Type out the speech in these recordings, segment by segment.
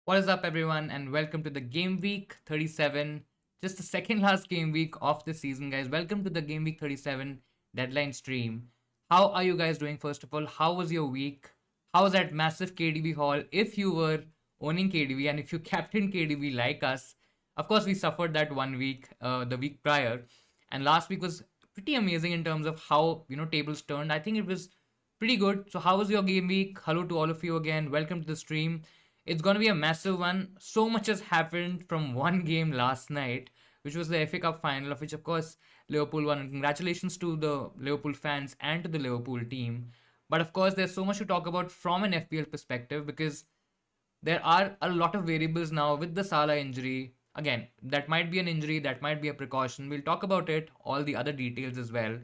What is up, everyone, and welcome to the Game Week 37. Just the second last game week of the season, guys. Welcome to the Game Week 37 deadline stream. How are you guys doing, first of all? How was your week? How was that massive KDB haul? If you were owning KDB and if you captained KDB like us, of course, we suffered that 1 week, the week prior. And last week was pretty amazing in terms of how, tables turned. I think it was pretty good. So, how was your game week? Hello to all of you again. Welcome to the stream. It's going to be a massive one. So much has happened from one game last night, which was the FA Cup final, of which, of course, Liverpool won. And congratulations to the Liverpool fans and to the Liverpool team. But of course, there's so much to talk about from an FPL perspective because there are a lot of variables now with the Salah injury. Again, that might be an injury, that might be a precaution. We'll talk about it, all the other details as well.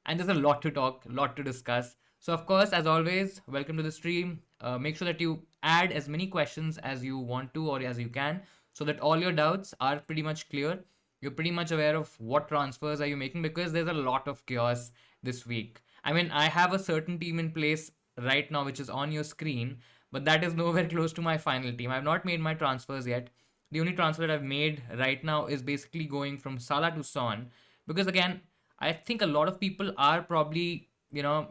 And there's a lot to talk, a lot to discuss. So, of course, as always, welcome to the stream. Make sure that you add as many questions as you want to or as you can so that all your doubts are pretty much clear. You're pretty much aware of what transfers are you making because there's a lot of chaos this week. I mean, I have a certain team in place right now, which is on your screen, but that is nowhere close to my final team. I've not made my transfers yet. The only transfer that I've made right now is basically going from Salah to Son because, again, I think a lot of people are probably,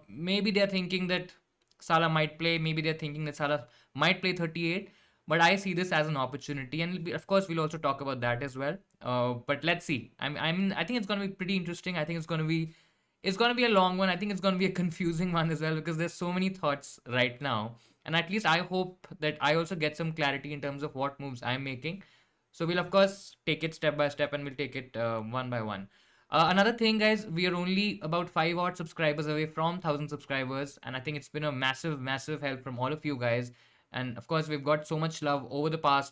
maybe they're thinking that Salah might play, maybe they're thinking that Salah might play 38, but I see this as an opportunity, and of course we'll also talk about that as well. But let's see. I think it's going to be pretty interesting. I think it's going to be a long one. I think it's going to be a confusing one as well because there's so many thoughts right now, and at least I hope that I also get some clarity in terms of what moves I'm making. So we'll of course take it step by step and we'll take it one by one. Another thing, guys, we are only about 5 odd subscribers away from 1,000 subscribers, and I think it's been a massive, massive help from all of you guys. And of course, we've got so much love over the past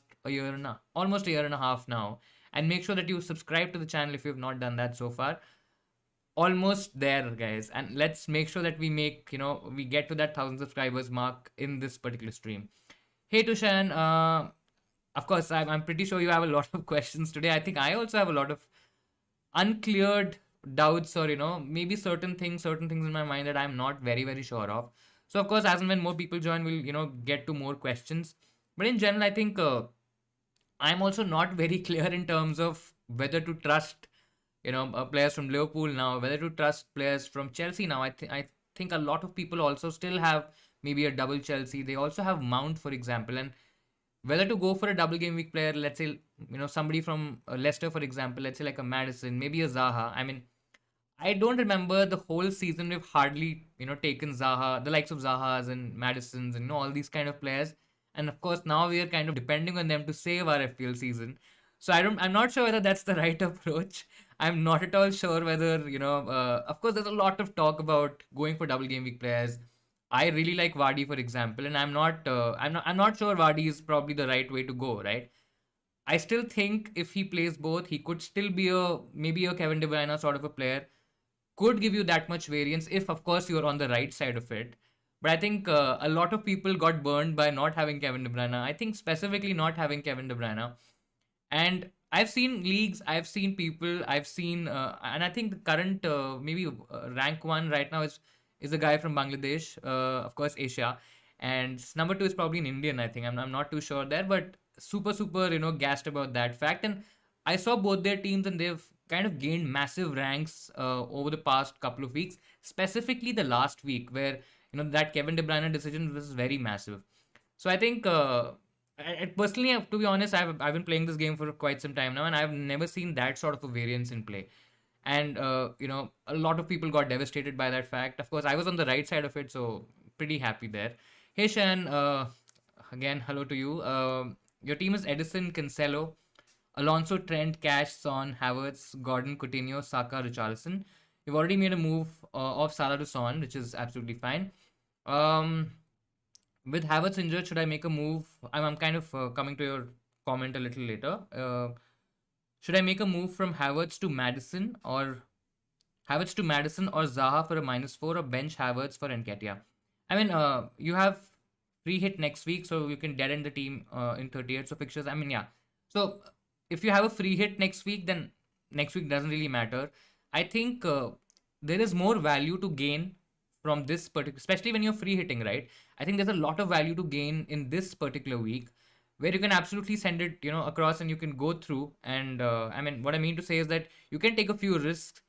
almost a year and a half now. And make sure that you subscribe to the channel if you've not done that so far. Almost there, guys, and let's make sure that we get to that 1,000 subscribers mark in this particular stream. Hey Tushan, of course, I'm pretty sure you have a lot of questions today. I think I also have a lot of uncleared doubts or maybe certain things in my mind that I'm not very very sure of. So of course, as and when more people join, we'll get to more questions. But in general, I think I'm also not very clear in terms of whether to trust players from Liverpool now, whether to trust players from Chelsea now. I think a lot of people also still have maybe a double Chelsea. They also have Mount, for example, and whether to go for a double game week player, let's say, somebody from Leicester, for example, let's say like a Madison, maybe a Zaha. I mean, I don't remember the whole season we've hardly, taken Zaha, the likes of Zahas and Madisons and, all these kind of players. And of course, now we are kind of depending on them to save our FPL season. So I'm not sure whether that's the right approach. I'm not at all sure whether, of course, there's a lot of talk about going for double game week players. I really like Vardy, for example, and I'm not sure Vardy is probably the right way to go, right? I still think if he plays both, he could still be maybe a Kevin De Bruyne sort of a player. Could give you that much variance if, of course, you're on the right side of it. But I think a lot of people got burned by not having Kevin De Bruyne. I think specifically not having Kevin De Bruyne. And I've seen leagues, I've seen people, I've seen, and I think the current maybe rank one right now is a guy from Bangladesh, of course, Asia, and number two is probably an Indian. I think I'm not too sure there, but super super gassed about that fact. And I saw both their teams, and they've kind of gained massive ranks over the past couple of weeks, specifically the last week where that Kevin De Bruyne decision was very massive. So I think. Personally, to be honest, I've been playing this game for quite some time now, and I've never seen that sort of a variance in play. And a lot of people got devastated by that fact. Of course, I was on the right side of it, so pretty happy there. Hey Shan, again, hello to you. Your team is Edison, Cancelo, Alonso, Trent, Cash, Son, Havertz, Gordon, Coutinho, Saka, Richarlison. You've already made a move of Salah to Son, which is absolutely fine. Um, with Havertz injured, should I make a move? I'm kind of coming to your comment a little later. Should I make a move from Havertz to Madison or Zaha for a -4 or bench Havertz for Nketiah? I mean, you have free hit next week, so you can dead end the team in 38 so fixtures. I mean, yeah. So if you have a free hit next week, then next week doesn't really matter. I think there is more value to gain from this particular, especially when you're free hitting, right? I think there's a lot of value to gain in this particular week where you can absolutely send it, across, and you can go through. And I mean, what I mean to say is that you can take a few risks.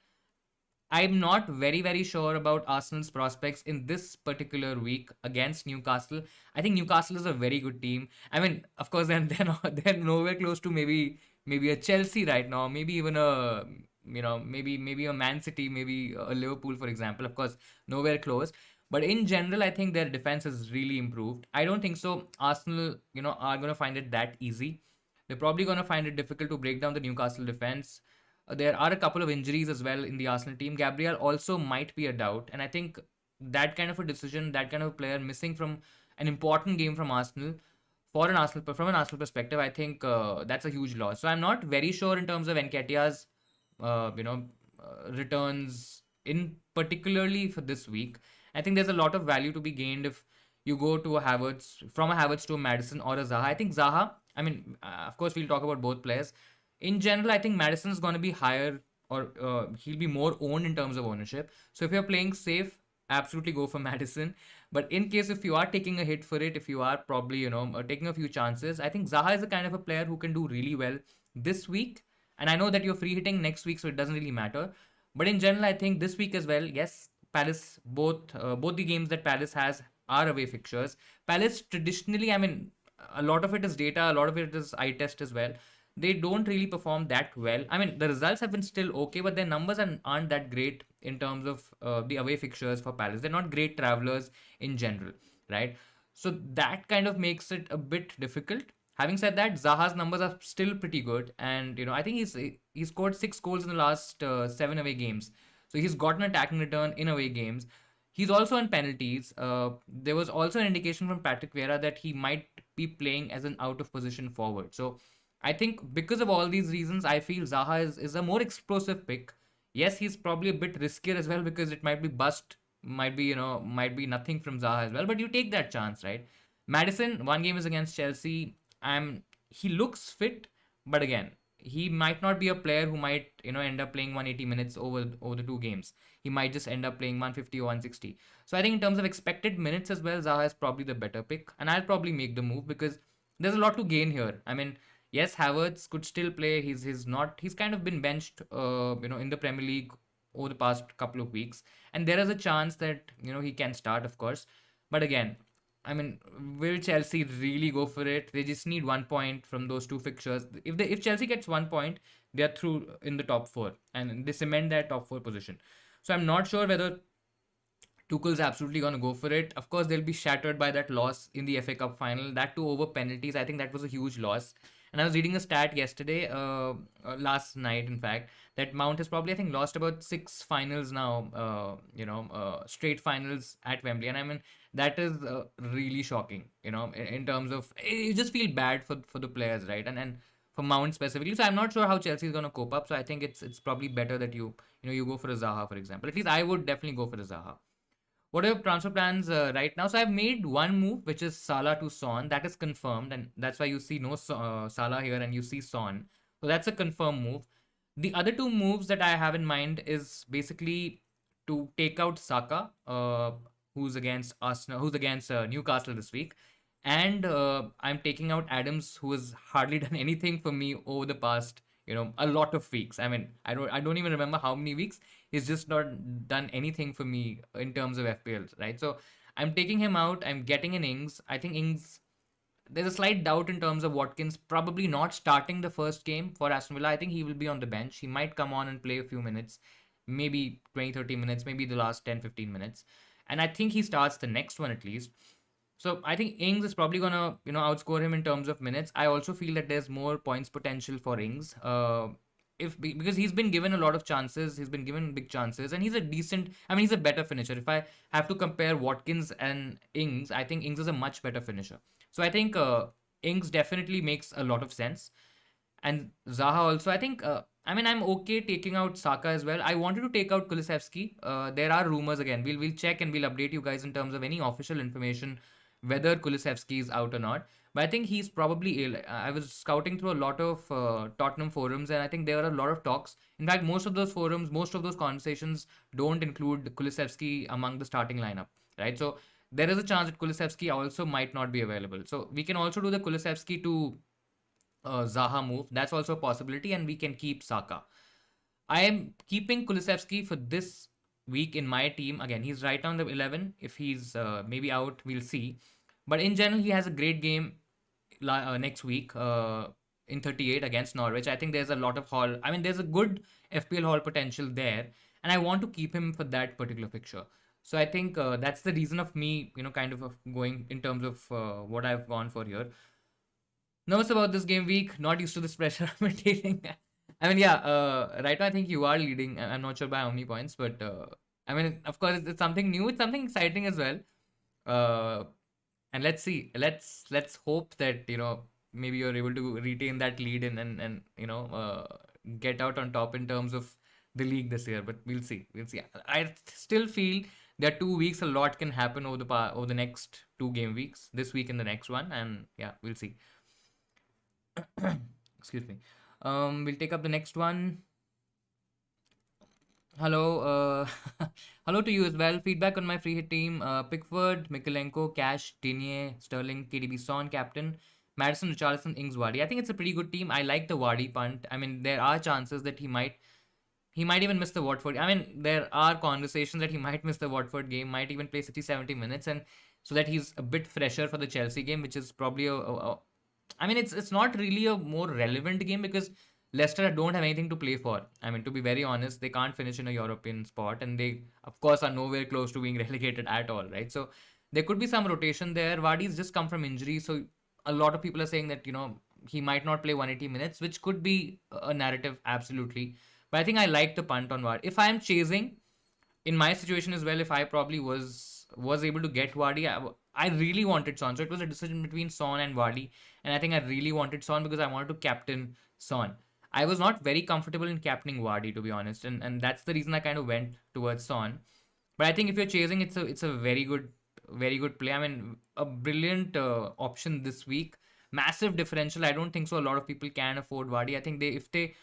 I'm not very, very sure about Arsenal's prospects in this particular week against Newcastle. I think Newcastle is a very good team. I mean, of course, then they're nowhere close to maybe a Chelsea right now, maybe even a maybe a Man City, maybe a Liverpool, for example. Of course, nowhere close. But in general, I think their defense has really improved. I don't think so. Arsenal, are going to find it that easy. They're probably going to find it difficult to break down the Newcastle defense. There are a couple of injuries as well in the Arsenal team. Gabriel also might be a doubt, and I think that kind of a decision, that kind of a player missing from an important game from Arsenal, from an Arsenal perspective, I think that's a huge loss. So I'm not very sure in terms of Nketiah's returns in particularly for this week. I think there's a lot of value to be gained if you go to a Havertz, from a Havertz to a Madison or a Zaha. I think Zaha, I mean, of course, we'll talk about both players. In general, I think Madison's going to be higher, or he'll be more owned in terms of ownership. So if you're playing safe, absolutely go for Madison. But in case if you are taking a hit for it, if you are probably, taking a few chances, I think Zaha is the kind of a player who can do really well this week. And I know that you're free hitting next week, so it doesn't really matter. But in general, I think this week as well, yes, Palace, both the games that Palace has are away fixtures. Palace traditionally, I mean, a lot of it is data, a lot of it is eye test as well. They don't really perform that well. I mean, the results have been still okay, but their numbers aren't that great in terms of the away fixtures for Palace. They're not great travelers in general, right? So that kind of makes it a bit difficult. Having said that, Zaha's numbers are still pretty good, and I think he scored 6 goals in the last 7 away games. So he's got an attacking return in away games. He's also on penalties. There was also an indication from Patrick Vieira that he might be playing as an out of position forward. So I think because of all these reasons, I feel Zaha is a more explosive pick. Yes, he's probably a bit riskier as well because it might be bust, might be nothing from Zaha as well. But you take that chance, right? Madison, one game is against Chelsea. He looks fit, but again, he might not be a player who might end up playing 180 minutes over the 2 games. He might just end up playing 150 or 160. So I think in terms of expected minutes as well, Zaha is probably the better pick, and I'll probably make the move because there's a lot to gain here. I mean, yes, Havertz could still play. He's kind of been benched, in the Premier League over the past couple of weeks, and there is a chance that he can start, of course. But again, I mean, will Chelsea really go for it? They just need 1 point from those 2 fixtures. If Chelsea gets 1 point, they are through in the top four, and they cement their top four position. So I'm not sure whether Tuchel's absolutely going to go for it. Of course, they'll be shattered by that loss in the FA Cup final. That too over penalties. I think that was a huge loss. And I was reading a stat yesterday, last night, in fact, that Mount has probably, I think, lost about 6 finals now, straight finals at Wembley. And I mean, that is really shocking, in terms of, you just feel bad for the players, right? And for Mount specifically. So I'm not sure how Chelsea is going to cope up. So I think it's probably better that you go for a Zaha, for example. At least I would definitely go for a Zaha. What are your transfer plans right now? So I've made one move, which is Salah to Son. That is confirmed, and that's why you see no Salah here and you see Son. So that's a confirmed move. The other 2 moves that I have in mind is basically to take out Saka, who's against Arsenal, who's against Newcastle this week, and I'm taking out Adams, who has hardly done anything for me over the past a lot of weeks. I mean, I don't even remember how many weeks. He's just not done anything for me in terms of FPL, right? So I'm taking him out. I'm getting an Ings. I think Ings, there's a slight doubt in terms of Watkins probably not starting the first game for Aston Villa. I think he will be on the bench. He might come on and play a few minutes, maybe 20, 30 minutes, maybe the last 10, 15 minutes. And I think he starts the next one at least. So I think Ings is probably gonna outscore him in terms of minutes. I also feel that there's more points potential for Ings. If because he's been given a lot of chances, he's been given big chances, and he's a decent. I mean, he's a better finisher. If I have to compare Watkins and Ings, I think Ings is a much better finisher. So I think Ings definitely makes a lot of sense, and Zaha also. I think. I mean, I'm okay taking out Saka as well. I wanted to take out Kulusevski. There are rumors again. We'll check and we'll update you guys in terms of any official information whether Kulusevski is out or not. But I think he's probably ill. I was scouting through a lot of Tottenham forums, and I think there are a lot of talks. In fact, most of those forums, most of those conversations don't include Kulusevski among the starting lineup, right? So there is a chance that Kulusevski also might not be available. So we can also do the Kulusevski to Zaha move. That's also a possibility, and we can keep Saka. I am keeping Kulusevski for this week in my team. Again, he's right on the 11. If he's maybe out, we'll see. But in general, he has a great game next week in 38 against Norwich. I think there's a lot of haul. I mean, there's a good FPL haul potential there, and I want to keep him for that particular fixture. So I think that's the reason of me, kind of going in terms of what I've gone for here. Nervous about this game week. Not used to this pressure I'm dealing. I mean, yeah. Right now, I think you are leading. I'm not sure by how many points, but I mean, of course, it's something new. It's something exciting as well. Uh, and let's see. Let's hope that maybe you're able to retain that lead and get out on top in terms of the league this year. But we'll see. We'll see. I still feel there are 2 weeks. A lot can happen over the next 2 game weeks. This week and the next one. And yeah, we'll see. Excuse me. We'll take up the next one. Hello, hello to you as well. Feedback on my free hit team: Pickford, Mikolenko, Cash, Digne, Sterling, KDB, Son, captain, Madison, Richarlison, Ings, Vardy. I think it's a pretty good team. I like the Vardy punt. I mean, there are chances that he might even miss the Watford. I mean, there are conversations that he might miss the Watford game, might even play 60, 70 minutes, and so that he's a bit fresher for the Chelsea game, which is probably I mean, it's not really a more relevant game because Leicester don't have anything to play for. I mean, to be very honest, they can't finish in a European spot, and they, of course, are nowhere close to being relegated at all, right? So there could be some rotation there. Vardy's just come from injury, so a lot of people are saying that he might not play 180 minutes, which could be a narrative, absolutely. But I think I like the punt on Vardy. If I am chasing, in my situation as well, if I probably was able to get Vardy, I really wanted Son. So it was a decision between Son and Vardy, and I think I really wanted Son because I wanted to captain Son. I was not very comfortable in captaining Vardy, to be honest, and that's the reason I kind of went towards Son. But I think if you're chasing, it's a very good play. I mean, a brilliant option this week. Massive differential. I don't think so. A lot of people can afford Vardy. I think if they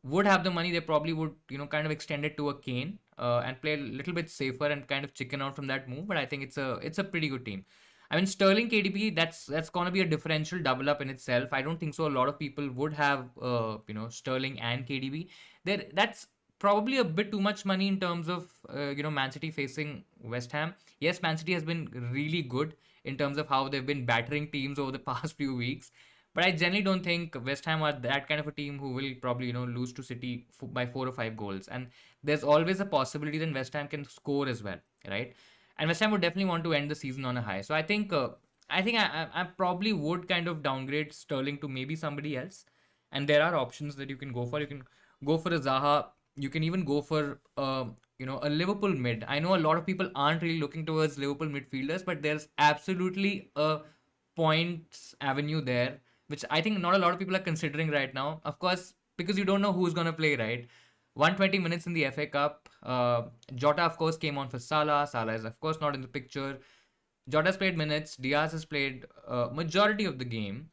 would have the money, they probably would, kind of extend it to a Kane and play a little bit safer and kind of chicken out from that move. But I think it's a pretty good team. I mean, Sterling KDB, that's gonna be a differential double up in itself. I don't think so. A lot of people would have Sterling and KDB. That's probably a bit too much money in terms of Man City facing West Ham. Yes, Man City has been really good in terms of how they've been battering teams over the past few weeks. But I generally don't think West Ham are that kind of a team who will probably lose to City by 4 or 5 goals. And there's always a possibility that West Ham can score as well, right? And West Ham would definitely want to end the season on a high. So I think I probably would kind of downgrade Sterling to maybe somebody else. And there are options that you can go for. You can go for a Zaha. You can even go for a Liverpool mid. I know a lot of people aren't really looking towards Liverpool midfielders, but there's absolutely a points avenue there, which I think not a lot of people are considering right now. Of course, because you don't know who's gonna play, right? 120 minutes in the FA Cup. Jota, of course, came on for Salah. Salah is, of course, not in the picture. Jota's played minutes. Diaz has played majority of the game,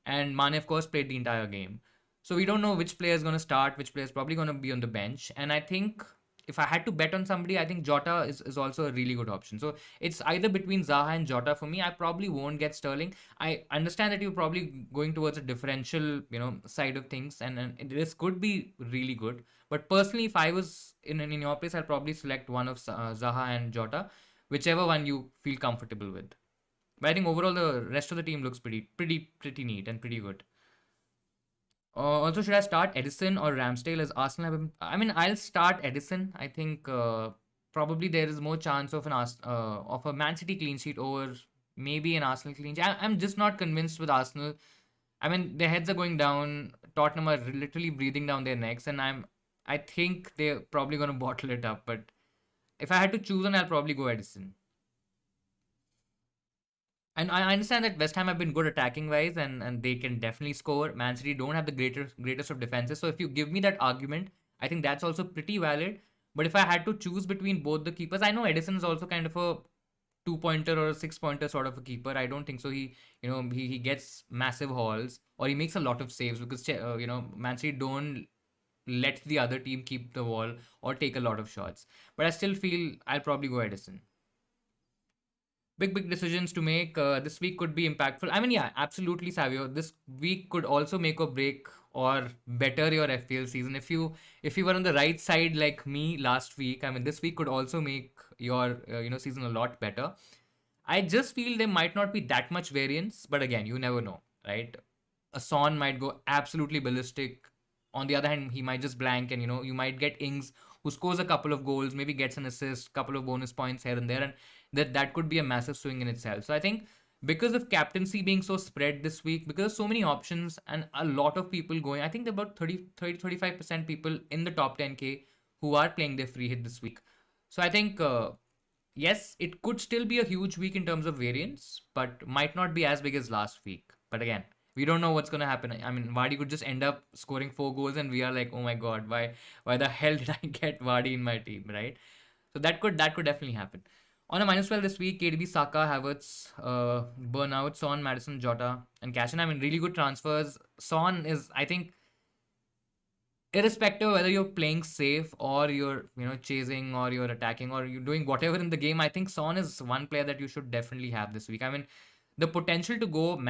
and Mane, of course, played the entire game. So we don't know which player is going to start, which player is probably going to be on the bench. And I think if I had to bet on somebody, I think Jota is also a really good option. So it's either between Zaha and Jota for me. I probably won't get Sterling. I understand that you're probably going towards a differential, side of things, and this could be really good. But personally, if I was in your place, I'll probably select one of Zaha and Jota, whichever one you feel comfortable with. But I think overall the rest of the team looks pretty neat and pretty good. Also, should I start Edison or Ramsdale as Arsenal have? I mean, I'll start Edison. I think probably there is more chance of of a Man City clean sheet over maybe an Arsenal clean sheet. I'm just not convinced with Arsenal. I mean, their heads are going down. Tottenham are literally breathing down their necks, and I think they're probably going to bottle it up. But if I had to choose one, I'll probably go Edison. And I understand that West Ham have been good attacking wise, and they can definitely score. Man City don't have the greatest of defenses. So if you give me that argument, I think that's also pretty valid. But if I had to choose between both the keepers, I know Edison is also kind of a 2 pointer or a 6 pointer sort of a keeper. I don't think so. He gets massive hauls or he makes a lot of saves because Man City don't let the other team keep the ball or take a lot of shots. But I still feel I'll probably go Edison. big decisions to make. This week could be impactful. I mean, yeah, absolutely, Savio. This week could also make or break or better your FPL season. If you were on the right side like me last week, I mean, this week could also make your season a lot better. I just feel there might not be that much variance, but again, you never know, right? A Son might go absolutely ballistic. On the other hand, he might just blank, and you might get Ings who scores a couple of goals, maybe gets an assist, couple of bonus points here and there, and that could be a massive swing in itself. So I think because of captaincy being so spread this week, because of so many options and a lot of people going, I think there are about 35% people in the top 10K who are playing their free hit this week. So I think yes, it could still be a huge week in terms of variance, but might not be as big as last week. But again, we don't know what's going to happen. I mean, Vardy could just end up scoring 4 goals, and we are like, oh my god, why the hell did I get Vardy in my team, right? So that could definitely happen. On a -12 this week, KDB, Saka, Havertz, Burnout, Son, Madison, Jota, and Cashin. I mean, really good transfers. Son is, I think, irrespective of whether you're playing safe or you're chasing or you're attacking or you're doing whatever in the game, I think Son is one player that you should definitely have this week. I mean, the potential to go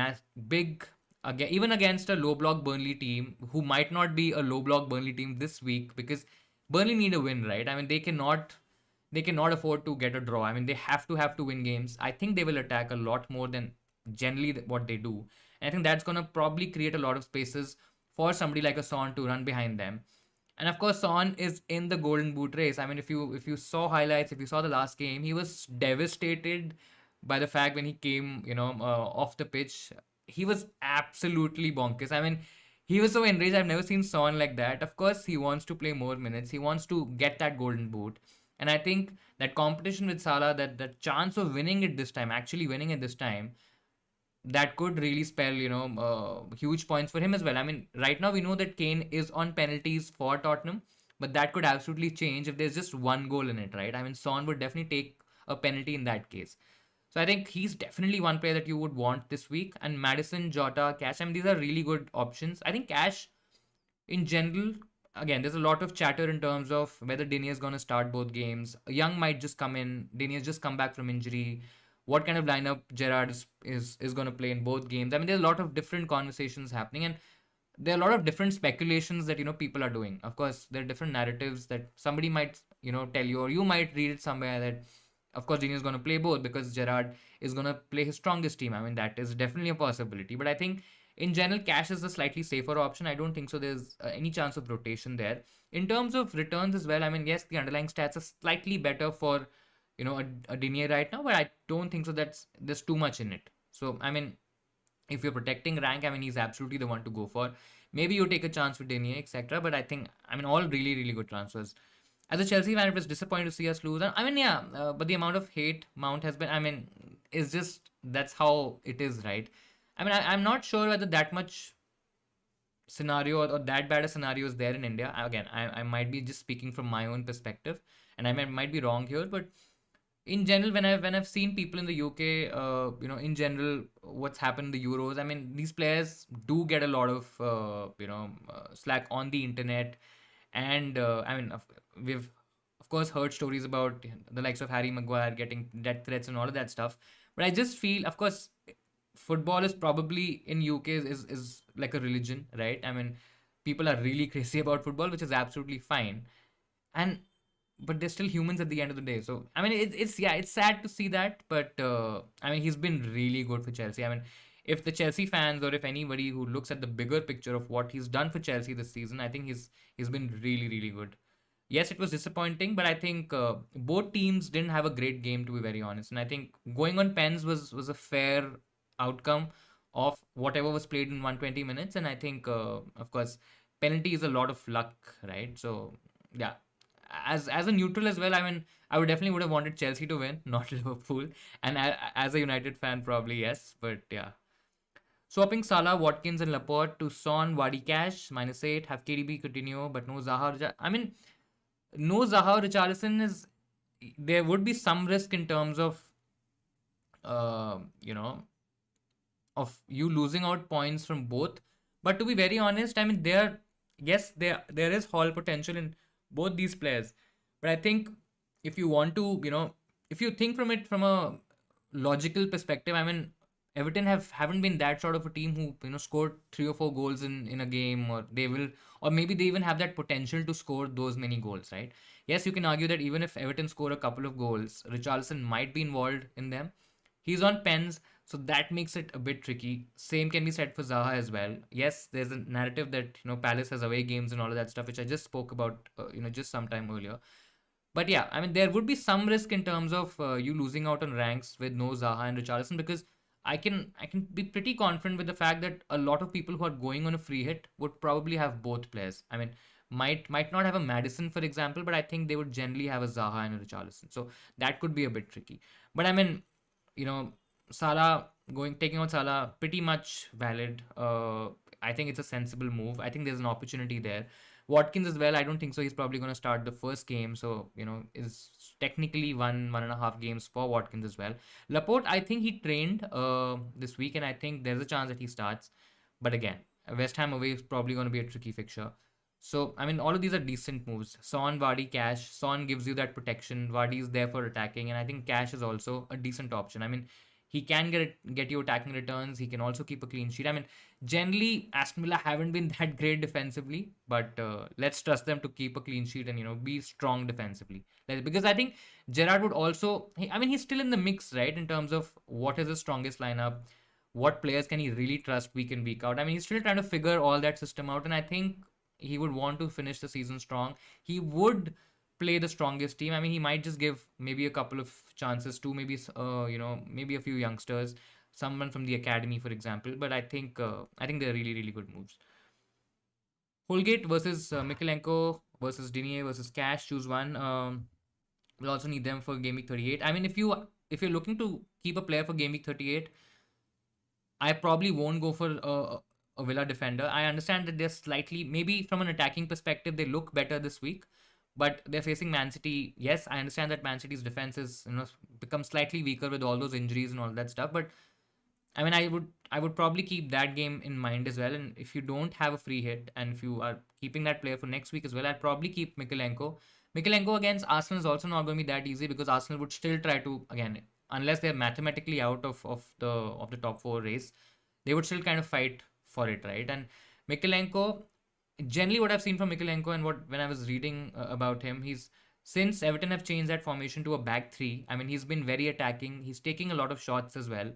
big again, even against a low block Burnley team who might not be a low block Burnley team this week, because Burnley need a win, right? I mean, they cannot afford to get a draw. I mean, they have to win games. I think they will attack a lot more than generally what they do. And I think that's going to probably create a lot of spaces for somebody like a Son to run behind them. And of course, Son is in the Golden Boot race. I mean, if you saw highlights, if you saw the last game, he was devastated by the fact when he came, off the pitch. He was absolutely bonkers. I mean, he was so enraged. I've never seen Son like that. Of course, he wants to play more minutes. He wants to get that Golden Boot. And I think that competition with Salah, that chance of winning it this time, actually winning it this time, that could really spell, huge points for him as well. I mean, right now we know that Kane is on penalties for Tottenham, but that could absolutely change if there's just one goal in it, right? I mean, Son would definitely take a penalty in that case. So I think he's definitely one player that you would want this week. And Madison, Jota, Cash, I mean, these are really good options. I think Cash, in general, again, there's a lot of chatter in terms of whether Digne is going to start both games. Young might just come in. Digne has just come back from injury. What kind of lineup Gerrard is going to play in both games? I mean, there's a lot of different conversations happening, and there are a lot of different speculations that people are doing. Of course, there are different narratives that somebody might tell you, or you might read it somewhere that, of course, Digne is going to play both because Gerrard is going to play his strongest team. I mean, that is definitely a possibility. But I think in general, Cash is a slightly safer option. I don't think so there's any chance of rotation there. In terms of returns as well, I mean, yes, the underlying stats are slightly better for a Digne right now, but I don't think so there's too much in it. So I mean, if you're protecting rank, I mean, he's absolutely the one to go for. Maybe you take a chance with Digne, etc. But I think, I mean, all really, really good transfers. As a Chelsea fan, it was disappointing to see us lose. And I mean, yeah, but the amount of hate Mount has been, I mean, is just, that's how it is, right? I mean, I'm not sure whether that much scenario or that bad a scenario is there in India. Again, I might be just speaking from my own perspective, and I might be wrong here, but in general, when I've seen people in the UK, in general, what's happened in the Euros, I mean, these players do get a lot of slack on the internet, and I mean, we've of course heard stories about the likes of Harry Maguire getting death threats and all of that stuff. But I just feel, of course, football is probably in UK is like a religion, right? I mean, people are really crazy about football, which is absolutely fine, and but they're still humans at the end of the day. So I mean, it's yeah, it's sad to see that, but I mean, he's been really good for Chelsea. I mean, if the Chelsea fans or if anybody who looks at the bigger picture of what he's done for Chelsea this season, I think he's been really, really good. Yes, it was disappointing, but I think both teams didn't have a great game, to be very honest. And I think going on pens was a fair outcome of whatever was played in 120 minutes. And I think, of course, penalty is a lot of luck, right? So yeah, as a neutral as well, I mean, I would have wanted Chelsea to win, not Liverpool. And as a United fan, probably yes, but yeah. Swapping Salah, Watkins, and Laporte to Son, Wadi Cash, -8, have KDB continue, but no Zaha. I mean, no Zaha or Richarlison is, there would be some risk in terms of, uh, you know, of you losing out points from both. But to be very honest, I mean, yes, there is Hall potential in both these players. But I think if you want to, if you think from it from a logical perspective, I mean, Everton haven't been that sort of a team who scored 3 or 4 goals in a game, or they will, or maybe they even have that potential to score those many goals, right? Yes, you can argue that even if Everton score a couple of goals, Richarlison might be involved in them. He's on pens, so that makes it a bit tricky. Same can be said for Zaha as well. Yes, there's a narrative that Palace has away games and all of that stuff, which I just spoke about, just some time earlier. But yeah, I mean, there would be some risk in terms of you losing out on ranks with no Zaha and Richarlison, because I can be pretty confident with the fact that a lot of people who are going on a free hit would probably have both players. I mean, might not have a Madison, for example, but I think they would generally have a Zaha and a Richarlison. So that could be a bit tricky. But I mean, you know, Salah taking out Salah, pretty much valid. I think it's a sensible move. I think there's an opportunity there. Watkins as well. I don't think so. He's probably going to start the first game, so is technically 1.5 games for Watkins as well. Laporte, I think he trained this week, and I think there's a chance that he starts. But again, West Ham away is probably going to be a tricky fixture. So I mean, all of these are decent moves. Son, Vardy, Cash. Son gives you that protection. Vardy is there for attacking, and I think Cash is also a decent option. I mean, he can get you attacking returns. He can also keep a clean sheet. I mean, generally, Aston Villa haven't been that great defensively, but let's trust them to keep a clean sheet and be strong defensively. Because I think Gerrard would also. I mean, he's still in the mix, right? In terms of what is his strongest lineup, what players can he really trust week in week out. I mean, he's still trying to figure all that system out, and I think he would want to finish the season strong. He would play the strongest team. I mean, he might just give maybe a couple of chances to maybe a few youngsters, someone from the academy, for example. But I think they're really really good moves. Holgate versus Mikalenko versus Dinier versus Cash. Choose one. We'll also need them for game week 38. I mean, if you're looking to keep a player for game week 38, I probably won't go for a Villa defender. I understand that they're slightly, maybe from an attacking perspective, they look better this week, but they're facing Man City. Yes, I understand that Man City's defense is become slightly weaker with all those injuries and all that stuff. But I mean, I would probably keep that game in mind as well. And if you don't have a free hit, and if you are keeping that player for next week as well, I'd probably keep Mikalenko. Mikalenko against Arsenal is also not going to be that easy, because Arsenal would still try to, again, unless they're mathematically out of the top four race, they would still kind of fight for it, right? And Mikalenko, generally what I've seen from Mikalenko, and what when I was reading about him, he's since Everton have changed that formation to a back three. I mean, he's been very attacking. He's taking a lot of shots as well.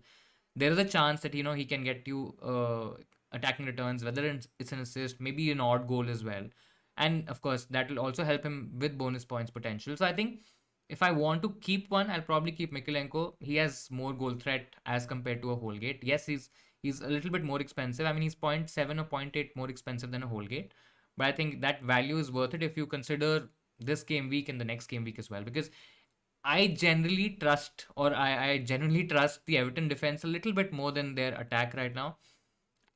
There is a chance that he can get you attacking returns, whether it's an assist, maybe an odd goal as well, and of course that will also help him with bonus points potential. So I think if I want to keep one, I'll probably keep Mikalenko. He has more goal threat as compared to a Holgate. Yes, he's a little bit more expensive. I mean, he's zero point 0.7 or zero point 0.8 more expensive than a Holgate, but I think that value is worth it if you consider this game week and the next game week as well, because I generally trust, or I genuinely trust the Everton defense a little bit more than their attack right now.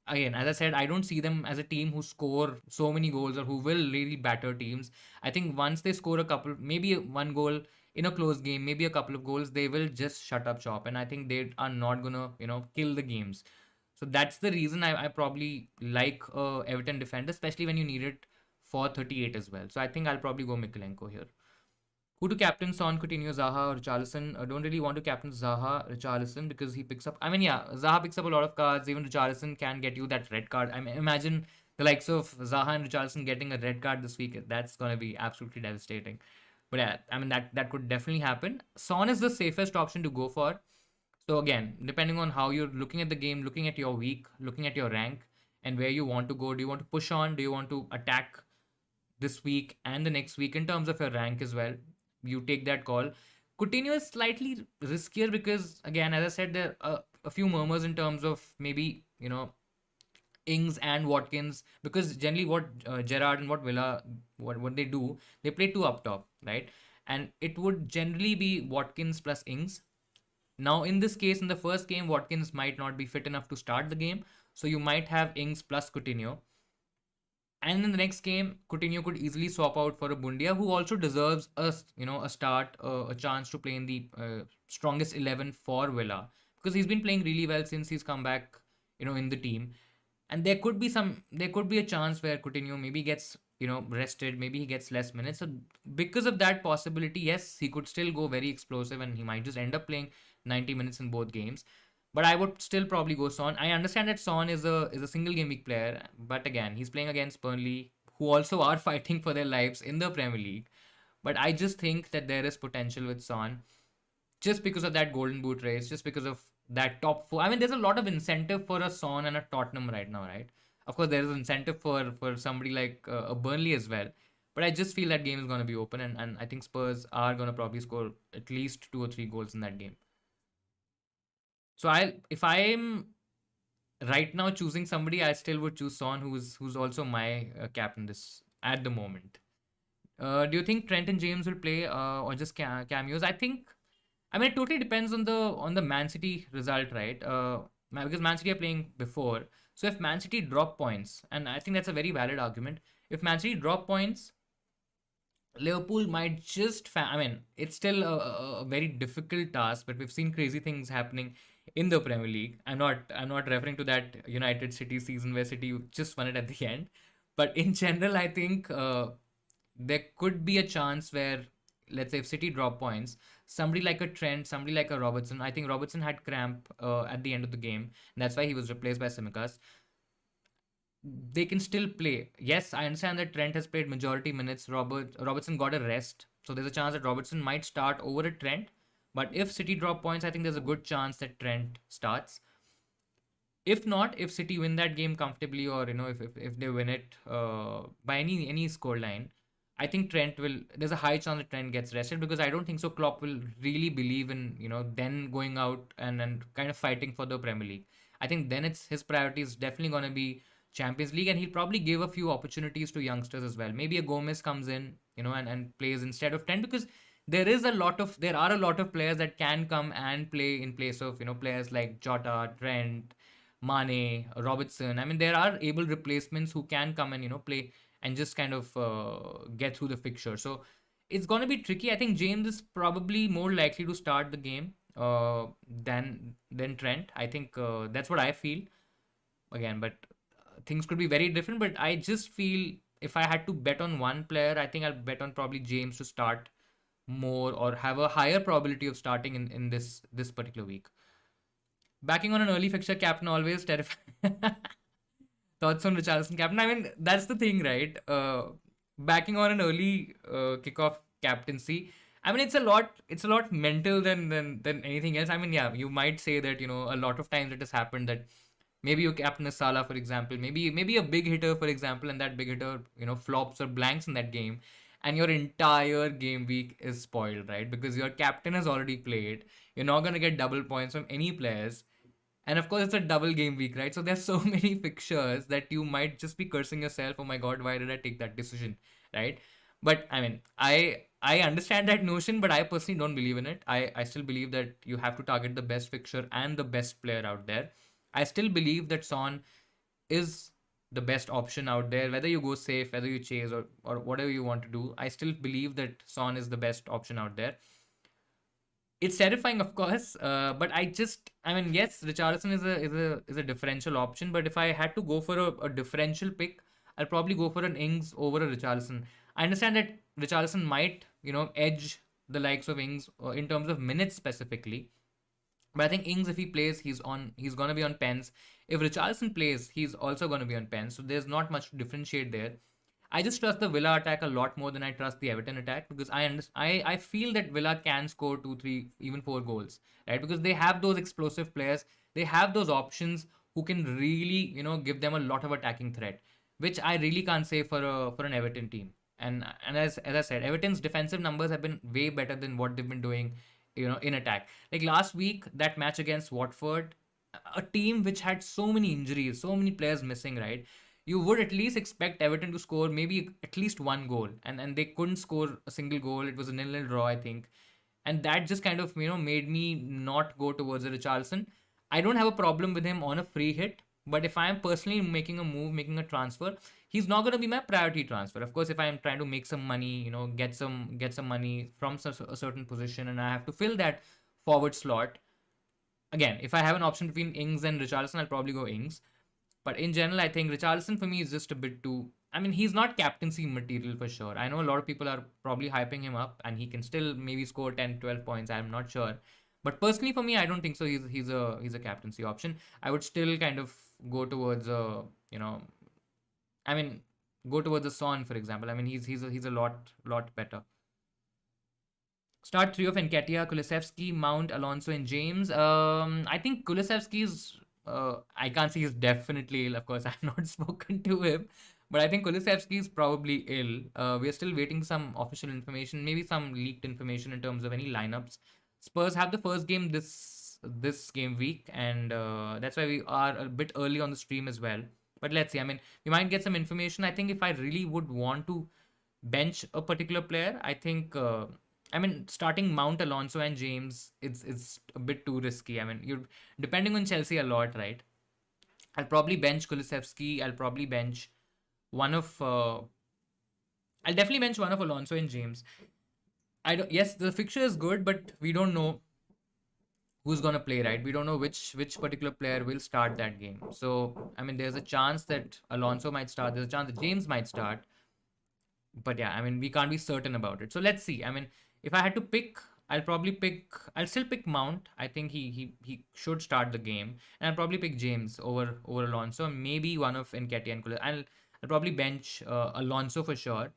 Again, as I said, I don't see them as a team who score so many goals or who will really batter teams. I think once they score a couple, maybe one goal in a close game, maybe a couple of goals, they will just shut up shop. And I think they are not gonna, kill the games. So that's the reason I probably like Everton defender, especially when you need it for 38 as well. So I think I'll probably go Mikalenko here. Who to captain? Son, Coutinho, Zaha, or Richarlison? I don't really want to captain Zaha, Richarlison, because he picks up. I mean, yeah, Zaha picks up a lot of cards. Even Richarlison can get you that red card. I mean, imagine the likes of Zaha and Richarlison getting a red card this week. That's gonna be absolutely devastating. But yeah, I mean that could definitely happen. Son is the safest option to go for. So again, depending on how you're looking at the game, looking at your week, looking at your rank, and where you want to go, do you want to push on? Do you want to attack this week and the next week in terms of your rank as well? You take that call. Coutinho is slightly riskier because, again, as I said, there are a few murmurs in terms of maybe, Ings and Watkins, because generally what Gerrard and what Villa, what they do, they play two up top, right? And it would generally be Watkins plus Ings. Now, in this case, in the first game, Watkins might not be fit enough to start the game, so you might have Ings plus Coutinho. And in the next game, Coutinho could easily swap out for a Bundia, who also deserves a start, a chance to play in the strongest 11 for Villa, because he's been playing really well since he's come back, in the team. And there could be a chance where Coutinho maybe gets, rested, maybe he gets less minutes. So because of that possibility, yes, he could still go very explosive, and he might just end up playing 90 minutes in both games. But I would still probably go Son. I understand that Son is a single game week player, but again, he's playing against Burnley, who also are fighting for their lives in the Premier League. But I just think that there is potential with Son, just because of that Golden Boot race, just because of that top four. I mean, there's a lot of incentive for a Son and a Tottenham right now, right? Of course, there is incentive for somebody like a Burnley as well. But I just feel that game is going to be open, and I think Spurs are going to probably score at least 2 or 3 goals in that game. So if I'm right now choosing somebody, I still would choose Son, who's also my captain this at the moment. Do you think Trent and James will play or just cameos? I mean, it totally depends on the Man City result, right? Because Man City are playing before. So if Man City drop points, and I think that's a very valid argument, if Man City drop points, Liverpool might just. I mean, it's still a very difficult task, but we've seen crazy things happening in the Premier League. I'm not referring to that United City season where City just won it at the end, but in general, I think there could be a chance where, let's say, if City drop points, somebody like a Trent, somebody like a Robertson. I think Robertson had cramp at the end of the game. And that's why he was replaced by Simicas. They can still play. Yes, I understand that Trent has played majority minutes. Robertson got a rest, so there's a chance that Robertson might start over a Trent. But if City drop points, I think there's a good chance that Trent starts. If not, if City win that game comfortably, or if they win it by any score line, I think Trent will. There's a high chance that Trent gets rested, because I don't think so. Klopp will really believe in then going out and kind of fighting for the Premier League. I think then it's his priority is definitely going to be Champions League, and he'll probably give a few opportunities to youngsters as well. Maybe a Gomez comes in, and plays instead of Trent, because there are a lot of players that can come and play in place of players like Jota, Trent, Mane, Robertson. I mean, there are able replacements who can come and play and just kind of get through the fixture. So it's going to be tricky. I think James is probably more likely to start the game than Trent. I think that's what I feel. Again, but things could be very different. But I just feel if I had to bet on one player, I think I'll bet on probably James to start more, or have a higher probability of starting in this particular week. Backing on an early fixture captain always terrifying. Thoughts on Richarlison captain? I mean, that's the thing, right? Backing on an early kickoff captaincy. I mean, it's a lot mental than anything else. I mean, yeah, you might say that a lot of times it has happened that maybe you captain a Salah, for example, maybe a big hitter, for example, and that big hitter flops or blanks in that game, and your entire game week is spoiled, right? Because your captain has already played. You're not gonna get double points from any players, and of course, it's a double game week, right? So there's so many fixtures that you might just be cursing yourself. Oh my God, why did I take that decision, right? But I mean, I understand that notion, but I personally don't believe in it. I still believe that you have to target the best fixture and the best player out there. I still believe that Son is the best option out there. Whether you go safe, whether you chase, or whatever you want to do, I still believe that Son is the best option out there. It's terrifying, of course, but I mean, yes, Richarlison is a differential option, but if I had to go for a differential pick, I'll probably go for an Ings over a Richarlison. I understand that Richarlison might, edge the likes of Ings in terms of minutes specifically, but I think Ings, if he plays, he's gonna be on pens. If Richarlison plays, he's also gonna be on pens. So there's not much to differentiate there. I just trust the Villa attack a lot more than I trust the Everton attack, because I feel that Villa can score 2, 3, even 4 goals, right? Because they have those explosive players, they have those options who can really give them a lot of attacking threat, which I really can't say for an Everton team. And as I said, Everton's defensive numbers have been way better than what they've been doing, in attack. Like last week, that match against Watford, a team which had so many injuries, so many players missing, right? You would at least expect Everton to score maybe at least one goal, and they couldn't score a single goal. It was a 0-0 draw, I think, and that just kind of made me not go towards a Richarlison. I don't have a problem with him on a free hit, but if I am personally making a move, making a transfer, he's not going to be my priority transfer. Of course, if I am trying to make some money, get some money from a certain position, and I have to fill that forward slot. Again, if I have an option between Ings and Richarlison, I'll probably go Ings. But in general, I think Richarlison for me is just a bit too. I mean, he's not captaincy material for sure. I know a lot of people are probably hyping him up, and he can still maybe score 10, 12 points. I'm not sure. But personally, for me, I don't think so. He's a captaincy option. I would still kind of go towards you know, I mean, go towards a Son, for example. I mean, he's a lot better. Start three of Nketiah, Kulusevski, Mount, Alonso, and James. I think Kulusevski's. I can't say he's definitely ill. Of course, I've not spoken to him, but I think Kulusevski is probably ill. We are still waiting some official information, maybe some leaked information in terms of any lineups. Spurs have the first game this game week, and that's why we are a bit early on the stream as well. But let's see. I mean, we might get some information. I think if I really would want to bench a particular player, I think. I mean, starting Mount, Alonso, and James, it's a bit too risky. I mean, you're depending on Chelsea a lot, right? I'll probably bench Kulusevski. I'll probably bench one of. I'll definitely bench one of Alonso and James. I don't. Yes, the fixture is good, but we don't know who's gonna play, right? We don't know which particular player will start that game. So I mean, there's a chance that Alonso might start. There's a chance that James might start. But yeah, I mean, we can't be certain about it. So let's see. I mean, if I had to pick, I'll still pick Mount. I think he should start the game, and I'll probably pick James over Alonso, and maybe one of Nketiah and Kula. I'll probably bench Alonso for sure,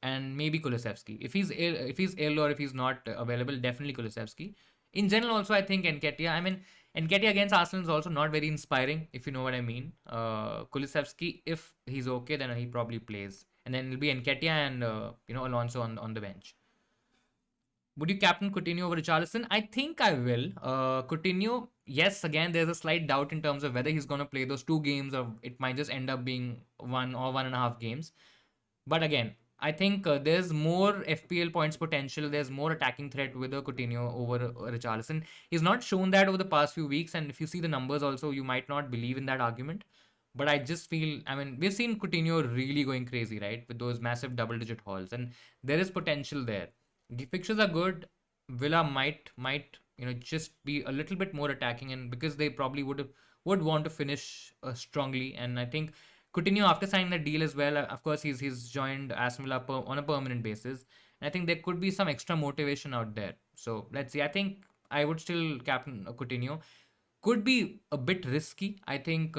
and maybe Kulusevski. If he's ill or if he's not available, definitely Kulusevski. In general, also I think Nketiah. I mean, Nketiah against Arsenal is also not very inspiring, if you know what I mean. Kulusevski, if he's okay, then he probably plays, and then it'll be Nketiah and Alonso on the bench. Would you captain Coutinho over Richarlison? I think I will. Coutinho, yes, again, there's a slight doubt in terms of whether he's going to play those 2 games or it might just end up being 1 or 1.5 games. But again, I think there's more FPL points potential. There's more attacking threat with a Coutinho over Richarlison. He's not shown that over the past few weeks. And if you see the numbers also, you might not believe in that argument. But I just feel, I mean, we've seen Coutinho really going crazy, right? With those massive double-digit hauls. And there is potential there. The fixtures are good. Villa might just be a little bit more attacking, and because they probably would want to finish strongly. And I think Coutinho, after signing the deal as well, of course he's joined Aston Villa on a permanent basis, and I think there could be some extra motivation out there. So let's see. I think I would still captain Coutinho. Could be a bit risky, I think,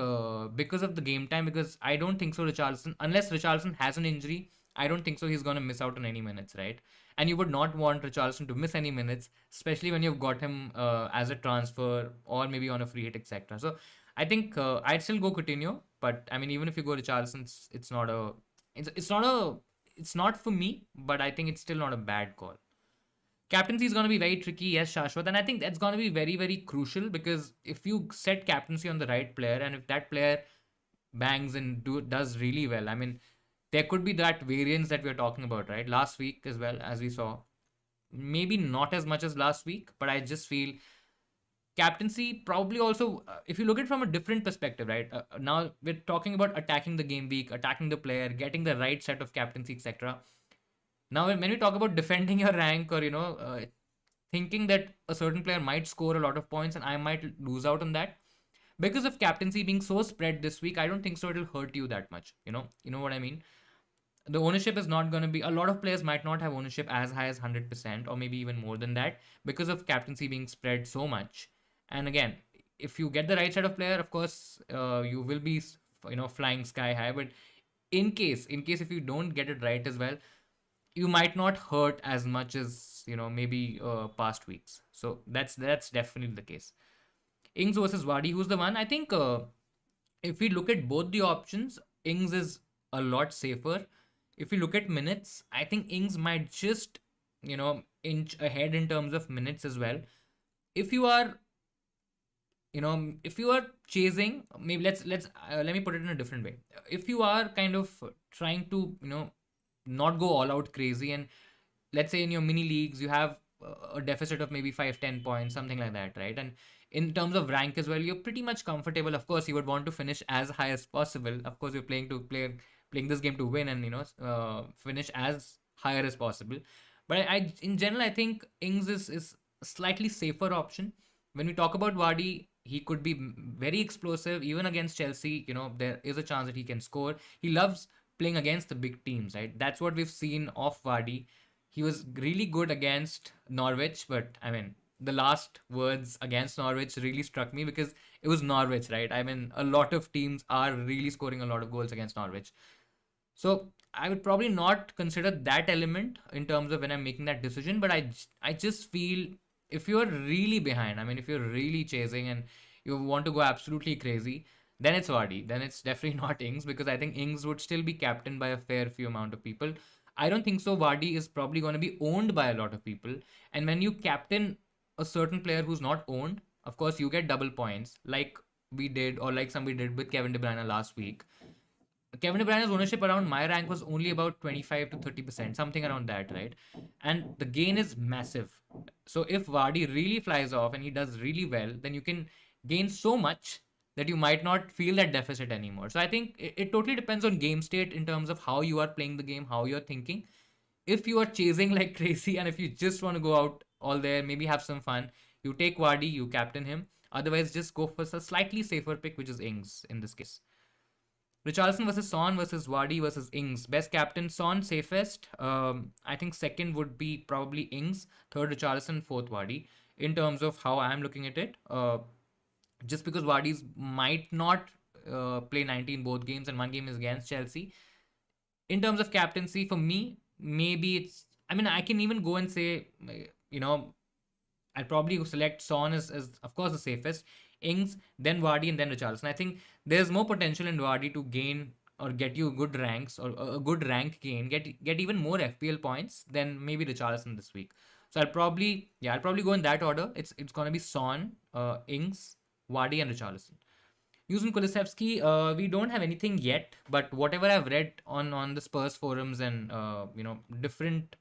because of the game time. Because I don't think so, Richarlison, unless Richarlison has an injury, I don't think so he's going to miss out on any minutes, right? And you would not want Richarlison to miss any minutes, especially when you've got him as a transfer or maybe on a free hit, etc. So I think I'd still go Coutinho, but I mean, even if you go Richarlison, it's not for me, but I think it's still not a bad call. Captaincy is going to be very tricky, yes, Shashwat, and I think that's going to be very, very crucial, because if you set captaincy on the right player, and if that player bangs and does really well, I mean, there could be that variance that we're talking about, right? Last week as well, as we saw, maybe not as much as last week, but I just feel captaincy probably also, if you look at it from a different perspective, right? Now we're talking about attacking the game week, attacking the player, getting the right set of captaincy, etc. Now, when we talk about defending your rank, or thinking that a certain player might score a lot of points and I might lose out on that, because of captaincy being so spread this week, I don't think so it'll hurt you that much. You know what I mean? The ownership is not going to be, a lot of players might not have ownership as high as 100% or maybe even more than that, because of captaincy being spread so much. And again, if you get the right set of player, of course, you will be flying sky high. But in case if you don't get it right as well, you might not hurt as much as maybe past weeks. So that's definitely the case. Ings versus Wadi, who's the one? I think if we look at both the options, Ings is a lot safer. If you look at minutes, I think Ings might just inch ahead in terms of minutes as well. If you are chasing, maybe let me put it in a different way. If you are kind of trying to not go all out crazy, and let's say in your mini leagues you have a deficit of maybe 5-10 points, something like that, right? And in terms of rank as well, you're pretty much comfortable. Of course, you would want to finish as high as possible. Of course, you're playing this game to win, and finish as higher as possible. But I in general, I think Ings is a slightly safer option. When we talk about Vardy, he could be very explosive even against Chelsea. There is a chance that he can score. He loves playing against the big teams, right? That's what we've seen of Vardy. He was really good against Norwich, but I mean, the last words against Norwich really struck me because it was Norwich, right? I mean, a lot of teams are really scoring a lot of goals against Norwich. So I would probably not consider that element in terms of when I'm making that decision. But I just feel if you're really behind, I mean, if you're really chasing and you want to go absolutely crazy, then it's Vardy. Then it's definitely not Ings because I think Ings would still be captained by a fair few amount of people. I don't think so. Vardy is probably going to be owned by a lot of people. And when you captain a certain player who's not owned, of course, you get double points like we did or like somebody did with Kevin De Bruyne last week. Kevin De Bruyne's ownership around my rank was only about 25 to 30%, something around that, right? And the gain is massive. So if Vardy really flies off and he does really well, then you can gain so much that you might not feel that deficit anymore. So I think it totally depends on game state in terms of how you are playing the game, how you're thinking. If you are chasing like crazy and if you just want to go out all there, maybe have some fun, you take Vardy, you captain him. Otherwise, just go for a slightly safer pick, which is Ings in this case. Richarlison versus Son versus Vardy versus Ings. Best captain, Son, safest. I think second would be probably Ings. Third, Richarlison. Fourth, Vardy. In terms of how I'm looking at it, just because Vardy's might not play 90 in both games and one game is against Chelsea. In terms of captaincy, for me, maybe it's. I mean, I can even go and say, you know, I'll probably select Son as of course the safest, Ings, then Vardy, and then Richarlison. I think there's more potential in Vardy to gain or get you good ranks or a good rank gain, get even more FPL points than maybe Richarlison this week. So I'll probably go in that order. It's gonna be Son, Ings, Vardy, and Richarlison. Using Kulusevski, we don't have anything yet, but whatever I've read on the Spurs forums and different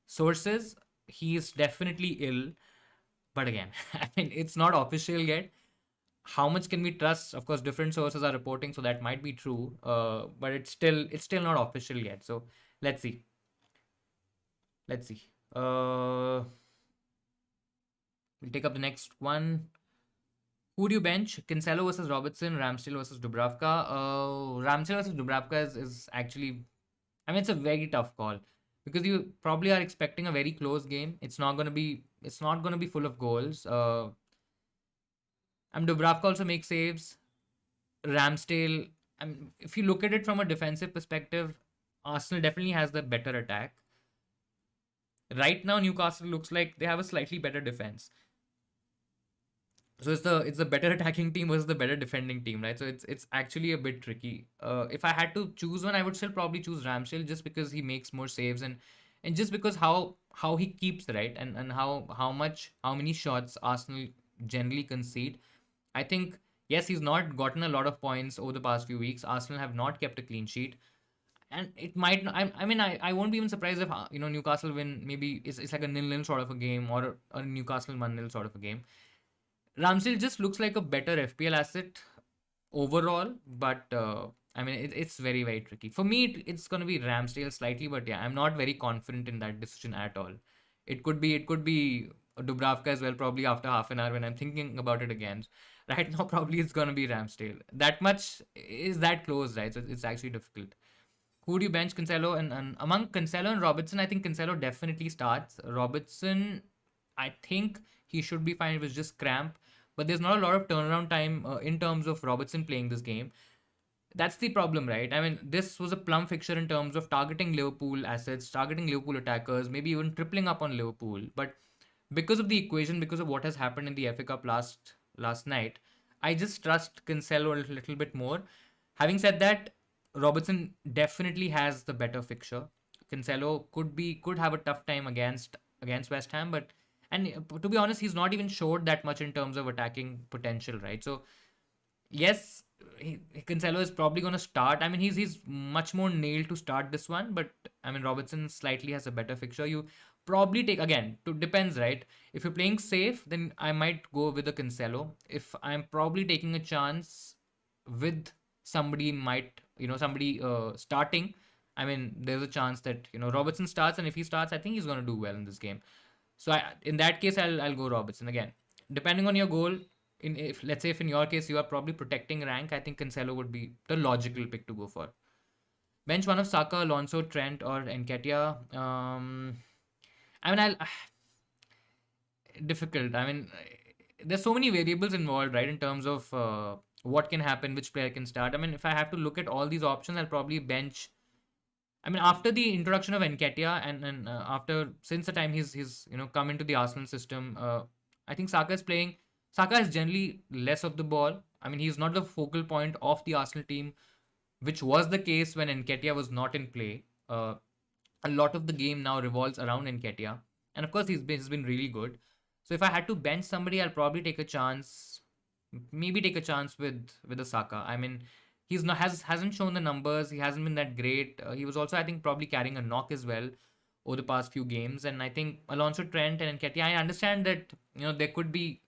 sources, he is definitely ill. But again, I mean, it's not official yet. How much can we trust? Of course, different sources are reporting, so that might be true. But it's still not official yet. So let's see. Let's see. We'll take up the next one. Who do you bench? Cancelo versus Robertson, Ramsdale versus Dubravka. Ramsdale versus Dubravka is actually, I mean, it's a very tough call because you probably are expecting a very close game. It's not gonna be full of goals. Dubravka also makes saves. Ramsdale. If you look at it from a defensive perspective, Arsenal definitely has the better attack. Right now, Newcastle looks like they have a slightly better defense. So it's the better attacking team versus the better defending team, right? So it's actually a bit tricky. If I had to choose one, I would still probably choose Ramsdale just because he makes more saves and just because how he keeps right and how many shots Arsenal generally concede. I think yes, he's not gotten a lot of points over the past few weeks. Arsenal have not kept a clean sheet. And it might not, I mean I won't be even surprised if Newcastle win. Maybe it's like a nil-nil sort of a game or a Newcastle 1-0 sort of a game. Ramsdale just looks like a better FPL asset overall, but I mean it's very very tricky for me. It's going to be Ramsdale slightly, but yeah, I'm not very confident in that decision at all. It could be Dubravka as well, probably after half an hour when I'm thinking about it again. Right now, probably it's going to be Ramsdale. That much is that close, right? So it's actually difficult. Who do you bench? Cancelo and among Cancelo and Robertson, I think Cancelo definitely starts. Robertson, I think he should be fine if it's just cramp, but there's not a lot of turnaround time in terms of Robertson playing this game. That's the problem, right? I mean, this was a plum fixture in terms of targeting Liverpool assets, targeting Liverpool attackers, maybe even tripling up on Liverpool. But because of the equation, because of what has happened in the FA Cup last night, I just trust Cancelo a little bit more. Having said that, Robertson definitely has the better fixture. Cancelo could have a tough time against West Ham, but and to be honest, he's not even showed that much in terms of attacking potential, right? So yes, Cancelo is probably going to start. I mean, he's much more nailed to start this one, but I mean, Robertson slightly has a better fixture. You probably take again. To depends, right? If you're playing safe, then I might go with a Cancelo. If I'm probably taking a chance with somebody starting. I mean, there's a chance that Robertson starts, and if he starts, I think he's going to do well in this game. So in that case, I'll go Robertson again. Depending on your goal, if let's say if in your case you are probably protecting rank, I think Cancelo would be the logical pick to go for. Bench one of Saka, Alonso, Trent, or Nketiah. I mean, difficult. I mean, there's so many variables involved, right? In terms of what can happen, which player can start. I mean, if I have to look at all these options, I'll probably bench. I mean, after the introduction of Nketiah and after since the time he's come into the Arsenal system, I think Saka is playing. Saka has generally less of the ball. I mean, he's not the focal point of the Arsenal team, which was the case when Nketiah was not in play. A lot of the game now revolves around Nketiah, and of course he's been really good. So if I had to bench somebody, I'll probably take a chance, maybe take a chance with the Saka. I mean, he's not hasn't shown the numbers. He hasn't been that great. He was also, I think, probably carrying a knock as well over the past few games. And I think Alonso, Trent, and Nketiah. I understand that there could be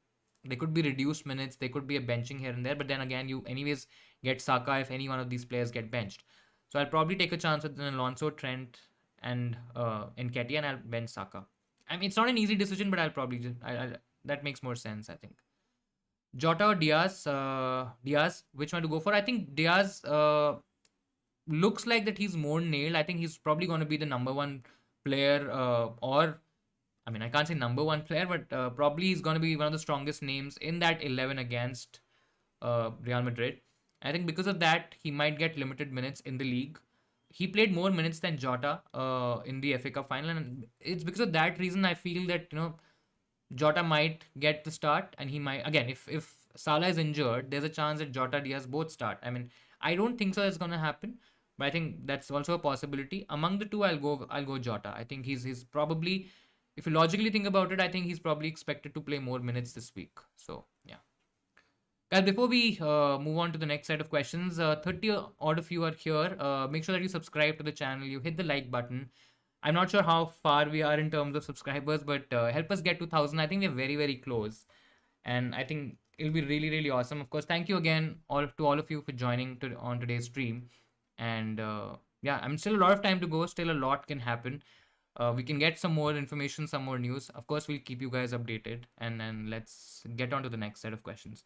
reduced minutes. There could be a benching here and there. But then again, you anyways get Saka if any one of these players get benched. So I'll probably take a chance with Alonso, Trent, and Nketiah, and I'll bench Saka. I mean, it's not an easy decision, but I'll probably that makes more sense, I think. Jota or Diaz? Diaz, which one to go for? I think Diaz looks like that he's more nailed. I think he's probably going to be the number one player, or I mean, I can't say number one player, but probably he's going to be one of the strongest names in that 11 against Real Madrid. I think because of that, he might get limited minutes in the league. He played more minutes than Jota in the FA Cup final, and it's because of that reason I feel that Jota might get the start, and he might again if Salah is injured, there's a chance that Jota Diaz both start. I mean, I don't think so it's gonna happen, but I think that's also a possibility. Among the two, I'll go Jota. I think he's probably, if you logically think about it, I think he's probably expected to play more minutes this week. So yeah. Guys, before we move on to the next set of questions, 30 odd of you are here. Make sure that you subscribe to the channel, you hit the like button. I'm not sure how far we are in terms of subscribers, but help us get to 1,000. I think we're very, very close. And I think it'll be really, really awesome. Of course, thank you again all of you for joining on today's stream. And yeah, I'm still a lot of time to go. Still a lot can happen. We can get some more information, some more news. Of course, we'll keep you guys updated. And then let's get on to the next set of questions.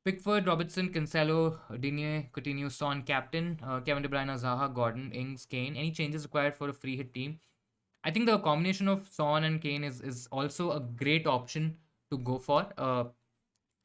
Pickford, Robertson, Cancelo, Digne, Coutinho, Son, captain, Kevin De Bruyne, Zaha, Gordon, Ings, Kane. Any changes required for a free hit team? I think the combination of Son and Kane is also a great option to go for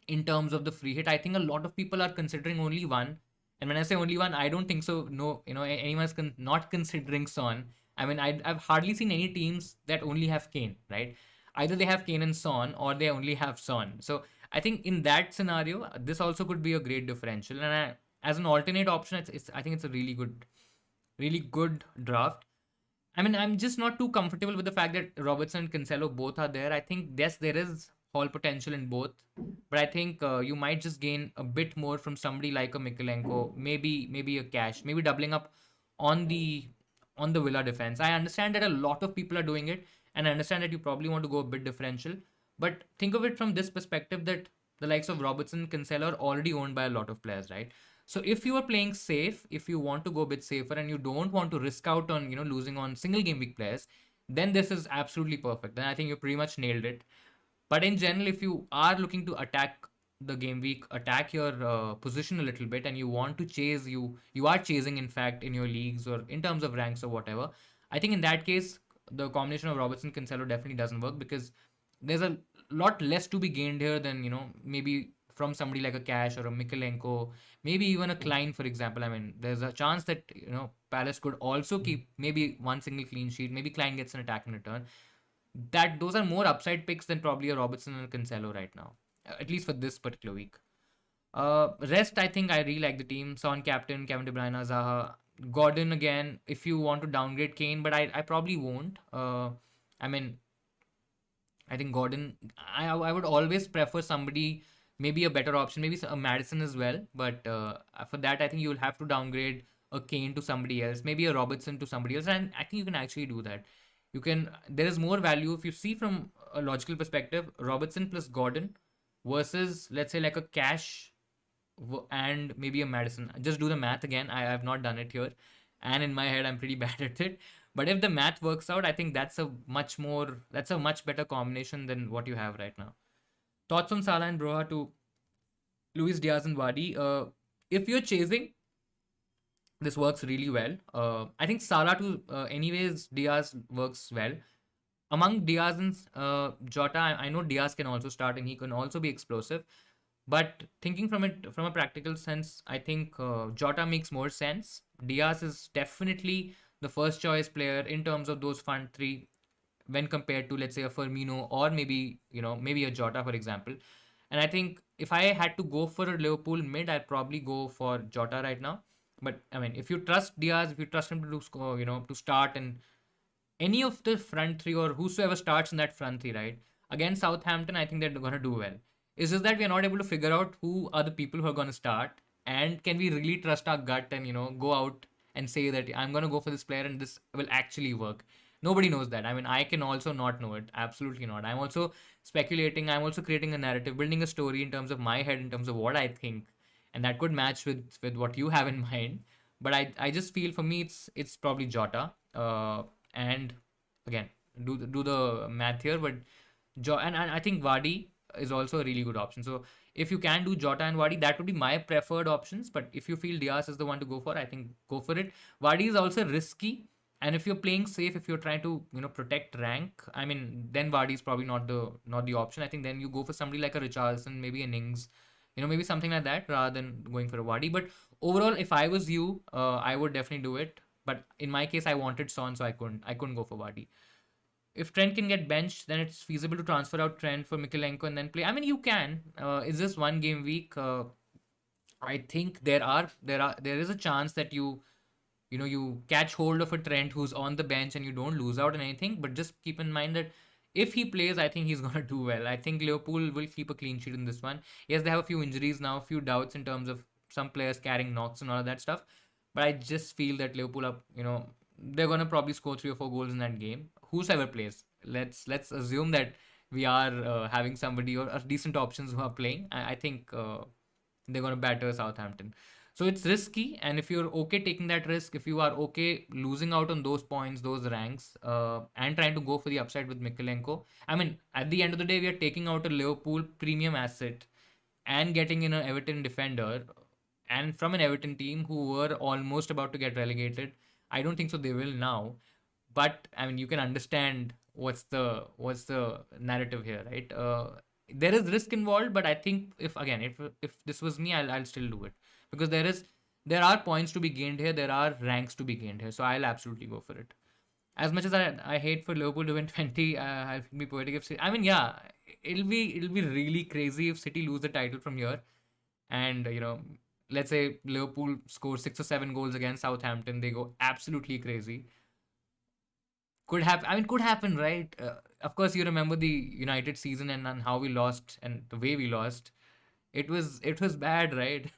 in terms of the free hit. I think a lot of people are considering only one. And when I say only one, I don't think so. No, anyone's not considering Son. I mean, I've hardly seen any teams that only have Kane, right? Either they have Kane and Son, or they only have Son. So I think in that scenario, this also could be a great differential. And as an alternate option, I think it's a really good draft. I mean, I'm just not too comfortable with the fact that Robertson and Cancelo both are there. I think yes, there is all potential in both, but I think you might just gain a bit more from somebody like a Mikalenko, maybe a Cash, maybe doubling up on the Villa defense. I understand that a lot of people are doing it, and I understand that you probably want to go a bit differential. But think of it from this perspective that the likes of Robertson and Cancelo are already owned by a lot of players, right? So if you are playing safe, if you want to go a bit safer and you don't want to risk out on, losing on single game week players, then this is absolutely perfect. Then I think you pretty much nailed it. But in general, if you are looking to attack the game week, attack your position a little bit, and you want to chase, you are chasing, in fact, in your leagues or in terms of ranks or whatever, I think in that case, the combination of Robertson Cancelo definitely doesn't work, because there's a lot less to be gained here than maybe from somebody like a Cash or a Mikalenko, maybe even a Klein, for example. I mean, there's a chance that Palace could also keep maybe one single clean sheet. Maybe Klein gets an attack in return. That those are more upside picks than probably a Robertson and a Cancelo right now, at least for this particular week. Rest, I think I really like the team. Son captain, Kevin De Bruyne, Zaha, Gordon again. If you want to downgrade Kane, but I probably won't. I mean, I think Gordon, I would always prefer somebody, maybe a better option, maybe a Madison as well. But for that, I think you'll have to downgrade a Kane to somebody else, maybe a Robertson to somebody else. And I think you can actually do that. There is more value if you see from a logical perspective, Robertson plus Gordon versus, let's say, like a Cash and maybe a Madison. Just do the math again. I have not done it here. And in my head, I'm pretty bad at it. But if the math works out, I think that's a much better combination than what you have right now. Thoughts on Salah and Broha to Luis Diaz and Wadi? If you're chasing, this works really well. I think Salah to anyways Diaz works well. Among Diaz and Jota, I know Diaz can also start and he can also be explosive. But thinking from it from a practical sense, I think Jota makes more sense. Diaz is definitely the first choice player in terms of those front three when compared to, let's say, a Firmino or maybe maybe a Jota, for example. And I think if I had to go for a Liverpool mid, I'd probably go for Jota right now. But I mean, if you trust Diaz, if you trust him to do score, to start and any of the front three or whosoever starts in that front three, right? Against Southampton, I think they're going to do well. It's just that we are not able to figure out who are the people who are going to start, and can we really trust our gut and go out and say that I'm going to go for this player and this will actually work. Nobody knows that. I mean, I can also not know it. Absolutely not. I'm also speculating. I'm also creating a narrative, building a story in terms of my head, in terms of what I think, and that could match with what you have in mind. But I just feel for me it's probably Jota. And again, do the math here, but and I think Vardy is also a really good option. So if you can do Jota and Vardy, that would be my preferred options. But if you feel Diaz is the one to go for, I think go for it. Vardy is also risky, and if you're playing safe, if you're trying to protect rank, I mean, then Vardy is probably not the option. I think then you go for somebody like a Richarlison, maybe a Ings, maybe something like that, rather than going for a Vardy. But overall, if I was you, I would definitely do it. But in my case, I wanted Son, so I couldn't go for Vardy. If Trent can get benched, then it's feasible to transfer out Trent for Mikalenko and then play. I mean, you can. It's just one game week. I think there is a chance that you catch hold of a Trent who's on the bench and you don't lose out on anything. But just keep in mind that if he plays, I think he's gonna do well. I think Liverpool will keep a clean sheet in this one. Yes, they have a few injuries now, a few doubts in terms of some players carrying knocks and all of that stuff. But I just feel that Liverpool are, they're gonna probably score 3 or 4 goals in that game. Whosoever plays, let's assume that we are having somebody or decent options who are playing. I think they're gonna batter Southampton. So it's risky, and if you're okay taking that risk, if you are okay losing out on those points, those ranks, and trying to go for the upside with Mikalenko, I mean, at the end of the day, we are taking out a Liverpool premium asset and getting in an Everton defender, and from an Everton team who were almost about to get relegated. I don't think so they will now, but I mean, you can understand what's the narrative here, right? There is risk involved, but I think if this was me, I'll still do it, because there are points to be gained here, there are ranks to be gained here, so I'll absolutely go for it. As much as I hate for Liverpool to win 20, I'll be poetic if I mean, yeah, it'll be really crazy if City lose the title from here, and let's say Liverpool score 6 or 7 goals against Southampton, they go absolutely crazy. Could happen. I mean, could happen, right? Of course, you remember the United season and how we lost and the way we lost. It was bad, right?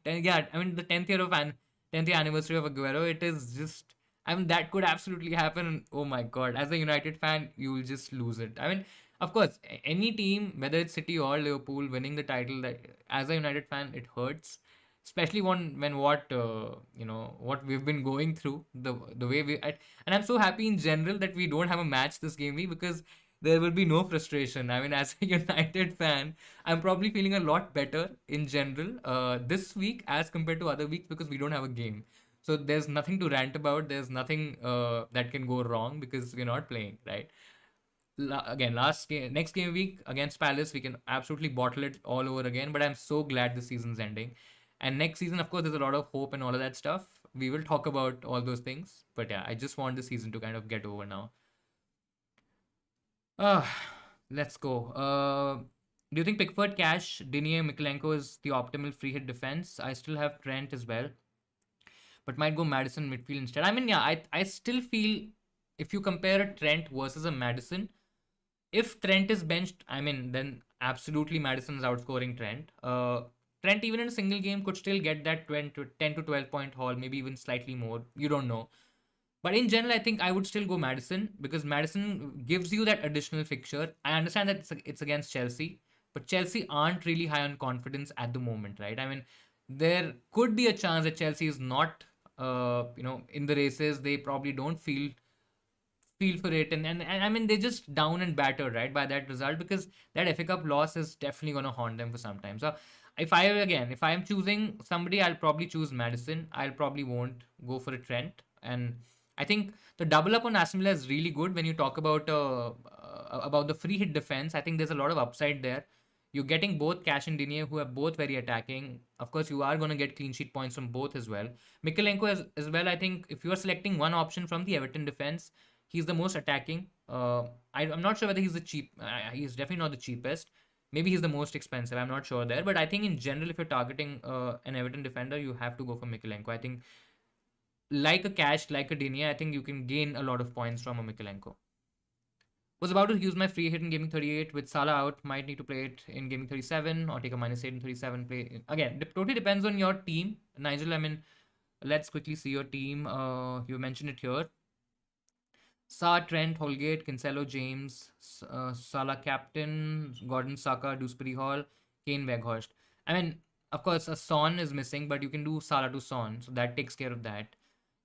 Yeah, I mean the 10th year anniversary of Aguero. It is just. I mean that could absolutely happen. Oh my god! As a United fan, you will just lose it. I mean, of course, any team, whether it's City or Liverpool, winning the title, that as a United fan, it hurts. Especially when what we've been going through, the way and I'm so happy in general that we don't have a match this game week, because there will be no frustration. I mean, as a United fan, I'm probably feeling a lot better in general this week as compared to other weeks, because we don't have a game. So there's nothing to rant about. There's nothing that can go wrong because we're not playing, right? Again, last game, next game week against Palace, we can absolutely bottle it all over again. But I'm so glad the season's ending. And next season, of course, there's a lot of hope and all of that stuff. We will talk about all those things. But yeah, I just want the season to kind of get over now. Uh, let's go. Do you think Pickford, Cash, Digne, Mikalenko is the optimal free hit defense? I still have Trent as well, but might go Madison midfield instead. I mean, yeah, I still feel if you compare a Trent versus a Madison, if Trent is benched, I mean, then absolutely Madison is outscoring Trent. Trent, even in a single game, could still get that 10 to 12 point haul, maybe even slightly more. You don't know. But in general, I think I would still go Madison, because Madison gives you that additional fixture. I understand that it's against Chelsea, but Chelsea aren't really high on confidence at the moment, right? I mean, there could be a chance that Chelsea is not, in the races. They probably don't feel for it, and I mean they're just down and battered, right, by that result, because that FA Cup loss is definitely going to haunt them for some time. So if I am choosing somebody, I'll probably choose Madison. I'll probably won't go for a Trent. And I think the double up on Aston Villa is really good when you talk about the free hit defense. I think there's a lot of upside there. You're getting both Cash and Digne, who are both very attacking. Of course, you are going to get clean sheet points from both as well. Mikalenko as well. I think if you are selecting one option from the Everton defense, he's the most attacking. I'm not sure whether he's the cheap. He's definitely not the cheapest. Maybe he's the most expensive. I'm not sure there. But I think in general, if you're targeting an Everton defender, you have to go for Mikalenko. I think like a Cash, like a Digne, I think you can gain a lot of points from a Mikalenko. Was about to use my free hit in gaming 38 with Salah out. Might need to play it in gaming 37 or take a -8 in 37. Play again. Totally depends on your team, Nigel. I mean, let's quickly see your team. You mentioned it here. Sa, Trent, Holgate, Cancelo, James, Salah captain, Gordon, Saka, Dewsbury Hall, Kane, Weghorst. I mean, of course, a Son is missing, but you can do Salah to Son, so that takes care of that.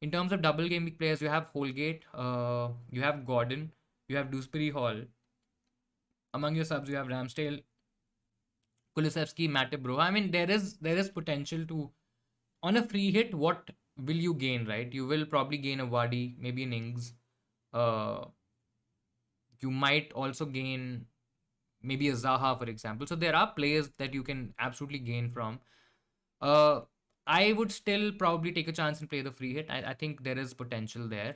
In terms of double game week players, you have Holgate, you have Gordon, you have Dewsbury Hall. Among your subs, you have Ramsdale, Kulusevski, Matip, Bro. I mean, there is potential to on a free hit. What will you gain? Right, you will probably gain a Wadi, maybe an Ings. Uh, you might also gain maybe a Zaha, for example. So there are players that you can absolutely gain from. Uh, I would still probably take a chance and play the free hit. I think there is potential there.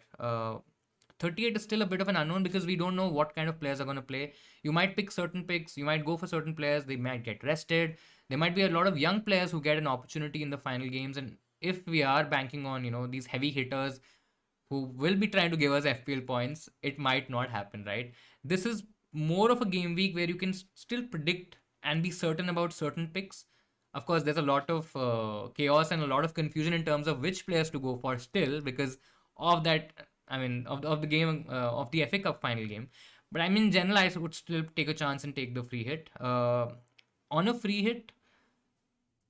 38 is still a bit of an unknown because we don't know what kind of players are going to play. You might pick certain picks, you might go for certain players, they might get rested. There might be a lot of young players who get an opportunity in the final games. And if we are banking on, these heavy hitters who will be trying to give us FPL points, it might not happen, right? This is more of a game week where you can still predict and be certain about certain picks. Of course, there's a lot of chaos and a lot of confusion in terms of which players to go for still because of that. I mean, of the game of the FA Cup final game. But I mean, in general, I would still take a chance and take the free hit. On a free hit,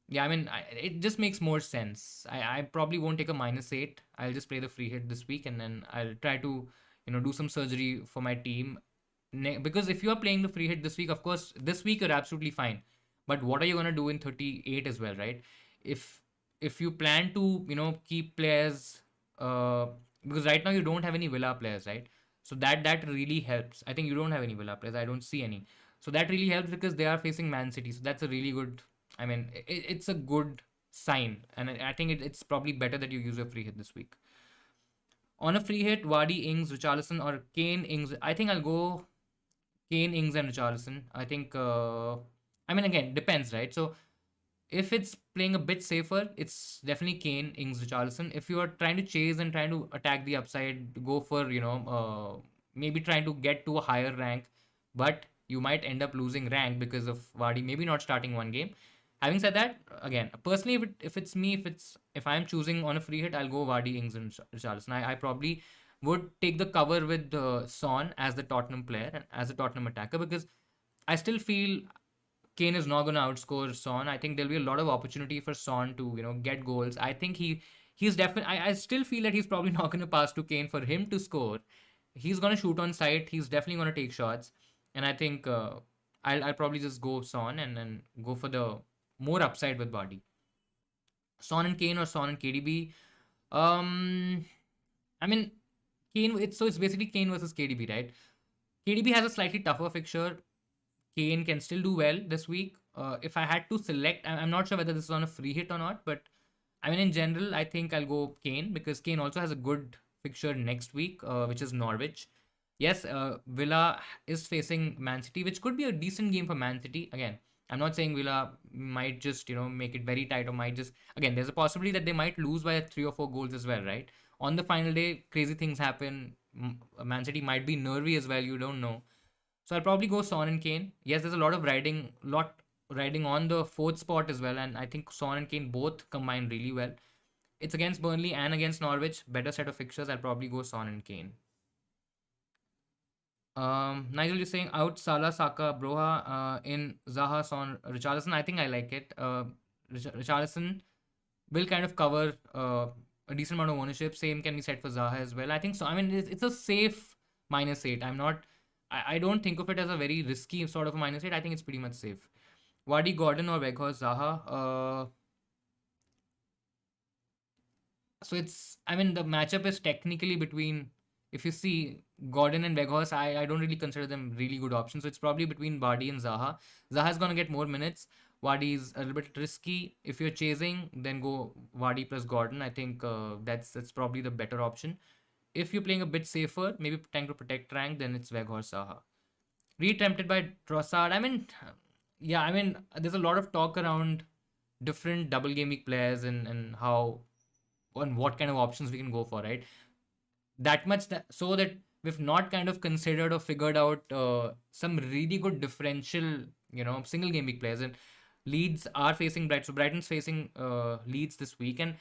yeah, I mean, it just makes more sense. I probably won't take a -8. I'll just play the free hit this week and then I'll try to, do some surgery for my team. Because if you are playing the free hit this week, of course, this week you're absolutely fine. But what are you going to do in 38 as well, right? If if you plan to, keep players, uh, because right now you don't have any Villa players, right? So that really helps. I think you don't have any Villa players. I don't see any. So that really helps because they are facing Man City. So that's a really good. I mean, it's a good sign, and I think it's probably better that you use a free hit this week. On a free hit, Vardy, Ings, Richarlison, or Kane, Ings. I think I'll go Kane, Ings, and Richarlison. I think. I mean, again, depends, right? So if it's playing a bit safer, it's definitely Kane, Ings, Richarlison. If you are trying to chase and trying to attack the upside, go for maybe trying to get to a higher rank, but you might end up losing rank because of Vardy maybe not starting one game. Having said that, again, personally, if it's me, if I'm choosing on a free hit, I'll go Vardy, Ings, and Richarlison. I probably would take the cover with Son as the Tottenham player and as a Tottenham attacker because I still feel Kane is not going to outscore Son. I think there'll be a lot of opportunity for Son to get goals. I think he's definitely. I still feel that he's probably not going to pass to Kane for him to score. He's going to shoot on sight. He's definitely going to take shots, and I think I'll probably just go Son and then go for the more upside with body. Son and Kane or Son and KDB. Um, I mean Kane. It's basically Kane versus KDB, right? KDB has a slightly tougher fixture. Kane can still do well this week. If I had to select, I'm not sure whether this is on a free hit or not, but I mean, in general, I think I'll go Kane because Kane also has a good fixture next week, which is Norwich. Yes, Villa is facing Man City, which could be a decent game for Man City. Again, I'm not saying Villa might just, make it very tight or might just, again, there's a possibility that they might lose by 3 or 4 goals as well, right? On the final day, crazy things happen. Man City might be nervy as well. You don't know. So I'll probably go Son and Kane. Yes, there's a lot riding on the fourth spot as well, and I think Son and Kane both combine really well. It's against Burnley and against Norwich, better set of fixtures. I'll probably go Son and Kane. Nigel, you're saying out Salah, Saka, Broha, in Zaha, Son, Richarlison. I think I like it. Richarlison will kind of cover a decent amount of ownership. Same can be said for Zaha as well. I think so. I mean, it's a safe -8. I don't think of it as a very risky sort of a -8. I think it's pretty much safe. Wadi, Gordon, or Weghorst, Zaha. So it's, I mean, the matchup is technically between, if you see Gordon and Weghorst, I don't really consider them really good options. So it's probably between Vardy and Zaha. Zaha's going to get more minutes. Vardy's a little bit risky. If you're chasing, then go Vardy plus Gordon. I think that's probably the better option. If you're playing a bit safer, maybe trying to protect rank, then it's Weghorst Zaha. Re-tempted by Trossard. I mean, yeah, I mean, there's a lot of talk around different double game week players and how on what kind of options we can go for, right? That much that, so that we've not kind of considered or figured out some really good differential, single game week players. And Leeds are facing Brighton, so Brighton's facing Leeds this week, and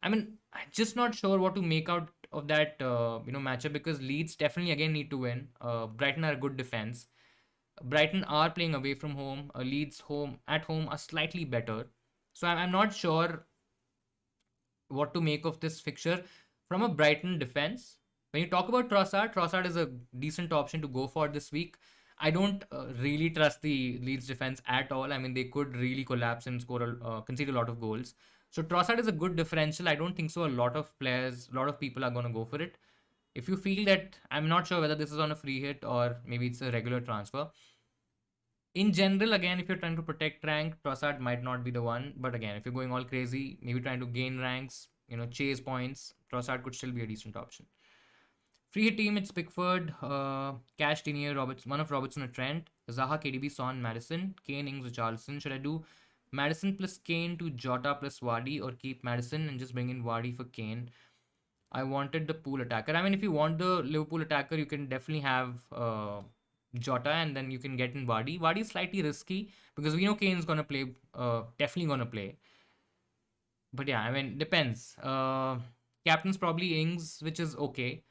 I mean, I'm just not sure what to make out of that matchup, because Leeds definitely again need to win. Brighton are a good defense. Brighton are playing away from home. Leeds home at home are slightly better. So I'm not sure what to make of this fixture from a Brighton defense. When you talk about Trossard, Trossard is a decent option to go for this week. I don't really trust the Leeds defense at all. I mean, they could really collapse and concede a lot of goals. So Trossard is a good differential. I don't think so. A lot of players, a lot of people are going to go for it. If you feel that, I'm not sure whether this is on a free hit or maybe it's a regular transfer. In general, again, if you're trying to protect rank, Trossard might not be the one. But again, if you're going all crazy, maybe trying to gain ranks, chase points, Trossard could still be a decent option. Free hit team, it's Pickford, Cash, Tinier, Roberts, one of Robertson or Trent, Zaha, KDB, Son, Madison, Kane, Ings, Richarlison. Should I do Madison plus Kane to Jota plus Vardy, or keep Madison and just bring in Vardy for Kane? I wanted the pool attacker. I mean, if you want the Liverpool attacker, you can definitely have Jota, and then you can get in Vardy. Vardy is slightly risky because we know Kane's gonna play, definitely gonna play. But yeah, I mean, depends. Captain's probably Ings, which is okay.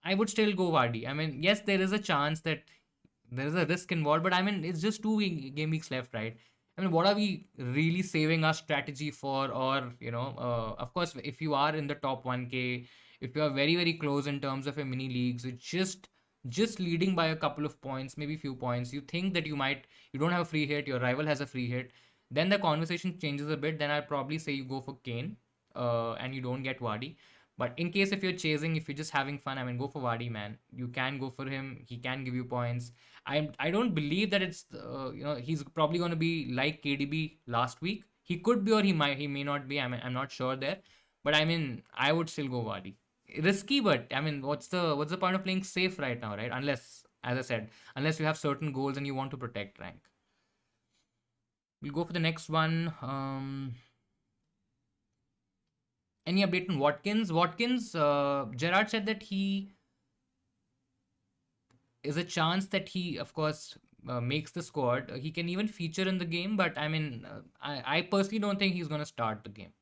I would still go Vardy. I mean, yes, there is a chance that there is a risk involved, but I mean, it's just game weeks left, right? I mean, what are we really saving our strategy for? Or, of course, if you are in the top 1K, if you are very, very close in terms of your mini leagues, it's just leading by a couple of points, maybe few points, you think that you don't have a free hit, your rival has a free hit, then the conversation changes a bit. Then I'd probably say you go for Kane, and you don't get Vardy. But in case if you're chasing, if you're just having fun, I mean, go for Vardy, man. You can go for him. He can give you points. I don't believe that it's he's probably going to be like KDB last week. He could be, or he may not be. I'm not sure there, but I mean, I would still go Vardy. Risky, but I mean, what's the point of playing safe right now, right? Unless, as I said, unless you have certain goals and you want to protect rank. We'll go for the next one. Any update on Watkins? Watkins, Gerard said that he is a chance that he, of course, makes the squad. He can even feature in the game, but I mean, I personally don't think he's going to start the game.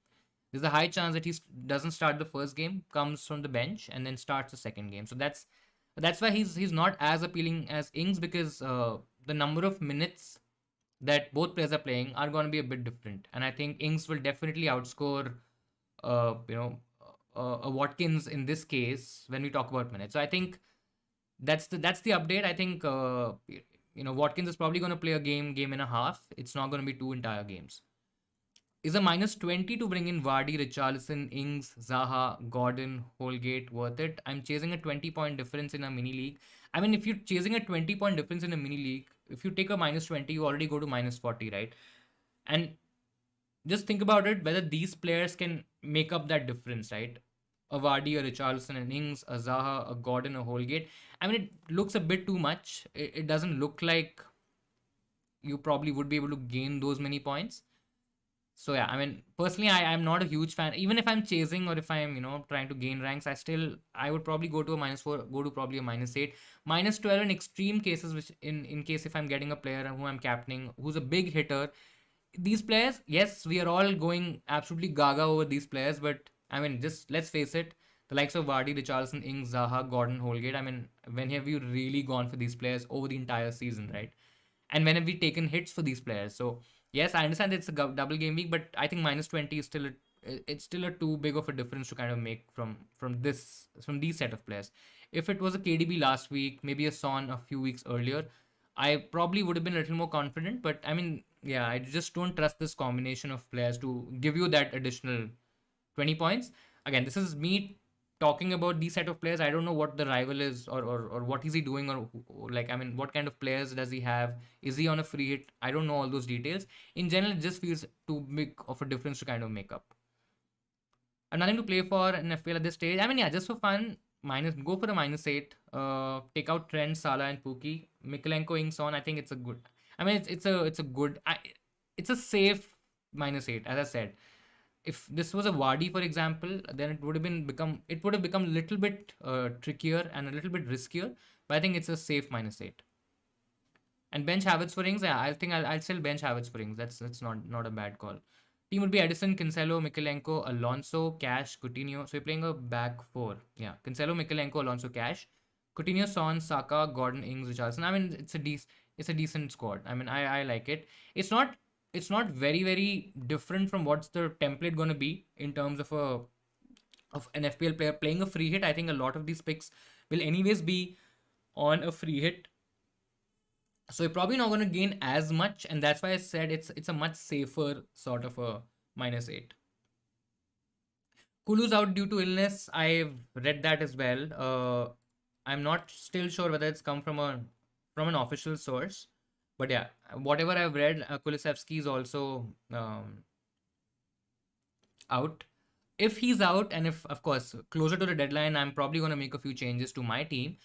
There's a high chance that he doesn't start the first game, comes from the bench, and then starts the second game. So that's why he's not as appealing as Ings, because the number of minutes that both players are playing are going to be a bit different, and I think Ings will definitely outscore uh, you know a Watkins in this case when we talk about minutes. So I think that's the update. I think Watkins is probably going to play a game and a half. It's not going to be two entire games. Is a minus 20 to bring in Vardy, Richarlison, Ings, Zaha, Gordon, Holgate worth it? I'm chasing a 20-point difference in a mini league. I mean, if you're chasing a 20-point difference in a mini league, if you take a minus 20, you already go to minus 40, right? And just think about it, whether these players can make up that difference, right? A Vardy, a Richarlison, an Ings, a Zaha, a Gordon, a Holgate. I mean, it looks a bit too much. It doesn't look like you probably would be able to gain those many points. So yeah, I mean, personally, I'm not a huge fan. Even if I'm chasing, or if I'm trying to gain ranks, I would probably go to a -4, go to probably a -8, -12 in extreme cases. Which in case if I'm getting a player who I'm captaining, who's a big hitter, these players, yes, we are all going absolutely gaga over these players, but I mean, just let's face it, the likes of Vardy, Richarlison, Ings, Zaha, Gordon, Holgate. I mean, when have you really gone for these players over the entire season, right? And when have we taken hits for these players? So yes, I understand it's a double game week, but I think minus 20 is still a too big of a difference to kind of make from these set of players. If it was a KDB last week, maybe a Son a few weeks earlier, I probably would have been a little more confident. But I mean, yeah, I just don't trust this combination of players to give you that additional 20 points. Again, this is me talking about these set of players. I don't know what the rival is, or what is he doing, or like, I mean, what kind of players does he have? Is he on a free hit? I don't know all those details. In general, it just feels too big of a difference to kind of make up. I've nothing to play for in FPL at this stage. I mean, yeah, just for fun, minus go for a -8. Take out Trent, Salah, and Pookie. Mikolenko ings on. I think it's a good. I mean, it's a good. It's a safe -8. As I said, if this was a Vardy, for example, then it would have become a little bit trickier and a little bit riskier. But I think it's a safe -8. And bench Havertz for rings. Yeah, I think I'll still bench Havertz for rings. That's not a bad call. Team would be Edison, Cancelo, Mikolenko, Alonso, Cash, Coutinho. So you're playing a back four. Yeah, Cancelo, Mikolenko, Alonso, Cash, Coutinho, Son, Saka, Gordon, Ings, Richarlison. I mean, it's a decent squad. I mean, I like it. It's not very different from what's the template going to be in terms of an FPL player playing a free hit. I think a lot of these picks will anyways be on a free hit, so you're probably not going to gain as much, and that's why I said it's a much safer sort of a -8. Kulu's out due to illness. I've read that as well. I'm not still sure whether it's come from an official source, but yeah, whatever I've read, Kulusevski is also out. If he's out, and if of course closer to the deadline, I'm probably going to make a few changes to my team.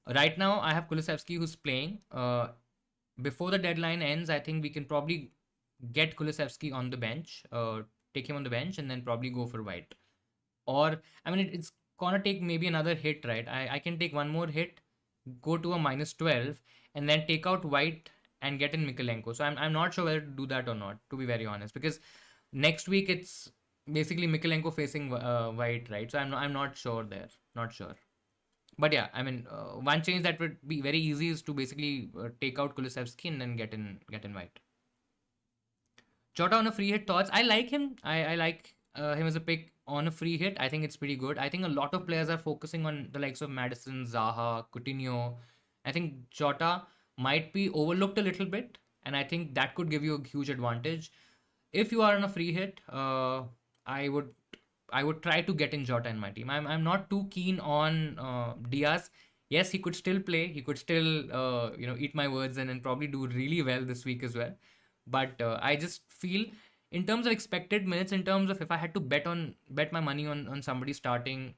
Right now, I have Kulusevski who's playing. Before the deadline ends, I think we can probably get Kulusevski on the bench, take him on the bench, and then probably go for White. Or, I mean, it's gonna take maybe another hit, right? I can take one more hit, go to a -12, and then take out White and get in Mikolenko. So I'm not sure whether to do that or not, to be very honest, because next week it's basically Mikolenko facing White, right? So I'm not sure there, not sure. But yeah, I mean, one change that would be very easy is to basically take out Kulusevski and then get in White. Jota on a free hit, thoughts? I like him. I like him as a pick on a free hit. I think it's pretty good. I think a lot of players are focusing on the likes of Madison, Zaha, Coutinho. I think Jota might be overlooked a little bit, and I think that could give you a huge advantage. If you are on a free hit, I would I would try to get in Jota in my team. I'm not too keen on Diaz. Yes, he could still play. He could still eat my words and probably do really well this week as well. But I just feel in terms of expected minutes, in terms of if I had to bet my money on somebody starting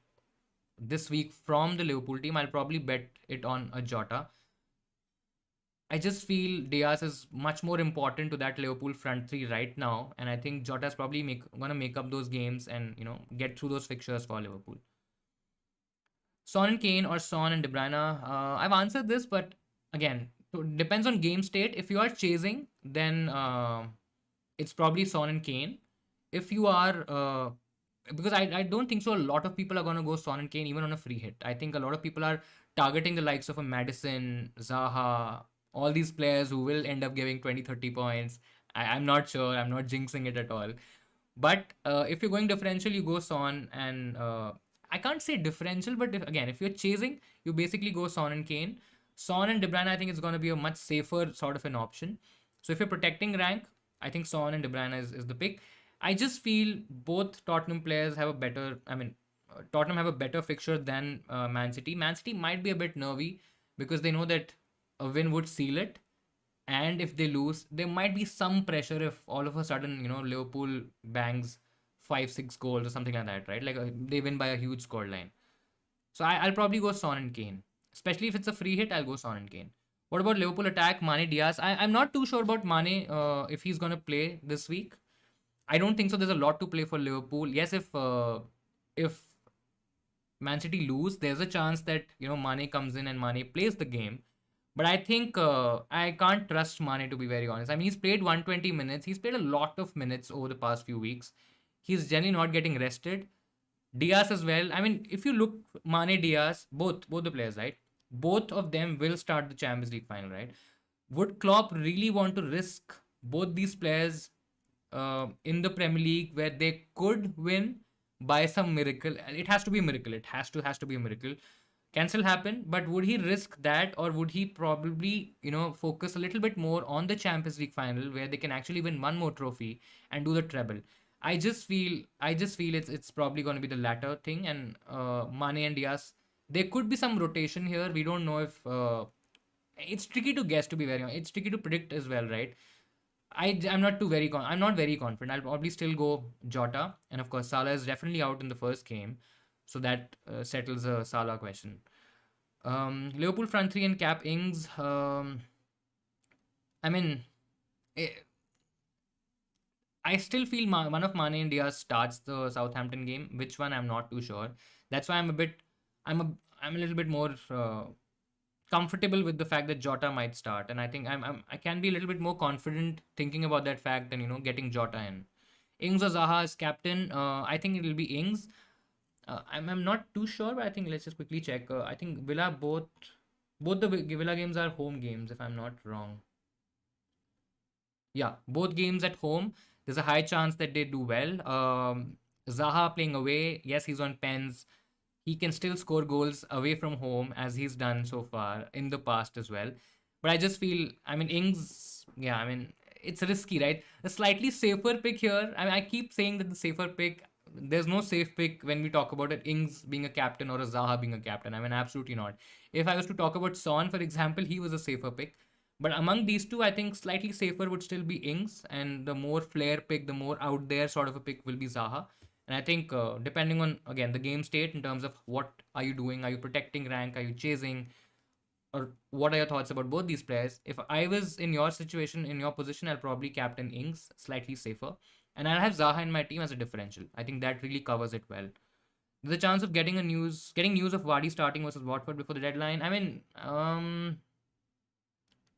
this week from the Liverpool team, I'll probably bet it on a Jota. I just feel Diaz is much more important to that Liverpool front three right now, and I think Jota's probably gonna make up those games and get through those fixtures for Liverpool. Son and Kane or Son and De Bruyne. I've answered this, but again, it depends on game state. If you are chasing, then it's probably Son and Kane. If you are, because I don't think so. A lot of people are gonna go Son and Kane even on a free hit. I think a lot of people are targeting the likes of a Madison, Zaha, all these players who will end up giving 20, 30 points. I'm not sure. I'm not jinxing it at all. But if you're going differential, you go Son and I can't say differential, but if you're chasing, you basically go Son and Kane. Son and De Bruyne, I think it's going to be a much safer sort of an option. So if you're protecting rank, I think Son and De Bruyne is the pick. I just feel both Tottenham players have a better, Tottenham have a better fixture than Man City. Man City might be a bit nervy because they know that a win would seal it. And if they lose, there might be some pressure if all of a sudden, Liverpool bangs 5-6 goals or something like that, right? Like they win by a huge score line. So I'll probably go Son and Kane. Especially if it's a free hit, I'll go Son and Kane. What about Liverpool attack? Mane Diaz. I'm not too sure about Mane if he's going to play this week. I don't think so. There's a lot to play for Liverpool. Yes, if Man City lose, there's a chance that Mane comes in and Mane plays the game. But I think I can't trust Mane, to be very honest. I mean, he's played 120 minutes. He's played a lot of minutes over the past few weeks. He's generally not getting rested. Diaz as well. I mean, if you look, Mane, Diaz, both the players, right? Both of them will start the Champions League final, right? Would Klopp really want to risk both these players in the Premier League where they could win by some miracle? It has to be a miracle. It has to be a miracle. Can still happen, but would he risk that, or would he probably focus a little bit more on the Champions League final where they can actually win one more trophy and do the treble? I just feel it's probably going to be the latter thing, and Mane and Diaz. There could be some rotation here. We don't know if it's tricky to guess, to be very honest. It's tricky to predict as well, right? I'm not very confident. I'll probably still go Jota, and of course Salah is definitely out in the first game, so that settles the Salah question. Liverpool front three and Cap Ings. I mean, eh, I still feel one of Mane and Diaz starts the Southampton game. Which one, I'm not too sure. That's why I'm a, I'm a little bit more comfortable with the fact that Jota might start, and I think I can be a little bit more confident thinking about that fact than getting Jota in. Ings or Zaha as captain. I think it'll be Ings. I'm not too sure, but I think let's just quickly check. I think Villa both the Villa games are home games, if I'm not wrong. Yeah, both games at home. There's a high chance that they do well. Zaha playing away, yes, he's on pens. He can still score goals away from home as he's done so far in the past as well. But I just feel, I mean, Ings, yeah, I mean, it's risky, right? A slightly safer pick here. I keep saying that the safer pick, there's no safe pick when we talk about it, Ings being a captain or a Zaha being a captain. I mean, absolutely not. If I was to talk about Son, for example, he was a safer pick. But among these two, I think slightly safer would still be Ings, and the more flair pick, the more out there sort of a pick will be Zaha. And I think depending on again the game state in terms of what are you doing, are you protecting rank, are you chasing, or what are your thoughts about both these players? If I was in your situation, in your position, I'll probably captain Ings, slightly safer, and I'll have Zaha in my team as a differential. I think that really covers it well. There's a chance of getting news of Vardy starting versus Watford before the deadline. I mean,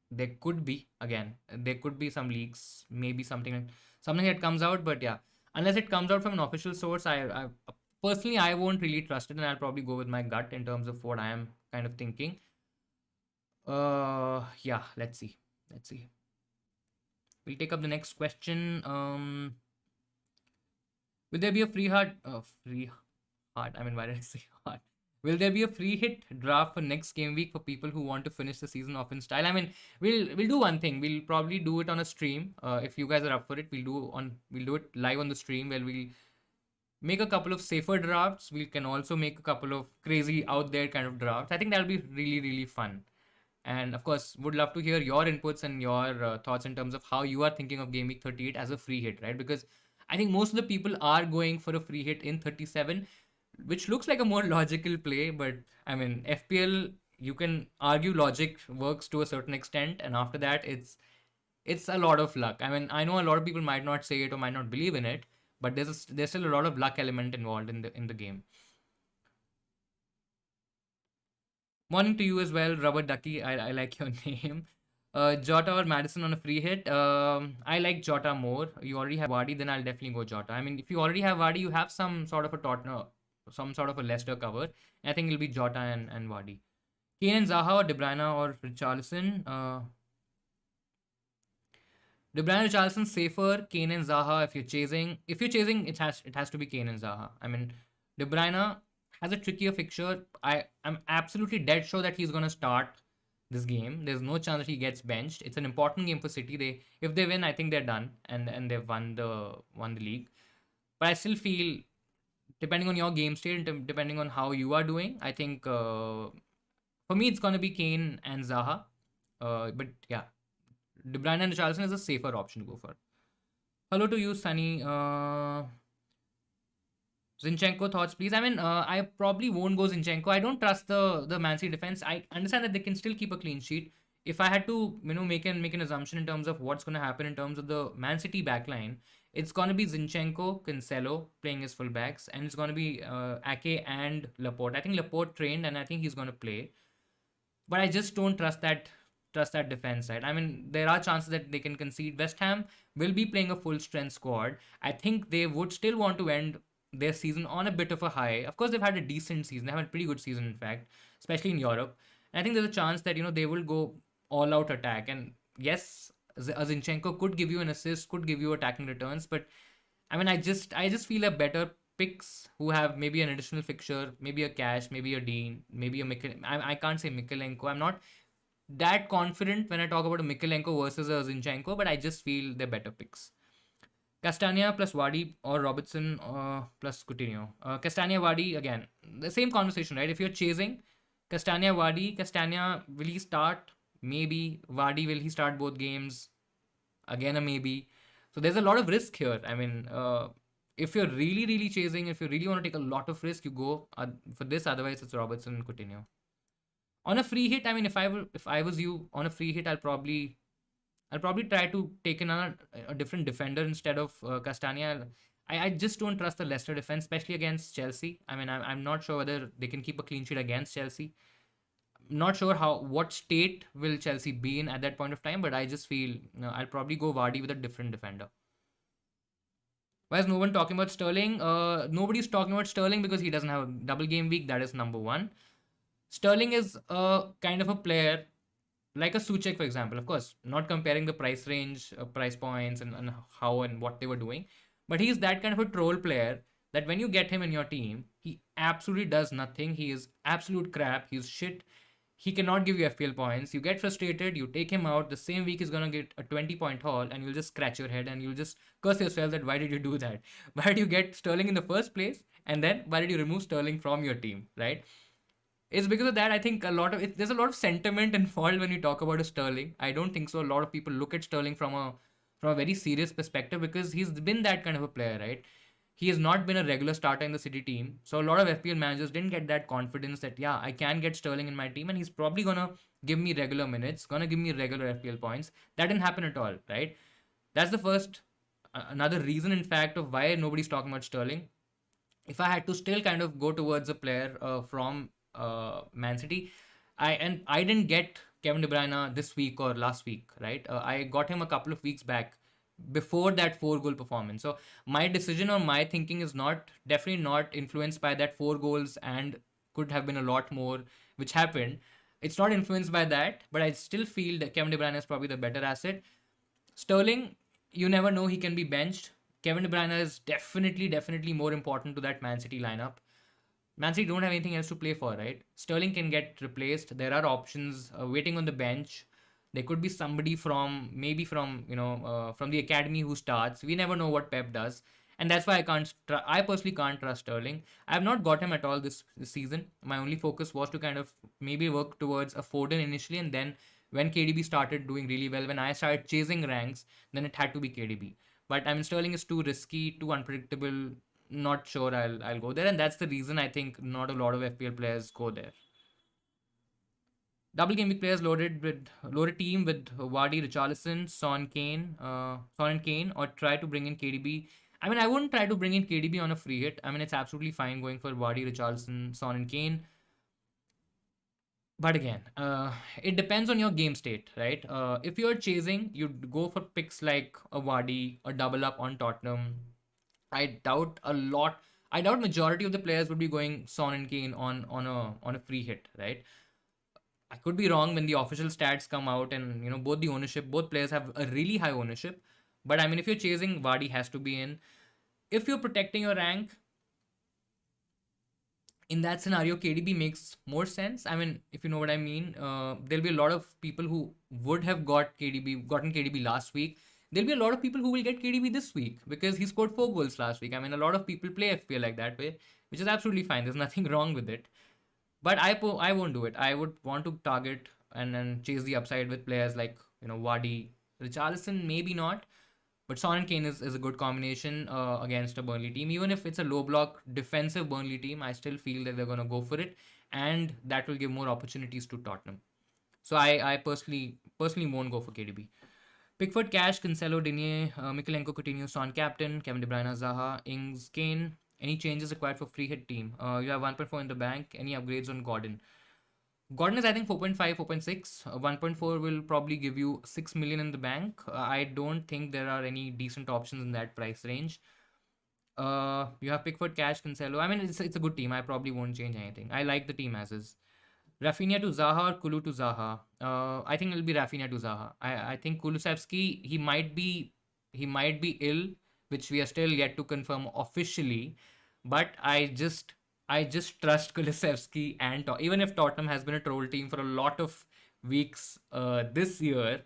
there could be again, there could be some leaks, maybe something that comes out, but yeah, unless it comes out from an official source, I personally I won't really trust it, and I'll probably go with my gut in terms of what I am kind of thinking. Yeah, let's see. We'll take up the next question. Will there be a free hard? I mean, why did I say hard? Will there be a free hit draft for next game week for people who want to finish the season off in style? I mean, we'll do one thing. We'll probably do it on a stream. If you guys are up for it, we'll do it live on the stream where we'll make a couple of safer drafts. We can also make a couple of crazy out there kind of drafts. I think that'll be really really fun. And of course, would love to hear your inputs and your thoughts in terms of how you are thinking of Game Week 38 as a free hit, right? Because I think most of the people are going for a free hit in 37, which looks like a more logical play. But I mean, FPL, you can argue logic works to a certain extent, and after that, it's a lot of luck. I mean, I know a lot of people might not say it or might not believe in it, but there's still a lot of luck element involved in the game. Morning to you as well, Rubber Ducky. I like your name. Jota or Madison on a free hit. I like Jota more. You already have Vardy, then I'll definitely go Jota. I mean, if you already have Vardy, you have some sort of a Tottenham, some sort of a Leicester cover. I think it'll be Jota and Vardy. Kane and Zaha or De Bruyne or Richarlison. De Bruyne, Richarlison safer. Kane and Zaha. If you're chasing, it has to be Kane and Zaha. I mean, De Bruyne has a trickier fixture. I'm absolutely dead sure that he's gonna start this game. There's no chance that he gets benched. It's an important game for City. If they win, I think they're done and they've won the league. But I still feel, depending on your game state and depending on how you are doing, I think for me it's gonna be Kane and Zaha. But yeah, De Bruyne and Richarlison is a safer option to go for. Hello to you, Sunny. Zinchenko thoughts, please. I mean, I probably won't go Zinchenko. I don't trust the Man City defense. I understand that they can still keep a clean sheet. If I had to, make an assumption in terms of what's going to happen in terms of the Man City backline, it's going to be Zinchenko, Cancelo playing his fullbacks, and it's going to be Ake and Laporte. I think Laporte trained, and I think he's going to play. But I just don't trust that defense, right? I mean, there are chances that they can concede. West Ham will be playing a full strength squad. I think they would still want to end their season on a bit of a high. Of course, they've had a decent season. They have a pretty good season, in fact, especially in Europe. And I think there's a chance that they will go all out attack. And yes, a Zinchenko could give you an assist, could give you attacking returns. But I mean, I just feel a better picks who have maybe an additional fixture, maybe a Cash, maybe a Dean, maybe a Mikkel. I can't say Mikalenko. I'm not that confident when I talk about a Mikalenko versus a Zinchenko, but I just feel they're better picks. Castagna plus Vardy or Robertson plus Coutinho. Castagna, Vardy, again, the same conversation, right? If you're chasing Castagna, Vardy, Castagna, will he start? Maybe. Vardy, will he start both games? Again, a maybe. So there's a lot of risk here. I mean, if you're really, really chasing, if you really want to take a lot of risk, you go for this. Otherwise, it's Robertson and Coutinho. On a free hit, I mean, if I was you on a free hit, I'll probably try to take another a different defender instead of Castagna. I just don't trust the Leicester defense, especially against Chelsea. I mean, I'm not sure whether they can keep a clean sheet against Chelsea. Not sure what state will Chelsea be in at that point of time, but I just feel I'll probably go Vardy with a different defender. Why is no one talking about Sterling? Nobody's talking about Sterling because he doesn't have a double game week. That is number one. Sterling is a kind of a player like a Suchek, for example. Of course, not comparing the price range, price points, and how and what they were doing, but he's that kind of a troll player that when you get him in your team, he absolutely does nothing. He is absolute crap. He's shit. He cannot give you FPL points. You get frustrated, you take him out. The same week he's gonna get a 20-point haul, and you'll just scratch your head and you'll just curse yourself that why did you do that? Why did you get Sterling in the first place? And then why did you remove Sterling from your team, right? It's because of that. I think there's a lot of sentiment involved when you talk about a Sterling. I don't think so. A lot of people look at Sterling from a very serious perspective because he's been that kind of a player, right? He has not been a regular starter in the City team. So a lot of FPL managers didn't get that confidence that, yeah, I can get Sterling in my team and he's probably going to give me regular minutes, going to give me regular FPL points. That didn't happen at all, right? That's the first, another reason, in fact, of why nobody's talking about Sterling. If I had to still kind of go towards a player from Man City, I didn't get Kevin De Bruyne this week or last week, right? I got him a couple of weeks back before that 4 goal performance. So my decision or my thinking is definitely not influenced by that 4 goals and could have been a lot more, which happened. It's not influenced by that, but I still feel that Kevin De Bruyne is probably the better asset. Sterling, you never know, he can be benched. Kevin De Bruyne is definitely more important to that Man City lineup. Man City don't have anything else to play for, right? Sterling can get replaced. There are options waiting on the bench. There could be somebody maybe from from the academy who starts. We never know what Pep does, and that's why I personally can't trust Sterling. I have not got him at all this season. My only focus was to kind of maybe work towards a Foden initially, and then when KDB started doing really well, when I started chasing ranks, then it had to be KDB. But I mean, Sterling is too risky, too unpredictable. Not sure I'll go there, and that's the reason I think not a lot of FPL players go there. Double game week players loaded team with Vardy, Richarlison, Son and Kane, or try to bring in KDB. I mean, I wouldn't try to bring in KDB on a free hit. I mean, it's absolutely fine going for Vardy, Richarlison, Son and Kane. But again, it depends on your game state, right? If you're chasing, you'd go for picks like a Vardy, a double up on Tottenham. I doubt a lot. I doubt majority of the players would be going Son and Kane on a free hit, right? I could be wrong when the official stats come out and both players have a really high ownership. But I mean, if you're chasing, Vardy has to be in. If you're protecting your rank, in that scenario, KDB makes more sense. I mean, if you know what I mean, there'll be a lot of people who would have gotten KDB last week. There'll be a lot of people who will get KDB this week because he scored 4 goals last week. I mean, a lot of people play FPL like that way, which is absolutely fine. There's nothing wrong with it. But I won't do it. I would want to target and then chase the upside with players like Vardy, Richarlison, maybe not. But Son and Kane is a good combination against a Burnley team. Even if it's a low block defensive Burnley team, I still feel that they're going to go for it. And that will give more opportunities to Tottenham. So I personally won't go for KDB. Pickford, Cash, Cancelo, Digne, Mikalenko, Coutinho, Son, Captain, Kevin De Bruyne, Zaha, Ings, Kane. Any changes required for free hit team? You have 1.4 in the bank. Any upgrades on Gordon? Gordon is, I think, 4.5, 4.6. 1.4 will probably give you 6 million in the bank. I don't think there are any decent options in that price range. You have Pickford, Cash, Cancelo. I mean, it's a good team. I probably won't change anything. I like the team as is. Rafinha to Zaha or Kulu to Zaha? I think it'll be Rafinha to Zaha. I think Kulusevski, he might be ill, which we are still yet to confirm officially. But I just trust Kulusevski and even if Tottenham has been a troll team for a lot of weeks this year,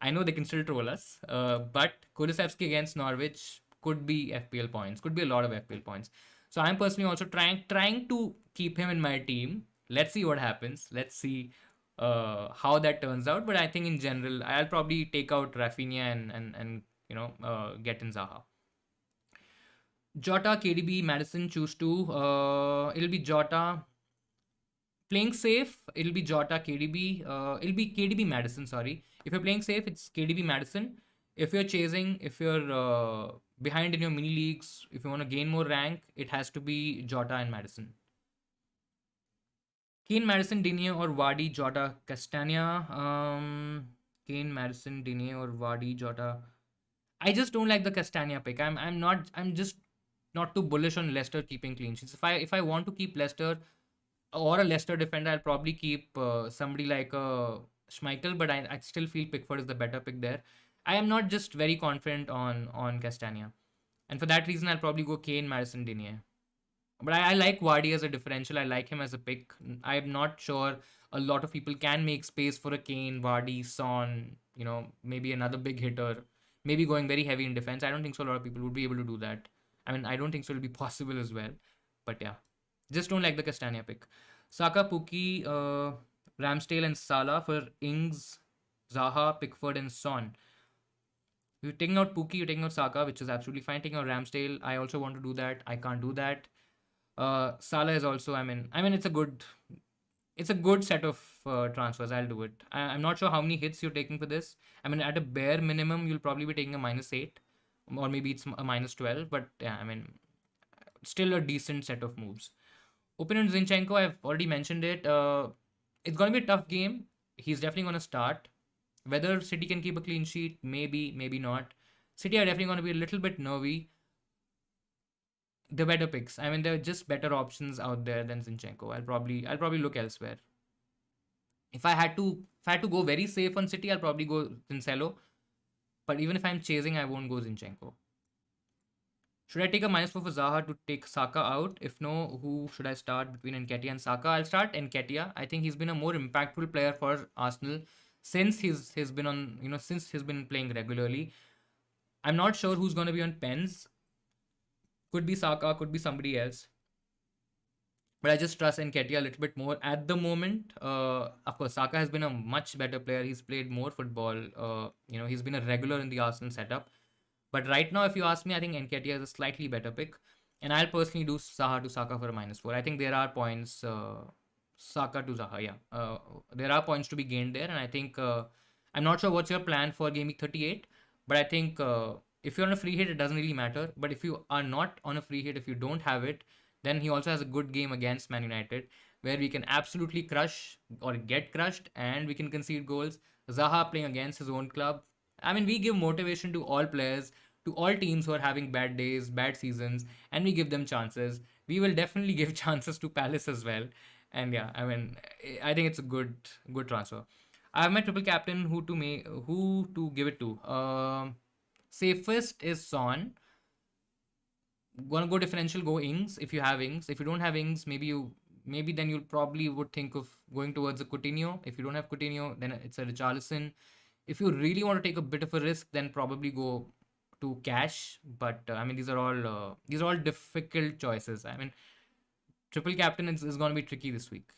I know they can still troll us. But Kulusevski against Norwich could be FPL points, could be a lot of FPL points. So I'm personally also trying to keep him in my team. Let's see what happens. Let's see how that turns out. But I think in general, I'll probably take out Rafinha and get in Zaha. Jota, KDB, Madison, choose two. It'll be Jota. Playing safe, it'll be Jota, KDB. It'll be KDB, Madison. Sorry, if you're playing safe, it's KDB, Madison. If you're chasing, if you're behind in your mini leagues, if you want to gain more rank, it has to be Jota and Madison. Kane, Madison, Digne, or Wadi, Jota, Castagna. Kane, Madison, Digne, or Wadi, Jota. I just don't like the Castagna pick. I'm just not too bullish on Leicester keeping clean sheets. If I want to keep Leicester or a Leicester defender, I'll probably keep somebody like Schmeichel, but I still feel Pickford is the better pick there. I am not just very confident on Castagna, and for that reason, I'll probably go Kane, Madison, Digne. But I like Vardy as a differential. I like him as a pick. I'm not sure a lot of people can make space for a Kane, Vardy, Son, maybe another big hitter, maybe going very heavy in defense. I don't think so. A lot of people would be able to do that. I mean, I don't think so it'll be possible as well. But yeah, just don't like the Castagna pick. Saka, Pukki, Ramsdale, and Salah for Ings, Zaha, Pickford, and Son. You're taking out Pukki, you're taking out Saka, which is absolutely fine. Taking out Ramsdale, I also want to do that. I can't do that. Salah is also. I mean, it's a good set of transfers. I'll do it. I'm not sure how many hits you're taking for this. I mean, at a bare minimum, you'll probably be taking a -8, or maybe it's a -12. But yeah, I mean, still a decent set of moves. Opinion Zinchenko, I've already mentioned it. It's going to be a tough game. He's definitely going to start. Whether City can keep a clean sheet, maybe, maybe not. City are definitely going to be a little bit nervy. The better picks. I mean, there are just better options out there than Zinchenko. I'll probably look elsewhere. If I had to go very safe on City, I'll probably go Cancelo. But even if I'm chasing, I won't go Zinchenko. Should I take a -4 for Zaha to take Saka out? If no, who should I start between Nketiah and Saka? I'll start Nketiah. I think he's been a more impactful player for Arsenal since he's been on since he's been playing regularly. I'm not sure who's going to be on pens. Could be Saka, could be somebody else. But I just trust Nketiah a little bit more at the moment. Of course, Saka has been a much better player. He's played more football. He's been a regular in the Arsenal setup. But right now, if you ask me, I think Nketiah is a slightly better pick. And I'll personally do Zaha to Saka for a -4. I think there are points, Saka to Zaha, yeah. There are points to be gained there. And I think, I'm not sure what's your plan for Game Week 38. But I think if you're on a free hit, it doesn't really matter. But if you are not on a free hit, if you don't have it, then he also has a good game against Man United where we can absolutely crush or get crushed and we can concede goals. Zaha playing against his own club. I mean, we give motivation to all players, to all teams who are having bad days, bad seasons, and we give them chances. We will definitely give chances to Palace as well. And yeah, I mean, I think it's a good transfer. I have my triple captain who to give it to. Safest is Son. Gonna go differential, go Ings if you have Ings. If you don't have Ings, maybe then you'll probably would think of going towards a Coutinho. If you don't have Coutinho, then it's a Richarlison. If you really want to take a bit of a risk, then probably go to cash. But I mean, these are all difficult choices. I mean, triple captain is going to be tricky this week.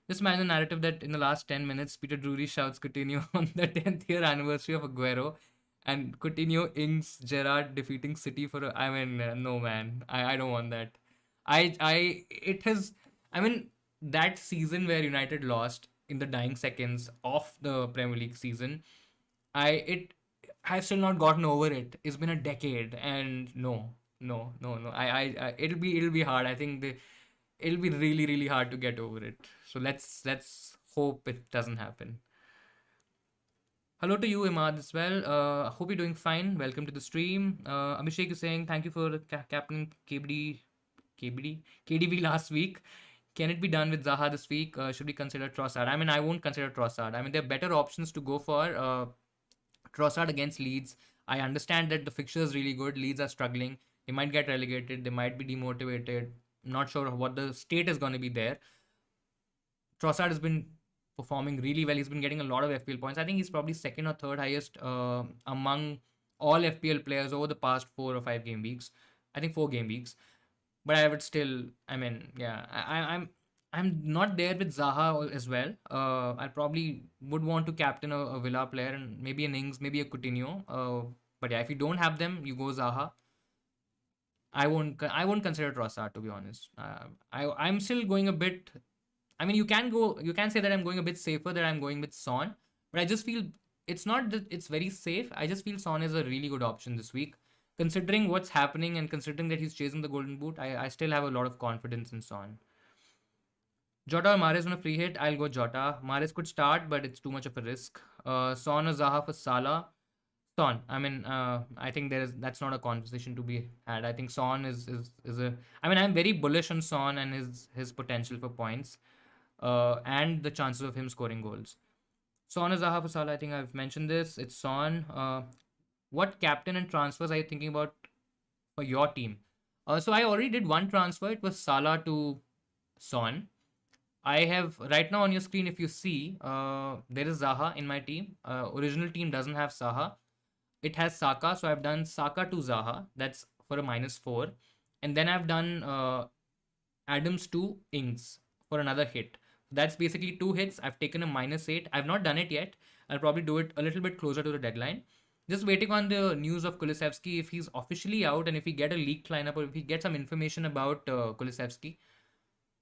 Just imagine a narrative that in the last 10 minutes, Peter Drury shouts Coutinho on the 10th year anniversary of Aguero, and Coutinho Ings Gerrard defeating City for I mean, no man, I don't want that. It has, I mean, that season where United lost in the dying seconds of the Premier League season, I've still not gotten over it. It's been a decade, and no, no, no, no. It'll be hard. I think it'll be really, really hard to get over it. So let's hope it doesn't happen. Hello to you, Imad, as well. Hope you're doing fine. Welcome to the stream. Abhishek is saying thank you for captaining KDB last week. Can it be done with Zaha this week? Should we consider Trossard? I mean, I won't consider Trossard. I mean, there are better options to go for. Trossard against Leeds. I understand that the fixture is really good. Leeds are struggling. They might get relegated. They might be demotivated. Not sure what the state is going to be there. Trossard has been performing really well. He's been getting a lot of FPL points. I think he's probably second or third highest among all FPL players over the past 4 or 5 game weeks. I think 4 game weeks. But I would still, I mean, yeah, I'm not there with Zaha as well. I probably would want to captain a Villa player and maybe an Ings, maybe a Coutinho. But yeah, if you don't have them, you go Zaha. I won't consider Trossard, to be honest. I'm still going a bit. I mean, you can say that I'm going a bit safer, that I'm going with Son, but I just feel it's not that it's very safe. I just feel Son is a really good option this week, considering what's happening and considering that he's chasing the Golden Boot. I still have a lot of confidence in Son. Jota or Mahrez on a free hit, I'll go Jota. Mahrez could start, but it's too much of a risk. Son or Zaha for Salah. Son. I mean, I think that's not a conversation to be had. I think Son is a. I mean, I'm very bullish on Son and his potential for points, and the chances of him scoring goals. Son or Zaha for Salah. I think I've mentioned this. It's Son. What captain and transfers are you thinking about for your team? So I already did one transfer. It was Salah to Son. I have right now on your screen, if you see, there is Zaha in my team. Original team doesn't have Zaha. It has Saka, so I've done Saka to Zaha. That's for a -4, and then I've done Adams to Ings for another hit. That's basically 2 hits. I've taken a -8. I've not done it yet. I'll probably do it a little bit closer to the deadline. Just waiting on the news of Kulusevski, if he's officially out and if we get a leaked lineup or if we get some information about Kulusevski,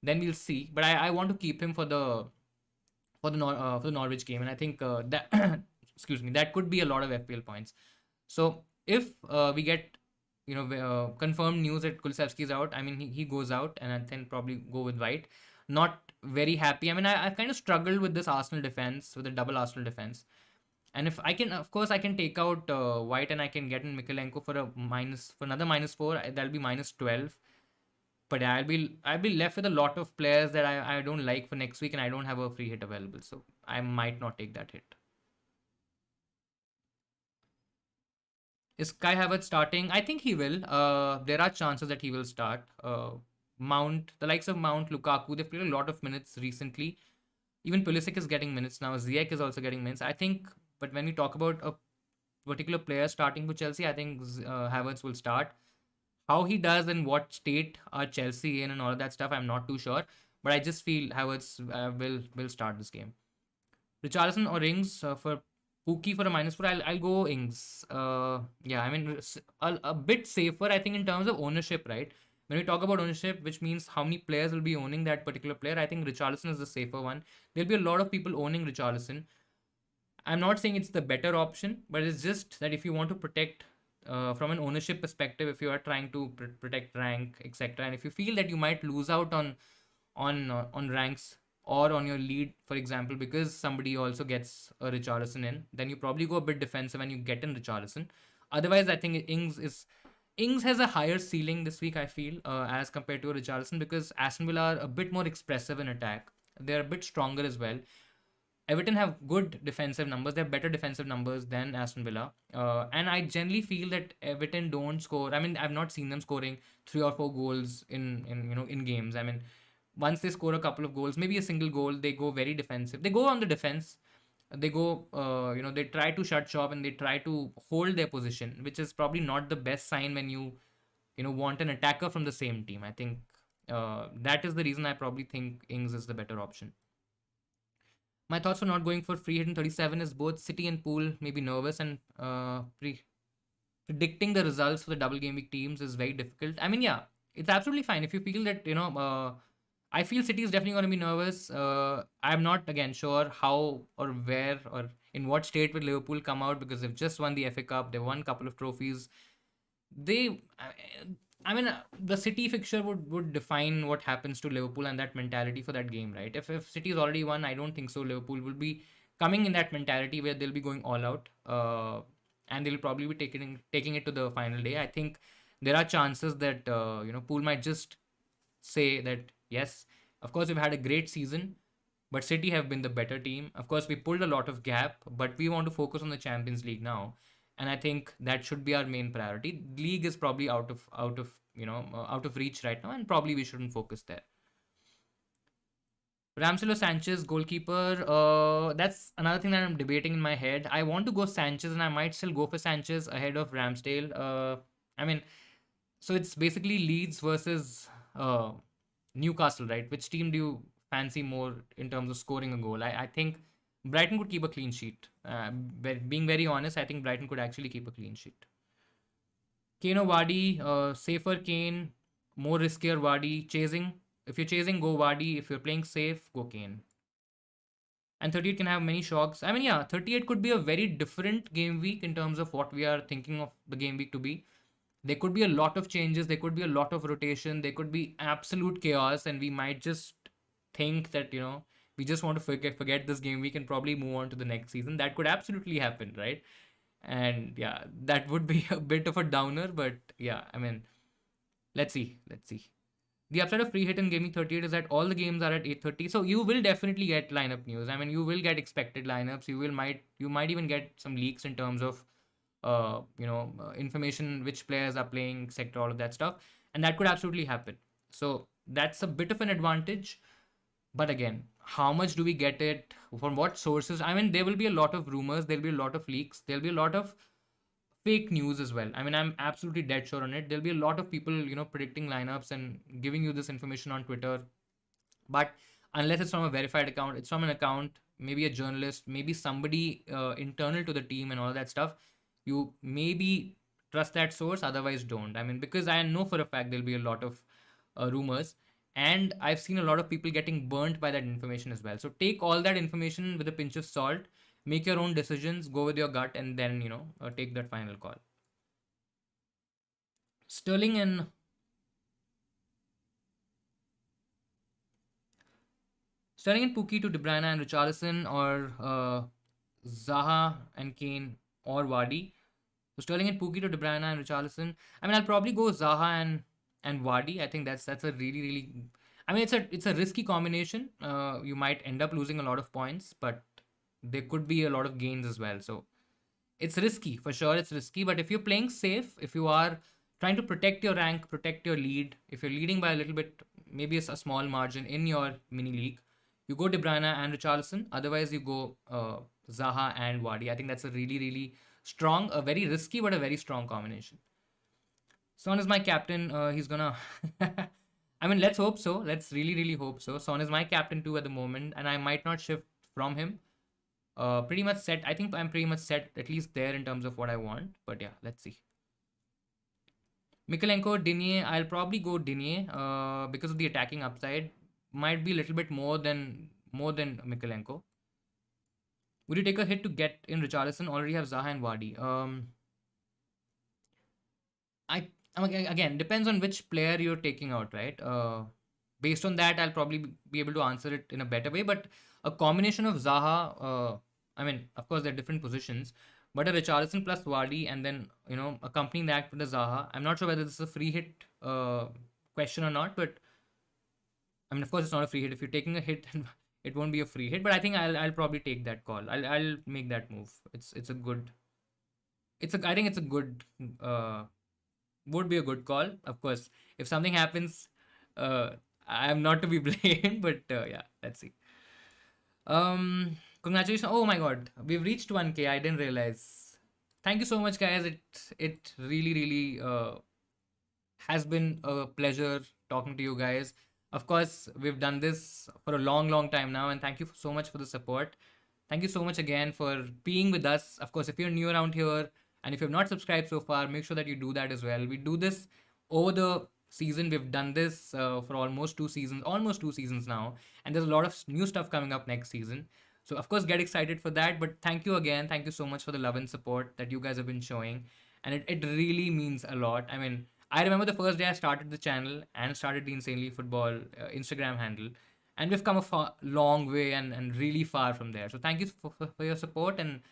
then we'll see. But I want to keep him for the for the Norwich game, and I think that excuse me, that could be a lot of FPL points. So if we get confirmed news that Kulusevski is out, I mean he goes out, and I then probably go with White. Not very happy. I mean I've kind of struggled with this Arsenal defense, with the double Arsenal defense. And if I can, of course, I can take out White and I can get in Mikalenko for another -4. That'll be -12. But yeah, I'll be left with a lot of players that I don't like for next week, and I don't have a free hit available, so I might not take that hit. Is Kai Havertz starting? I think he will. There are chances that he will start. Mount, the likes of Mount, Lukaku, they've played a lot of minutes recently. Even Pulisic is getting minutes now. Ziyech is also getting minutes. I think, but when we talk about a particular player starting for Chelsea, I think Havertz will start. How he does and what state are Chelsea in and all of that stuff, I'm not too sure. But I just feel Havertz will start this game. Richarlison or Ings for Pookie for a -4. I'll go Ings. Yeah, I mean a bit safer, I think, in terms of ownership, right? When we talk about ownership, which means how many players will be owning that particular player, I think Richarlison is the safer one. There'll be a lot of people owning Richarlison. I'm not saying it's the better option, but it's just that if you want to protect from an ownership perspective, if you are trying to protect rank, etc., and if you feel that you might lose out on ranks or on your lead, for example, because somebody also gets a Richarlison in, then you probably go a bit defensive and you get in Richarlison. Otherwise, I think Ings has a higher ceiling this week, I feel, as compared to Richarlison, because Aston Villa are a bit more expressive in attack. They're a bit stronger as well. Everton have good defensive numbers. They have better defensive numbers than Aston Villa. And I generally feel that Everton don't score. I mean, I've not seen them scoring 3 or 4 goals in games. I mean, once they score a couple of goals, maybe a single goal, they go very defensive. They go on the defense. They go, they try to shut shop and they try to hold their position, which is probably not the best sign when you want an attacker from the same team. I think that is the reason I probably think Ings is the better option. My thoughts for not going for free hit in 37 is both City and Pool may be nervous, and predicting the results for the double game week teams is very difficult. I mean, yeah, it's absolutely fine if you feel that I feel City is definitely going to be nervous. I'm not again sure how or where or in what state will Liverpool come out, because they've just won the FA Cup. They've won a couple of trophies. They, I mean, the City fixture would define what happens to Liverpool and that mentality for that game, right? If City's already won, I don't think so. Liverpool will be coming in that mentality where they'll be going all out, and they'll probably be taking it to the final day. I think there are chances that Pool might just say that yes, of course we've had a great season, but City have been the better team. Of course, we pulled a lot of gap, but we want to focus on the Champions League now, and I think that should be our main priority. League is probably out of reach right now, and probably we shouldn't focus there. Ramsey or Sanchez, goalkeeper. That's another thing that I'm debating in my head. I want to go Sanchez, and I might still go for Sanchez ahead of Ramsdale. I mean, so it's basically Leeds versus uh, Newcastle, right? Which team do you fancy more in terms of scoring a goal? I think Brighton could keep a clean sheet. Being very honest, I think Brighton could actually keep a clean sheet. Kane or Vardy, safer Kane, more riskier Vardy. Chasing, if you're chasing, go Vardy. If you're playing safe, go Kane. And 38 can have many shocks. I mean, yeah, 38 could be a very different game week in terms of what we are thinking of the game week to be. There could be a lot of changes, there could be a lot of rotation, there could be absolute chaos, and we might just think that, we just want to forget this game week and probably move on to the next season. That could absolutely happen, right? And yeah, that would be a bit of a downer, but yeah, I mean, let's see. Let's see. The upside of free hit in Gaming 38 is that all the games are at 8:30, so you will definitely get lineup news. I mean, you will get expected lineups. You might even get some leaks in terms of information, which players are playing, etc. All of that stuff, and that could absolutely happen. So that's a bit of an advantage. But again, how much do we get it from what sources? I mean, there will be a lot of rumors, there'll be a lot of leaks, there'll be a lot of fake news as well. I mean, I'm absolutely dead sure on it. There'll be a lot of people, predicting lineups and giving you this information on Twitter. But unless it's from a verified account, it's from an account, maybe a journalist, maybe somebody internal to the team and all that stuff. You maybe trust that source, otherwise don't. I mean, because I know for a fact there'll be a lot of rumors, and I've seen a lot of people getting burnt by that information as well. So take all that information with a pinch of salt, make your own decisions, go with your gut, and then take that final call. Sterling and Pookie to De Bruyne and Richarlison, or Zaha and Kane or Vardy. So Sterling and Pookie to De Bruyne and Richarlison. I mean, I'll probably go Zaha and Vardy. I think that's a really really. I mean, it's a risky combination. You might end up losing a lot of points, but there could be a lot of gains as well. So it's risky for sure. It's risky, but if you're playing safe, if you are trying to protect your rank, protect your lead, if you're leading by a little bit, maybe it's a small margin in your mini league, you go De Bruyne and Richarlison. Otherwise, you go Zaha and Wadi. I think that's a really, really strong, a very risky but a very strong combination. Son is my captain. He's gonna. I mean, let's hope so. Let's really, really hope so. Son is my captain too at the moment, and I might not shift from him. Pretty much set. I think I'm pretty much set, at least there, in terms of what I want. But yeah, let's see. Mikalenko, Digne. I'll probably go Digne because of the attacking upside. Might be a little bit more than Mikalenko. Would you take a hit to get in Richarlison? Already have Zaha and Wadi. Again, depends on which player you're taking out, right? Based on that, I'll probably be able to answer it in a better way. But a combination of Zaha, I mean, of course, they're different positions, but a Richarlison plus Wadi, and then accompanying that with a Zaha. I'm not sure whether this is a free hit question or not, but I mean, of course, it's not a free hit. If you're taking a hit, it won't be a free hit. But I think I'll probably take that call. I'll make that move. It's a good. I think it's a good. Would be a good call. Of course, if something happens, I'm not to be blamed. But yeah, let's see. Congratulations! Oh my God, we've reached 1K. I didn't realize. Thank you so much, guys. It really really has been a pleasure talking to you guys. Of course, we've done this for a long, long time now, and thank you so much for the support. Thank you so much again for being with us. Of course, if you're new around here and if you've not subscribed so far, make sure that you do that as well. We do this over the season. We've done this for almost 2 seasons now, and there's a lot of new stuff coming up next season. So, of course, get excited for that. But thank you again. Thank you so much for the love and support that you guys have been showing. And it really means a lot. I mean, I remember the first day I started the channel and started the Insanely Football Instagram handle. And we've come a long way and really far from there. So thank you for your support. And,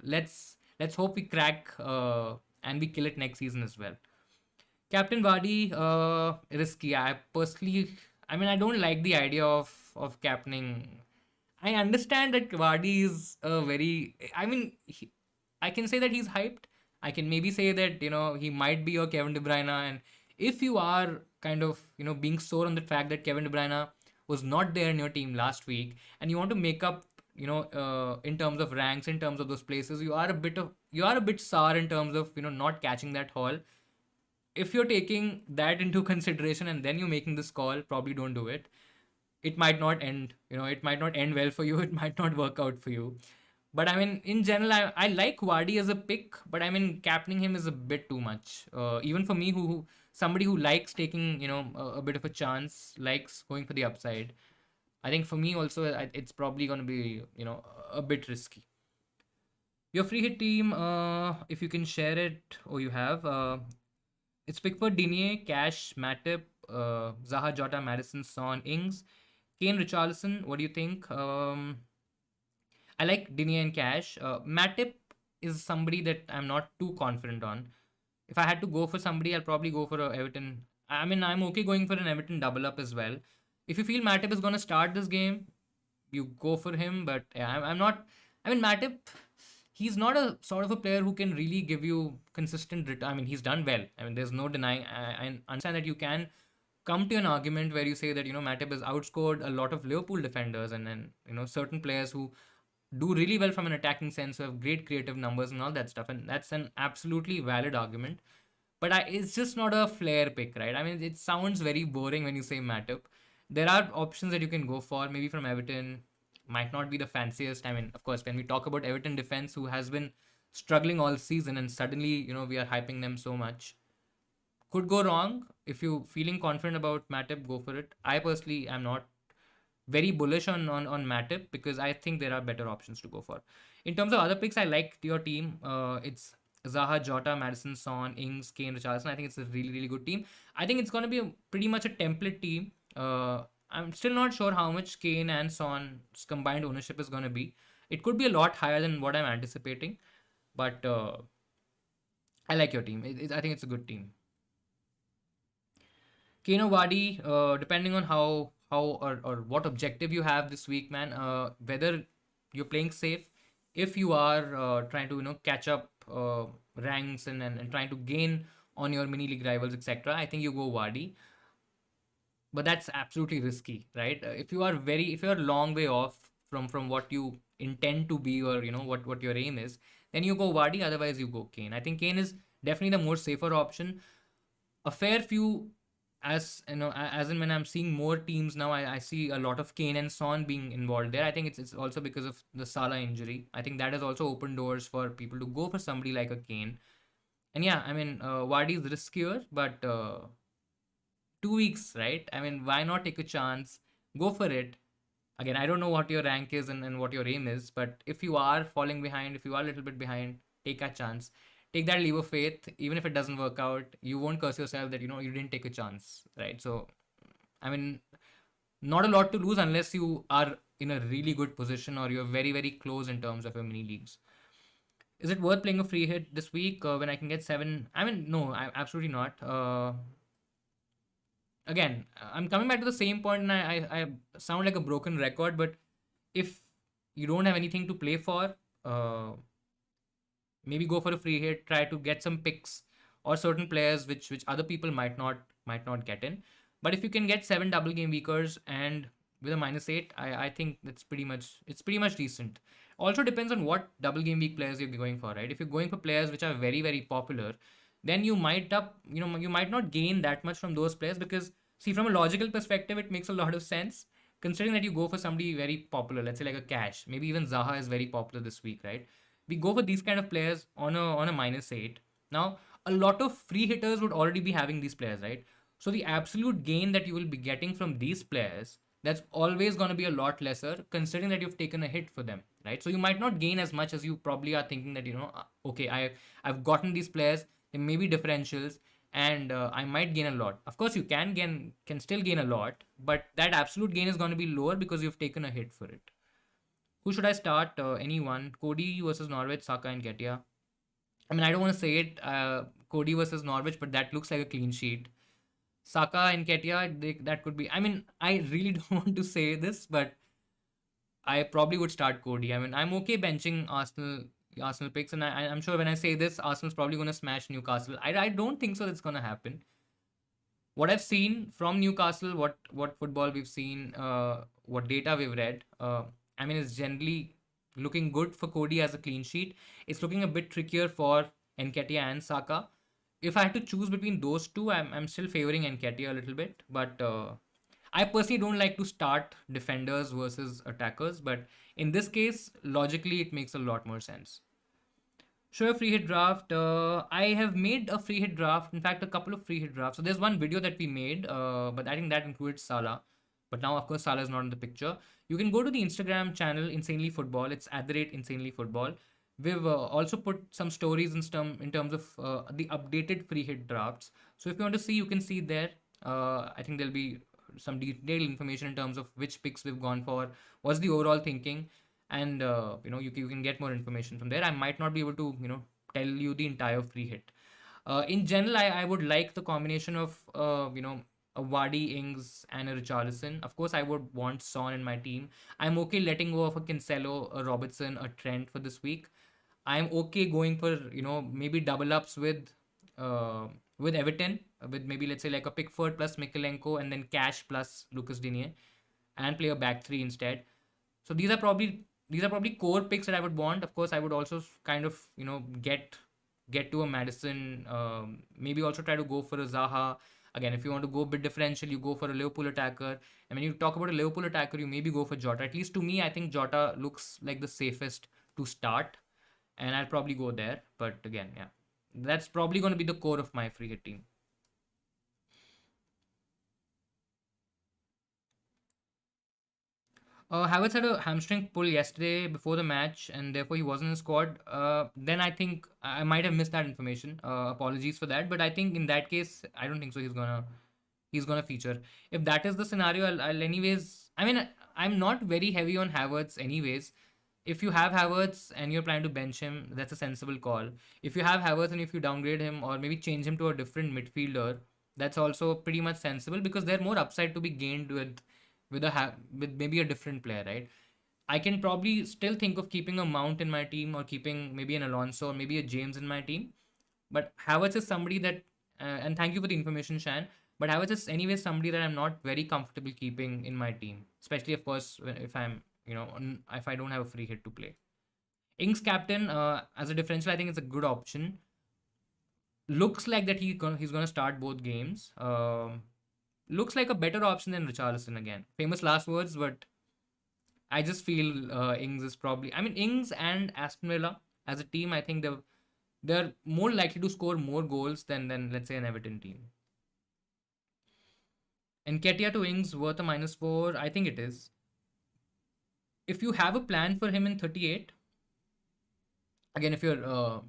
let's hope we crack and we kill it next season as well. Captain Vardy, risky. I mean, I don't like the idea of captaining. I understand that Vardy is a very. I mean, I can say that he's hyped. I can maybe say that he might be your Kevin De Bruyne, and if you are kind of being sore on the fact that Kevin De Bruyne was not there in your team last week, and you want to make up, in terms of ranks, in terms of those places, you are a bit sour in terms of not catching that haul. If you're taking that into consideration and then you're making this call, probably don't do it. It might not end, it might not end well for you. It might not work out for you. But I mean, in general, I like Wadi as a pick, but I mean, captaining him is a bit too much. Even for me, somebody who likes taking, a bit of a chance, likes going for the upside. I think for me also, it's probably going to be, a bit risky. Your free hit team, if you can share it, or you have, it's Pickford, Digne, Cash, Matip, Zaha, Jota, Madison, Son, Ings, Kane, Richarlison. What do you think? I like Digne and Cash. Matip is somebody that I'm not too confident on. If I had to go for somebody, I'll probably go for a Everton. I mean, I'm okay going for an Everton double up as well. If you feel Matip is going to start this game, you go for him. But yeah, I'm not. I mean, Matip, he's not a sort of a player who can really give you consistent return. I mean, he's done well. I mean, there's no denying. I understand that you can come to an argument where you say that Matip has outscored a lot of Liverpool defenders, and then certain players who do really well from an attacking sense, who have great creative numbers and all that stuff, and that's an absolutely valid argument. But it's just not a flair pick, right? I mean, it sounds very boring when you say Matip. There are options that you can go for, maybe from Everton. Might not be the fanciest. I mean, of course, when we talk about Everton defense, who has been struggling all season, and suddenly we are hyping them so much, could go wrong. If you feeling confident about Matip, go for it. I personally am not very bullish on Matip, because I think there are better options to go for. In terms of other picks, I like your team. It's Zaha, Jota, Madison, Son, Ings, Kane, Richarlison. I think it's a really, really good team. I think it's going to be pretty much a template team. I'm still not sure how much Kane and Son's combined ownership is going to be. It could be a lot higher than what I'm anticipating, but I like your team. I think it's a good team. Kano Wadi, depending on or what objective you have this week, man, whether you're playing safe, if you are trying to catch up ranks, and trying to gain on your mini league rivals, etc., I think you go Wadi. But that's absolutely risky, right? If you're a long way off from what you intend to be, or what your aim is, then you go Wadi. Otherwise, you go Kane. I think Kane is definitely the more safer option. A fair few, as as in when I'm seeing more teams now, I see a lot of Kane and Son being involved there. I think it's also because of the Salah injury. I think that has also opened doors for people to go for somebody like a Kane. And yeah, I mean, Wadi is riskier, but 2 weeks, right? I mean, why not take a chance? Go for it. Again, I don't know what your rank is, and what your aim is, but if you are falling behind, if you are a little bit behind, take a chance. Take that leap of faith. Even if it doesn't work out, you won't curse yourself that you didn't take a chance, right? So, I mean, not a lot to lose unless you are in a really good position, or you're very, very close in terms of your mini leagues. Is it worth playing a free hit this week when I can get 7? I mean, no, absolutely not. Again, I'm coming back to the same point, and I sound like a broken record, but if you don't have anything to play for, maybe go for a free hit, try to get some picks or certain players which other people might not get in. But if you can get 7 double game weekers and with a -8, I think it's pretty much decent. Also depends on what double game week players you're going for, right? If you're going for players which are very, very popular, then you might not gain that much from those players, because see, from a logical perspective, it makes a lot of sense, considering that you go for somebody very popular, let's say like a Cash, maybe even Zaha is very popular this week, right? We go for these kind of players on a -8. Now, a lot of free hitters would already be having these players, right? So the absolute gain that you will be getting from these players, that's always going to be a lot lesser, considering that you've taken a hit for them, right? So you might not gain as much as you probably are thinking that, okay, I've gotten these players, there may be differentials, and I might gain a lot. Of course, you can still gain a lot, but that absolute gain is going to be lower because you've taken a hit for it. Who should I start? Anyone. Cody versus Norwich, Saka and Ketia. I mean, I don't want to say it, Cody versus Norwich, but that looks like a clean sheet. Saka and Ketia, that could be. I mean, I really don't want to say this, but I probably would start Cody. I mean, I'm okay benching Arsenal picks, and I'm sure when I say this, Arsenal's probably going to smash Newcastle. I don't think so that's going to happen. What I've seen from Newcastle, what football we've seen, what data we've read, I mean, it's generally looking good for Cody as a clean sheet. It's looking a bit trickier for Nketiah and Saka. If I had to choose between those two, I'm still favoring Nketiah a little bit, but I personally don't like to start defenders versus attackers. But in this case, logically, it makes a lot more sense. Sure, free hit draft. I have made a free hit draft. In fact, a couple of free hit drafts. So there's one video that we made, but I think that included Salah. But now, of course, Salah is not in the picture. You can go to the Instagram channel Insanely Football. It's at the rate Insanely Football. We've also put some stories in terms of the updated free hit drafts. So if you want to see, you can see there. I think there'll be some detailed information in terms of which picks we've gone for, what's the overall thinking, and you can get more information from there. I might not be able to tell you the entire free hit. In general, I would like the combination of a Wadi, Ings, and a Richarlison. Of course, I would want Son in my team. I'm okay letting go of a Cancelo, a Robertson, a Trent for this week. I'm okay going for maybe double ups with Everton, with maybe let's say like a Pickford plus Mikalenko and then Cash plus Lucas Digne, and play a back three instead. So these are probably core picks that I would want. Of course, I would also kind of get to a Madison. Maybe also try to go for a Zaha. Again, if you want to go a bit differential, you go for a Liverpool attacker. And when you talk about a Liverpool attacker, you maybe go for Jota. At least to me, I think Jota looks like the safest to start, and I'll probably go there. But again, yeah, that's probably going to be the core of my free hit team. Havertz had a hamstring pull yesterday before the match, and therefore he wasn't in the squad. Then I think I might have missed that information. Apologies for that, but I think in that case, I don't think so. He's gonna feature. If that is the scenario, I'll anyways. I mean, I'm not very heavy on Havertz anyways. If you have Havertz and you're planning to bench him, that's a sensible call. If you have Havertz and if you downgrade him or maybe change him to a different midfielder, that's also pretty much sensible because there's more upside to be gained with maybe a different player, right? I can probably still think of keeping a Mount in my team or keeping maybe an Alonso or maybe a James in my team. But Havertz is somebody that, and thank you for the information, Shan. But Havertz is anyway somebody that I'm not very comfortable keeping in my team, especially of course if if I don't have a free hit to play. Ings captain as a differential, I think it's a good option. Looks like that he's gonna start both games. Looks like a better option than Richarlison again. Famous last words, but I just feel Ings is probably. I mean, Ings and Aston Villa as a team, I think they're more likely to score more goals than let's say an Everton team. And Ketia to Ings worth a -4. I think it is. If you have a plan for him in 38, again, if you're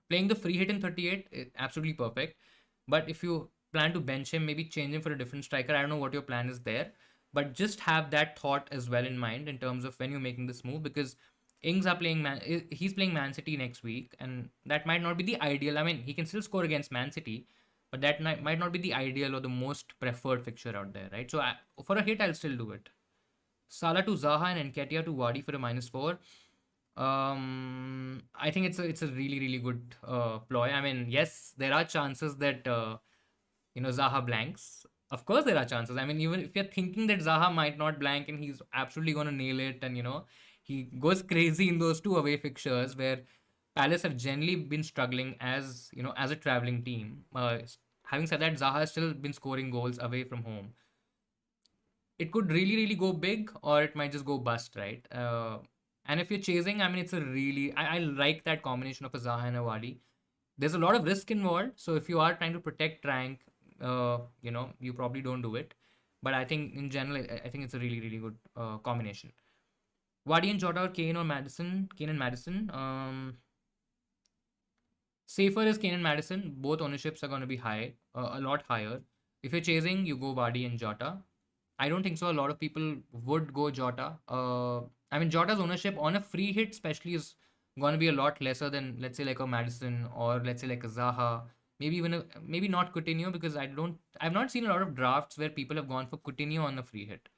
playing the free hit in 38, absolutely perfect. But if you plan to bench him, maybe change him for a different striker, I don't know what your plan is there. But just have that thought as well in mind in terms of when you're making this move because he's playing Man City next week, and that might not be the ideal. I mean, he can still score against Man City, but that might not be the ideal or the most preferred fixture out there, right? So for a hit, I'll still do it. Salah to Zaha and Nketiah to Wadi for a -4. I think it's a really really good ploy. I mean, yes, there are chances that Zaha blanks. Of course, there are chances. I mean, even if you're thinking that Zaha might not blank and he's absolutely gonna nail it, and he goes crazy in those two away fixtures where Palace have generally been struggling as a traveling team. Having said that, Zaha has still been scoring goals away from home. It could really really go big or it might just go bust, right? And if you're chasing, I mean, it's a really I like that combination of a Zaha and a Wadi. There's a lot of risk involved, so if you are trying to protect rank, you probably don't do it. But I think in general, I think it's a really really good combination. Wadi and Jota or Kane or Madison, Kane and Madison. Safer is Kane and Madison. Both ownerships are going to be high, a lot higher. If you're chasing, you go Wadi and Jota. I don't think so. A lot of people would go Jota. I mean, Jota's ownership on a free hit, especially, is going to be a lot lesser than let's say like a Madison or let's say like a Zaha. Maybe not Coutinho because I've not seen a lot of drafts where people have gone for Coutinho on the free hit.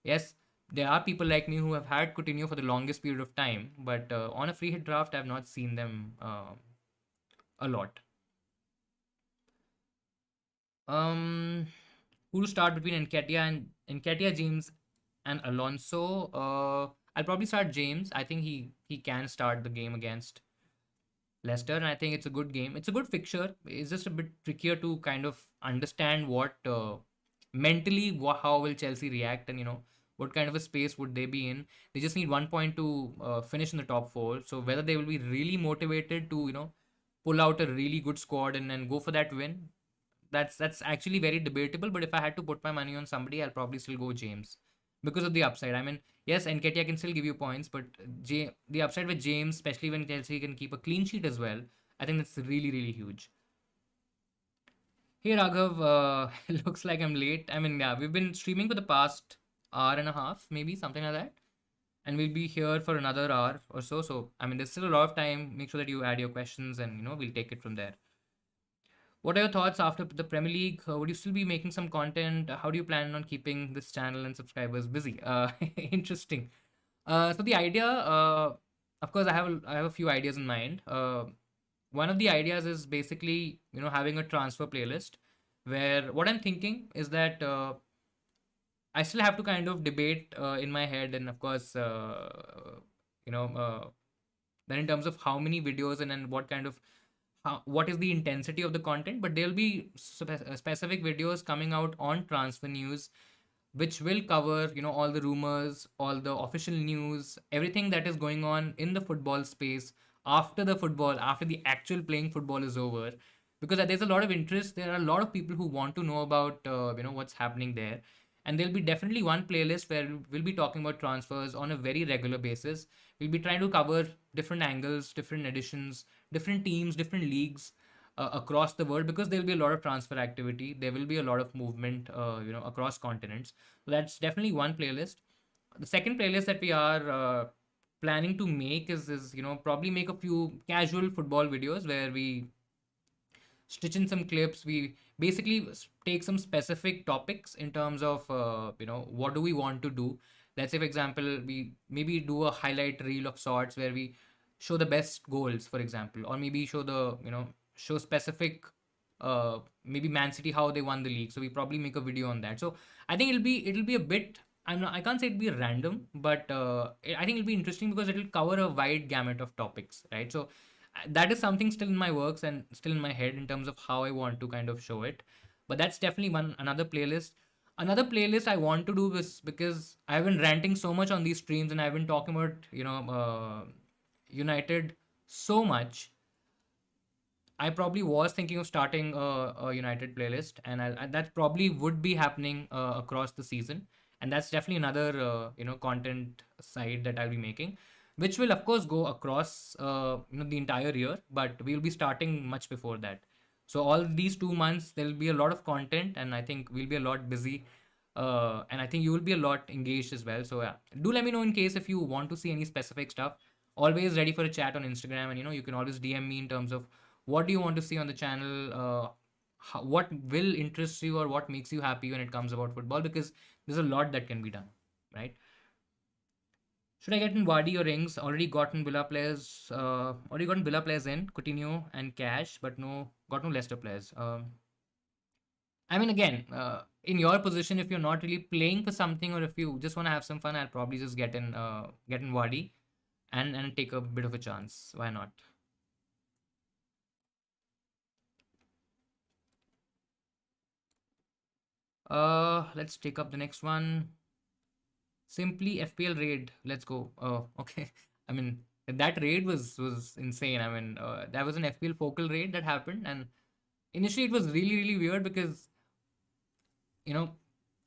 Yes, there are people like me who have had Coutinho for the longest period of time, but on a free hit draft, I've not seen them a lot. Um, Who to start between Nketiah, James, and Alonso? I'll probably start James. I think he can start the game against Leicester, and I think it's a good game. It's a good fixture. It's just a bit trickier to kind of understand what mentally how will Chelsea react, and what kind of a space would they be in. They just need 1 point to finish in the top four. So whether they will be really motivated to pull out a really good squad and go for that win, that's actually very debatable. But if I had to put my money on somebody, I'll probably still go James because of the upside. I mean, yes, Nketiah can still give you points, but the upside with James, especially when Chelsea can keep a clean sheet as well, I think that's really, really huge. Hey Raghav, looks like I'm late. I mean, yeah, we've been streaming for the past hour and a half, maybe something like that, and we'll be here for another hour or so. So, I mean, there's still a lot of time. Make sure that you add your questions, and we'll take it from there. What are your thoughts after the Premier League? Would you still be making some content? How do you plan on keeping this channel and subscribers busy? Interesting. So the idea, of course, I have a few ideas in mind. One of the ideas is basically having a transfer playlist, where what I'm thinking is that I still have to kind of debate in my head, and of course, you know, then in terms of how many videos and what kind of what is the intensity of the content. But there'll be specific videos coming out on transfer news, which will cover all the rumors, all the official news, everything that is going on in the football space after the actual playing football is over, because there's a lot of interest. There are a lot of people who want to know about what's happening there. And there'll be definitely one playlist where we'll be talking about transfers on a very regular basis. We'll be trying to cover different angles, different editions, different teams, different leagues across the world, because there'll be a lot of transfer activity. There will be a lot of movement, across continents. So that's definitely one playlist. The second playlist that we are planning to make is probably make a few casual football videos where we stitch in some clips. We basically take some specific topics in terms of what do we want to do. Let's say, for example, we maybe do a highlight reel of sorts where we show the best goals, for example, or maybe show the show specific maybe Man City how they won the league. So we probably make a video on that. So I think it'll be a bit. I can't say it'll be random, but I think it'll be interesting because it'll cover a wide gamut of topics, right? So that is something still in my works and still in my head in terms of how I want to kind of show it. But that's definitely another playlist. Another playlist I want to do is, because I've been ranting so much on these streams and I've been talking about United so much. I probably was thinking of starting a United playlist, and that probably would be happening across the season. And that's definitely another content side that I'll be making, which will of course go across the entire year, but we'll be starting much before that. So all these 2 months there'll be a lot of content, and I think we'll be a lot busy, and I think you will be a lot engaged as well. So yeah, do let me know in case if you want to see any specific stuff. Always ready for a chat on Instagram, and you can always DM me in terms of what do you want to see on the channel, what will interest you or what makes you happy when it comes about football, because there's a lot that can be done, right? Should I get in Wadi or Rings? Already gotten Villa players in Coutinho and Cash, but got no Leicester players. I mean, again, in your position, if you're not really playing for something, or if you just want to have some fun, I'll probably just get in Wadi and take a bit of a chance. Why not? Let's take up the next one. Simply FPL raid. Let's go. Oh, okay. I mean, that raid was insane. I mean, that was an FPL focal raid that happened, and initially it was really really weird because you know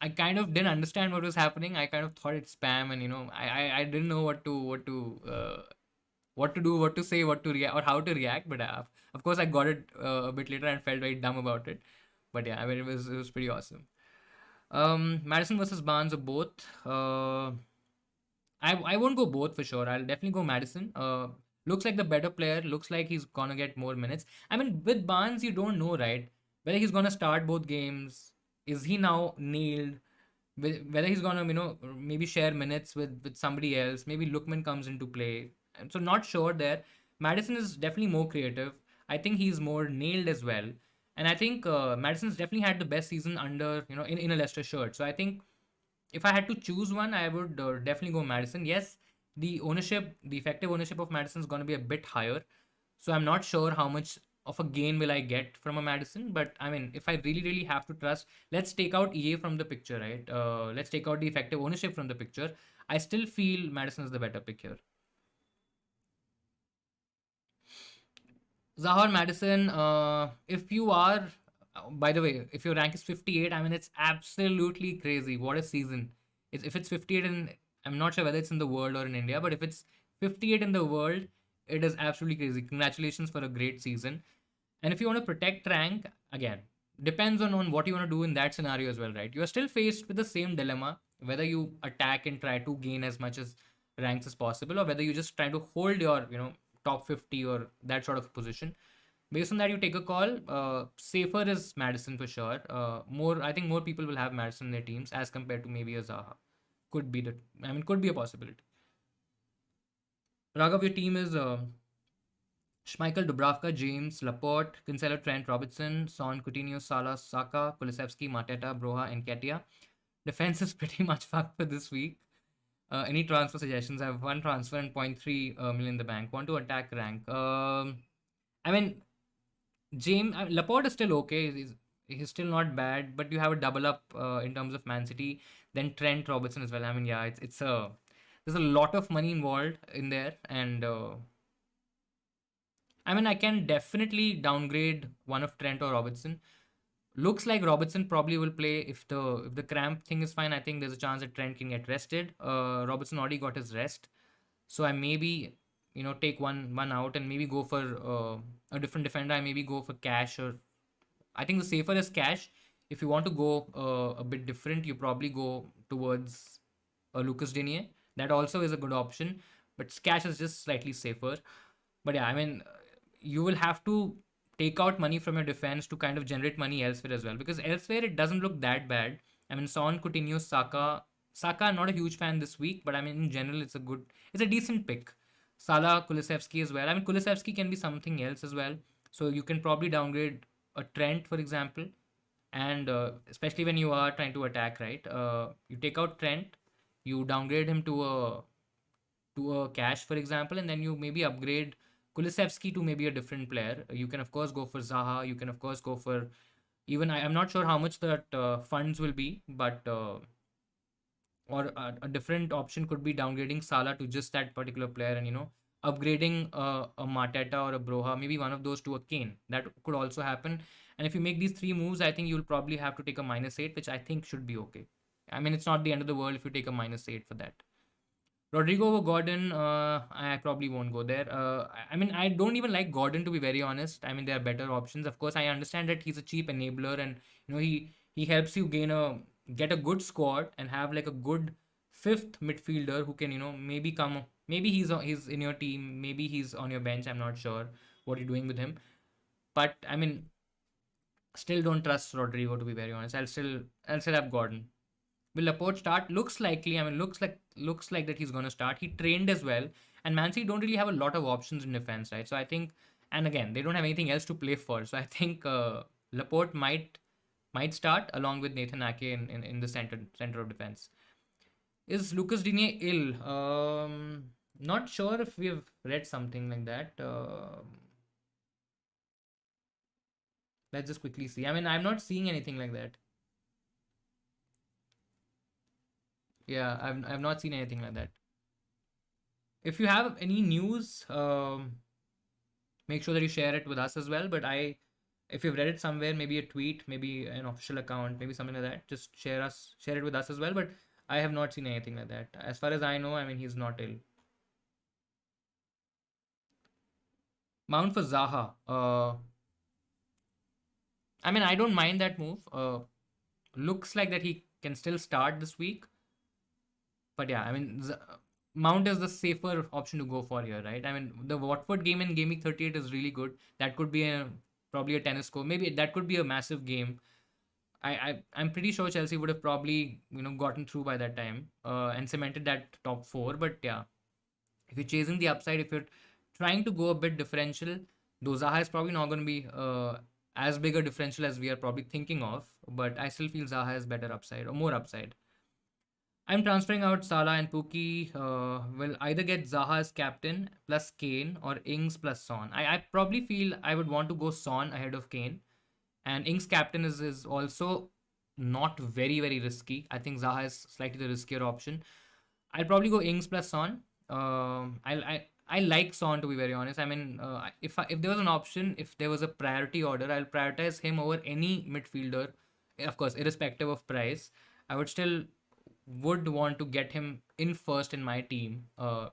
I kind of didn't understand what was happening. I kind of thought it's spam, and I didn't know what to do, what to say, what to react, or how to react. But of course, I got it a bit later and felt very dumb about it. But yeah, I mean, it was pretty awesome. Madison versus Barnes or both. I won't go both for sure. I'll definitely go Madison. Looks like the better player. Looks like he's gonna get more minutes. I mean, with Barnes, you don't know, right? Whether he's gonna start both games. Is he now nailed? Whether he's gonna, maybe share minutes with somebody else. Maybe Lookman comes into play. And so not sure there. Madison is definitely more creative. I think he's more nailed as well. And I think Madison's definitely had the best season under, in a Leicester shirt. So I think if I had to choose one, I would definitely go Madison. Yes, the effective ownership of Madison is going to be a bit higher. So I'm not sure how much of a gain will I get from a Madison. But I mean, if I really, really have to trust, let's take out EA from the picture, right? Let's take out the effective ownership from the picture. I still feel Madison is the better pick here. Zahar Madison, if you are, by the way, if your rank is 58, I mean, it's absolutely crazy. What a season. If it's 58 in, I'm not sure whether it's in the world or in India, but if it's 58 in the world, it is absolutely crazy. Congratulations for a great season. And if you want to protect rank, again, depends on what you want to do in that scenario as well, right? You are still faced with the same dilemma, whether you attack and try to gain as much as ranks as possible, or whether you just try to hold your, top 50 or that sort of position. Based on that, you take a call. Safer is Madison for sure. I think more people will have Madison in their teams as compared to maybe a Zaha. Could be a possibility. Raghav, your team is Schmeichel, Dubravka, James, Laporte, Cancelo, Trent, Robertson, Son, Coutinho, Salah, Saka, Kulusevski, Mateta, Broha, and Ketia. Defense is pretty much fucked for this week. Any transfer suggestions? I have one transfer and 0.3 million in the bank. Want to attack rank? I mean, James Laporte is still okay. He's still not bad, but you have a double up in terms of Man City. Then Trent Robertson as well. I mean, yeah, it's a there's a lot of money involved in there, and I mean, I can definitely downgrade one of Trent or Robertson. Looks like Robertson probably will play if the cramp thing is fine. I think there's a chance that Trent can get rested. Robertson already got his rest, so I maybe take one out and maybe go for a different defender. I maybe go for Cash, or I think the safer is Cash. If you want to go a bit different, you probably go towards Lucas Digne. That also is a good option, but Cash is just slightly safer. But yeah, I mean, you will have to take out money from your defense to kind of generate money elsewhere as well, because elsewhere it doesn't look that bad. I mean, Son, Coutinho, Saka. Saka, I'm not a huge fan this week, but I mean, in general, it's a decent pick. Salah, Kulusevski as well. I mean, Kulusevski can be something else as well. So you can probably downgrade a Trent, for example, and especially when you are trying to attack, right? You take out Trent, you downgrade him to a Cash, for example, and then you maybe upgrade Kulisevsky to maybe a different player. You can of course go for Zaha. You can of course go for even I'm not sure how much that funds will be, but or a different option could be downgrading Salah to just that particular player, and upgrading a Mateta or a Broha, maybe one of those to a Kane. That could also happen. And if you make these three moves, I think you'll probably have to take a -8, which I think should be okay. I mean, it's not the end of the world if you take a -8 for that. Rodrigo over Gordon, I probably won't go there. I mean, I don't even like Gordon, to be very honest. I mean, there are better options. Of course, I understand that he's a cheap enabler, and he helps you get a good squad and have like a good fifth midfielder who can maybe maybe he's in your team, maybe he's on your bench. I'm not sure what you're doing with him, but I mean, still don't trust Rodrigo, to be very honest. I'll still have Gordon. Will Laporte start? Looks likely. I mean, looks like that he's going to start. He trained as well, and Man City don't really have a lot of options in defense, right? So I think, and again, they don't have anything else to play for. So I think Laporte might start along with Nathan Ake in the center of defense. Is Lucas Digne ill? Not sure if we have read something like that. Let's just quickly see. I mean, I'm not seeing anything like that. Yeah, I've not seen anything like that. If you have any news, make sure that you share it with us as well. But if you've read it somewhere, maybe a tweet, maybe an official account, maybe something like that, just share it with us as well. But I have not seen anything like that. As far as I know, I mean, he's not ill. Mount for Zaha. I mean, I don't mind that move. Looks like that he can still start this week. But yeah, I mean, Mount is the safer option to go for here, right? I mean, the Watford game in Game Week 38 is really good. That could be probably a tennis score. Maybe that could be a massive game. I'm pretty sure Chelsea would have probably gotten through by that time and cemented that top four. But yeah, if you're chasing the upside, if you're trying to go a bit differential, though Zaha is probably not going to be as big a differential as we are probably thinking of, but I still feel Zaha has better upside or more upside. I'm transferring out Salah and Pookie. Will either get Zaha as captain plus Kane or Ings plus Son. I probably feel I would want to go Son ahead of Kane. And Ings captain is also not very, very risky. I think Zaha is slightly the riskier option. I'll probably go Ings plus Son. I like Son, to be very honest. I mean, if there was an option, if there was a priority order, I'll prioritize him over any midfielder, of course, irrespective of price. I would want to get him in first in my team,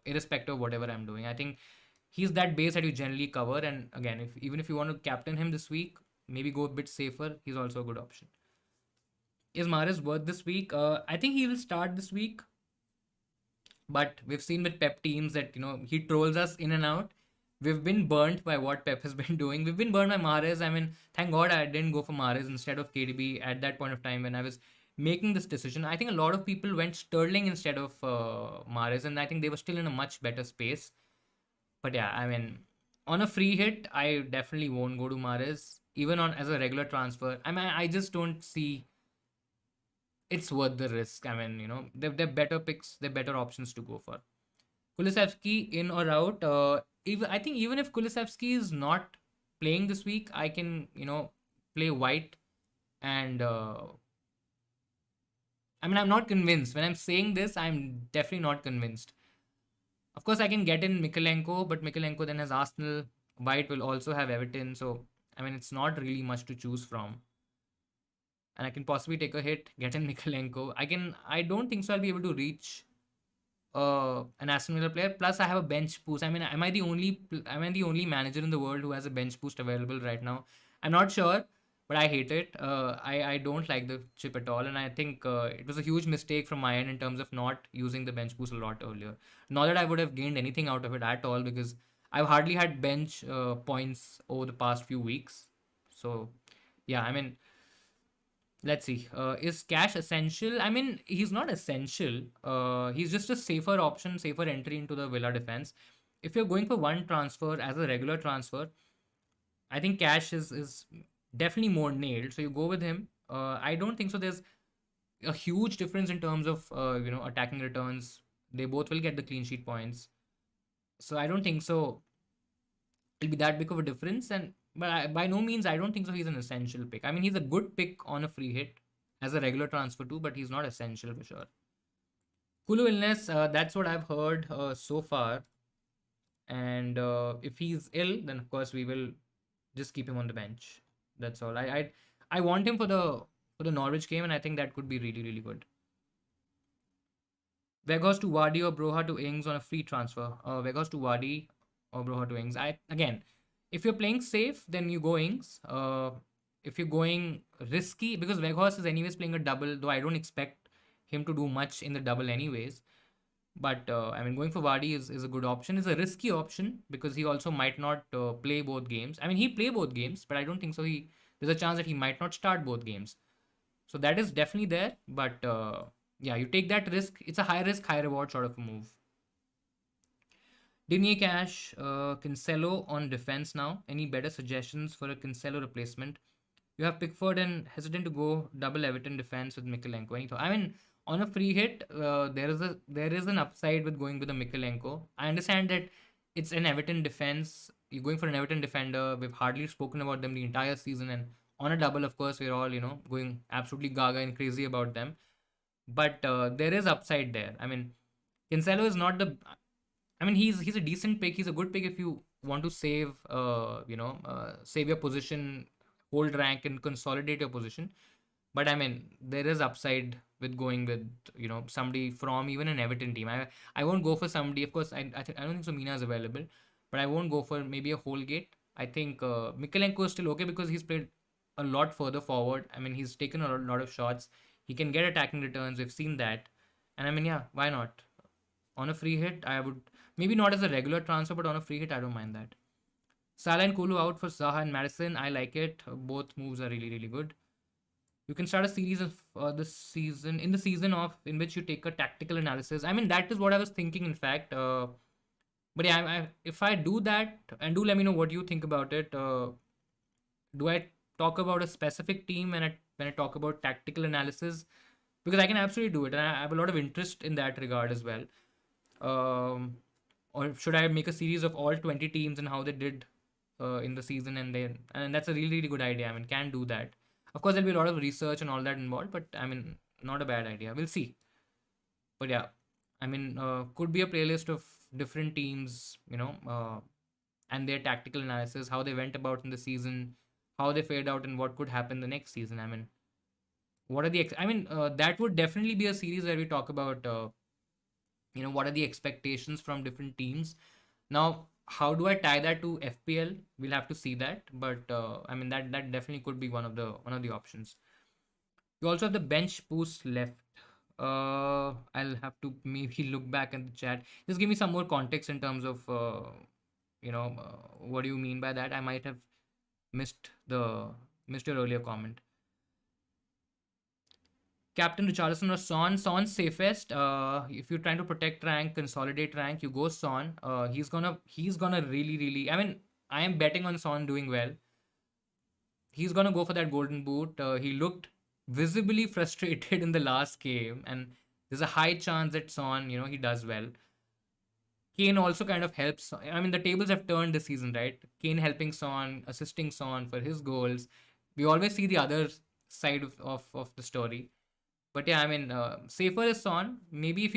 irrespective of whatever I'm doing. I think he's that base that you generally cover. And again, if even if you want to captain him this week, maybe go a bit safer. He's also a good option. Is Mahrez worth this week? I think he will start this week, but we've seen with Pep teams that he trolls us in and out. We've been burnt by what Pep has been doing. We've been burnt by Mahrez. I mean, thank God I didn't go for Mahrez instead of KDB at that point of time when I was making this decision. I think a lot of people went Sterling instead of Mahrez, and I think they were still in a much better space. But yeah, I mean, on a free hit, I definitely won't go to Mahrez. Even on as a regular transfer, I mean, I just don't see it's worth the risk. I mean, they're better picks, they're better options to go for. Kulusevski in or out? Even I think even if Kulusevski is not playing this week, I can play White, and I mean I'm not convinced. When I'm saying this, I'm definitely not convinced. Of course, I can get in Mikalenko, but Mikalenko then has Arsenal. White will also have Everton, so I mean it's not really much to choose from. And I can possibly take a hit, get in Mikalenko. I don't think so I'll be able to reach an Aston Villa player. Plus, I have a bench boost. I mean, am I the only manager in the world who has a bench boost available right now? I'm not sure, but I hate it. I don't like the chip at all, and I think it was a huge mistake from my end in terms of not using the bench boost a lot earlier. Not that I would have gained anything out of it at all, because I've hardly had bench points over the past few weeks. So, yeah, I mean, let's see. Is cash essential? I mean, he's not essential. He's just a safer option, safer entry into the Villa defense. If you're going for one transfer as a regular transfer, I think cash is definitely more nailed. So you go with him. I don't think so. There's a huge difference in terms of attacking returns. They both will get the clean sheet points. So I don't think so. It'll be that big of a difference. But by no means I don't think so. He's an essential pick. I mean, he's a good pick on a free hit as a regular transfer too, but he's not essential for sure. Kulu illness. That's what I've heard so far. And if he's ill, then of course we will just keep him on the bench. That's all. I want him for the Norwich game, and I think that could be really, really good. Vegas to Wadi or Broha to Ings on a free transfer. Vegas to Wadi or Broha to Ings. If you're playing safe, then you go Ings. If you're going risky, because Vegas is anyways playing a double, though I don't expect him to do much in the double anyways. But I mean, going for Vardy is a good option. It's a risky option because he also might not play both games. I mean, he play both games, but I don't think so. There's a chance that he might not start both games. So that is definitely there. But yeah, you take that risk. It's a high risk, high reward sort of a move. Digne Cash, Cancelo on defense now. Any better suggestions for a Cancelo replacement? You have Pickford and hesitant to go double Everton defense with Mikalenko. Any thought? I mean, on a free hit, there is an upside with going with a Mikalenko. I understand that it's an Everton defense. You're going for an Everton defender. We've hardly spoken about them the entire season, and on a double, of course, we're all going absolutely gaga and crazy about them. But there is upside there. I mean, Cancelo is not the. I mean, he's a decent pick. He's a good pick if you want to save, save your position, hold rank, and consolidate your position. But I mean, there is upside with going with somebody from even an Everton team. I won't go for somebody. Of course, I don't think so. Mina is available, but I won't go for maybe a Holgate. I think Mikalenko is still okay because he's played a lot further forward. I mean, he's taken a lot of shots. He can get attacking returns. We've seen that, and I mean, yeah, why not? On a free hit, I would maybe not as a regular transfer, but on a free hit, I don't mind that. Salah and Kulu out for Zaha and Madison. I like it. Both moves are really, really good. You can start a series of this season in which you take a tactical analysis. I mean, that is what I was thinking, in fact. But yeah, if I do that, and do let me know what you think about it. Do I talk about a specific team, when I talk about tactical analysis, because I can absolutely do it, and I have a lot of interest in that regard as well. Um, or should I make a series of all 20 teams and how they did in the season, and that's a really really good idea. I mean, can do that. Of course, there'll be a lot of research and all that involved, but I mean, not a bad idea. We'll see. But yeah, I mean, could be a playlist of different teams, and their tactical analysis, how they went about in the season, how they fared out, and what could happen the next season. I mean, what are the I mean, that would definitely be a series where we talk about what are the expectations from different teams. Now, how do I tie that to FPL? We'll have to see that, but I mean, that definitely could be one of the options. You also have the bench boost left. I'll have to maybe look back at the chat. Just give me some more context in terms of what do you mean by that? I might have missed your earlier comment. Captain Richarlison or Son. Son's safest. If you're trying to protect rank, consolidate rank, you go Son. He's gonna really really. I mean, I am betting on Son doing well. He's gonna go for that golden boot. He looked visibly frustrated in the last game, and there's a high chance that Son, he does well. Kane also kind of helps. I mean, the tables have turned this season, right? Kane helping Son, assisting Son for his goals. We always see the other side of the story. But yeah, I mean, safer is Son. Maybe if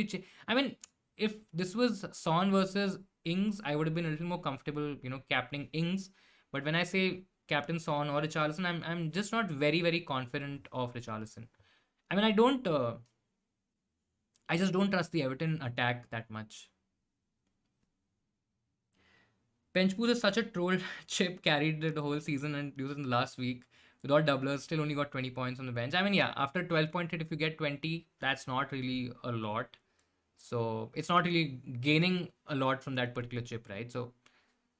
I mean, if this was Son versus Ings, I would have been a little more comfortable, captaining Ings. But when I say captain Son or Richarlison, I'm just not very very confident of Richarlison. I mean, I just don't trust the Everton attack that much. Benchboost is such a troll. Chip carried the whole season and used in the last week without doublers. Still only got 20 points on the bench. I mean, yeah, after 12 point hit, if you get 20, that's not really a lot. So it's not really gaining a lot from that particular chip, right? So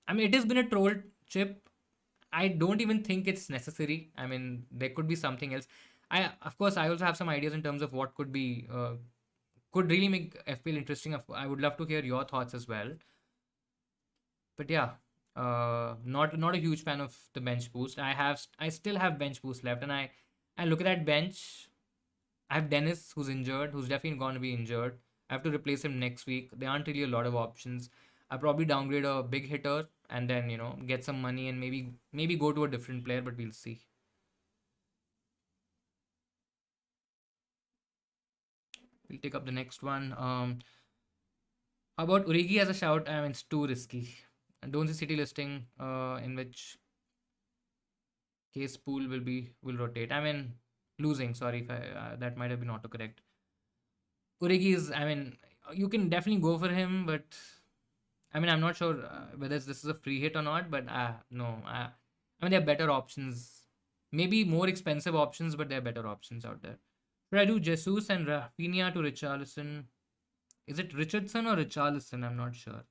I mean, it has been a troll chip. I don't even think it's necessary. I mean, there could be something else. Of course, I also have some ideas in terms of what could really make FPL interesting. I would love to hear your thoughts as well. But yeah, not a huge fan of the bench boost. I still have bench boost left, and I look at that bench. I have Dennis who's injured, who's definitely going to be injured. I have to replace him next week. There aren't really a lot of options. I probably downgrade a big hitter and then get some money and maybe go to a different player, but we'll see. We'll take up the next one. How about Urigi as a shout? I mean, it's too risky. And don't see City listing in which case pool will rotate. I mean, losing. Sorry if that might have been autocorrect. Urigi is. I mean, you can definitely go for him, but I mean, I'm not sure whether this is a free hit or not. But no, I mean, there are better options. Maybe more expensive options, but there are better options out there. Should I do Jesus and Rafinha to Richarlison? Is it Richardson or Richarlison? I'm not sure.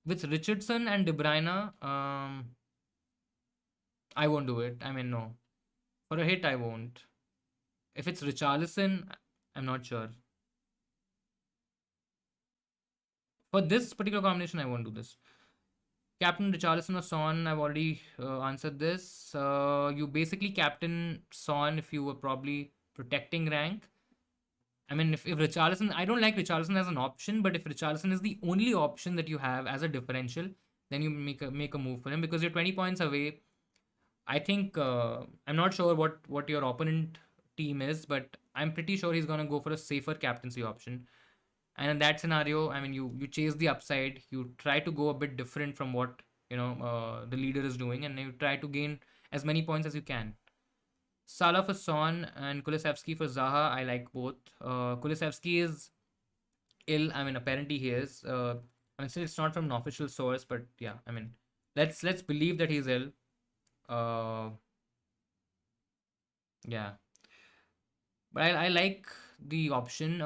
With Richardson and De Bruyne, I won't do it. I mean, no. For a hit, I won't. If it's Richarlison, I'm not sure. For this particular combination, I won't do this. Captain Richarlison or Son, I've already answered this. You basically captain Son if you were probably protecting rank. I mean, if Richarlison, I don't like Richarlison as an option, but if Richarlison is the only option that you have as a differential, then you make a move for him because you're 20 points away. I think I'm not sure what your opponent team is, but I'm pretty sure he's gonna go for a safer captaincy option. And in that scenario, I mean, you chase the upside, you try to go a bit different from what the leader is doing, and you try to gain as many points as you can. Salah for Son and Kulusevski for Zaha. I like both. Kulusevski is ill. I mean, apparently he is. I mean, still it's not from an official source, but yeah. I mean, let's believe that he's ill. Uh, yeah, but I like the option.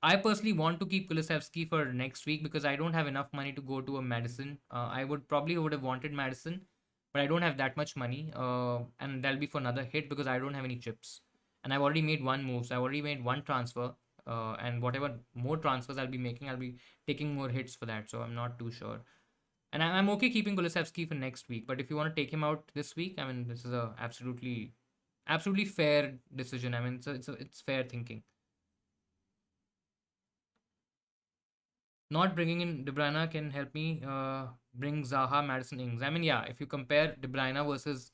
I personally want to keep Kulusevski for next week because I don't have enough money to go to a Madison. I would have wanted Madison, but I don't have that much money. And that'll be for another hit because I don't have any chips. And I've already made one move, so I've already made one transfer. And whatever more transfers I'll be making, I'll be taking more hits for that. So I'm not too sure. And I'm okay keeping Kulusevski for next week. But if you want to take him out this week, I mean, this is a absolutely fair decision. I mean, it's fair thinking. Not bringing in De Bruyne can help me bring Zaha, Madison, Ings. I mean, yeah, if you compare De Bruyne versus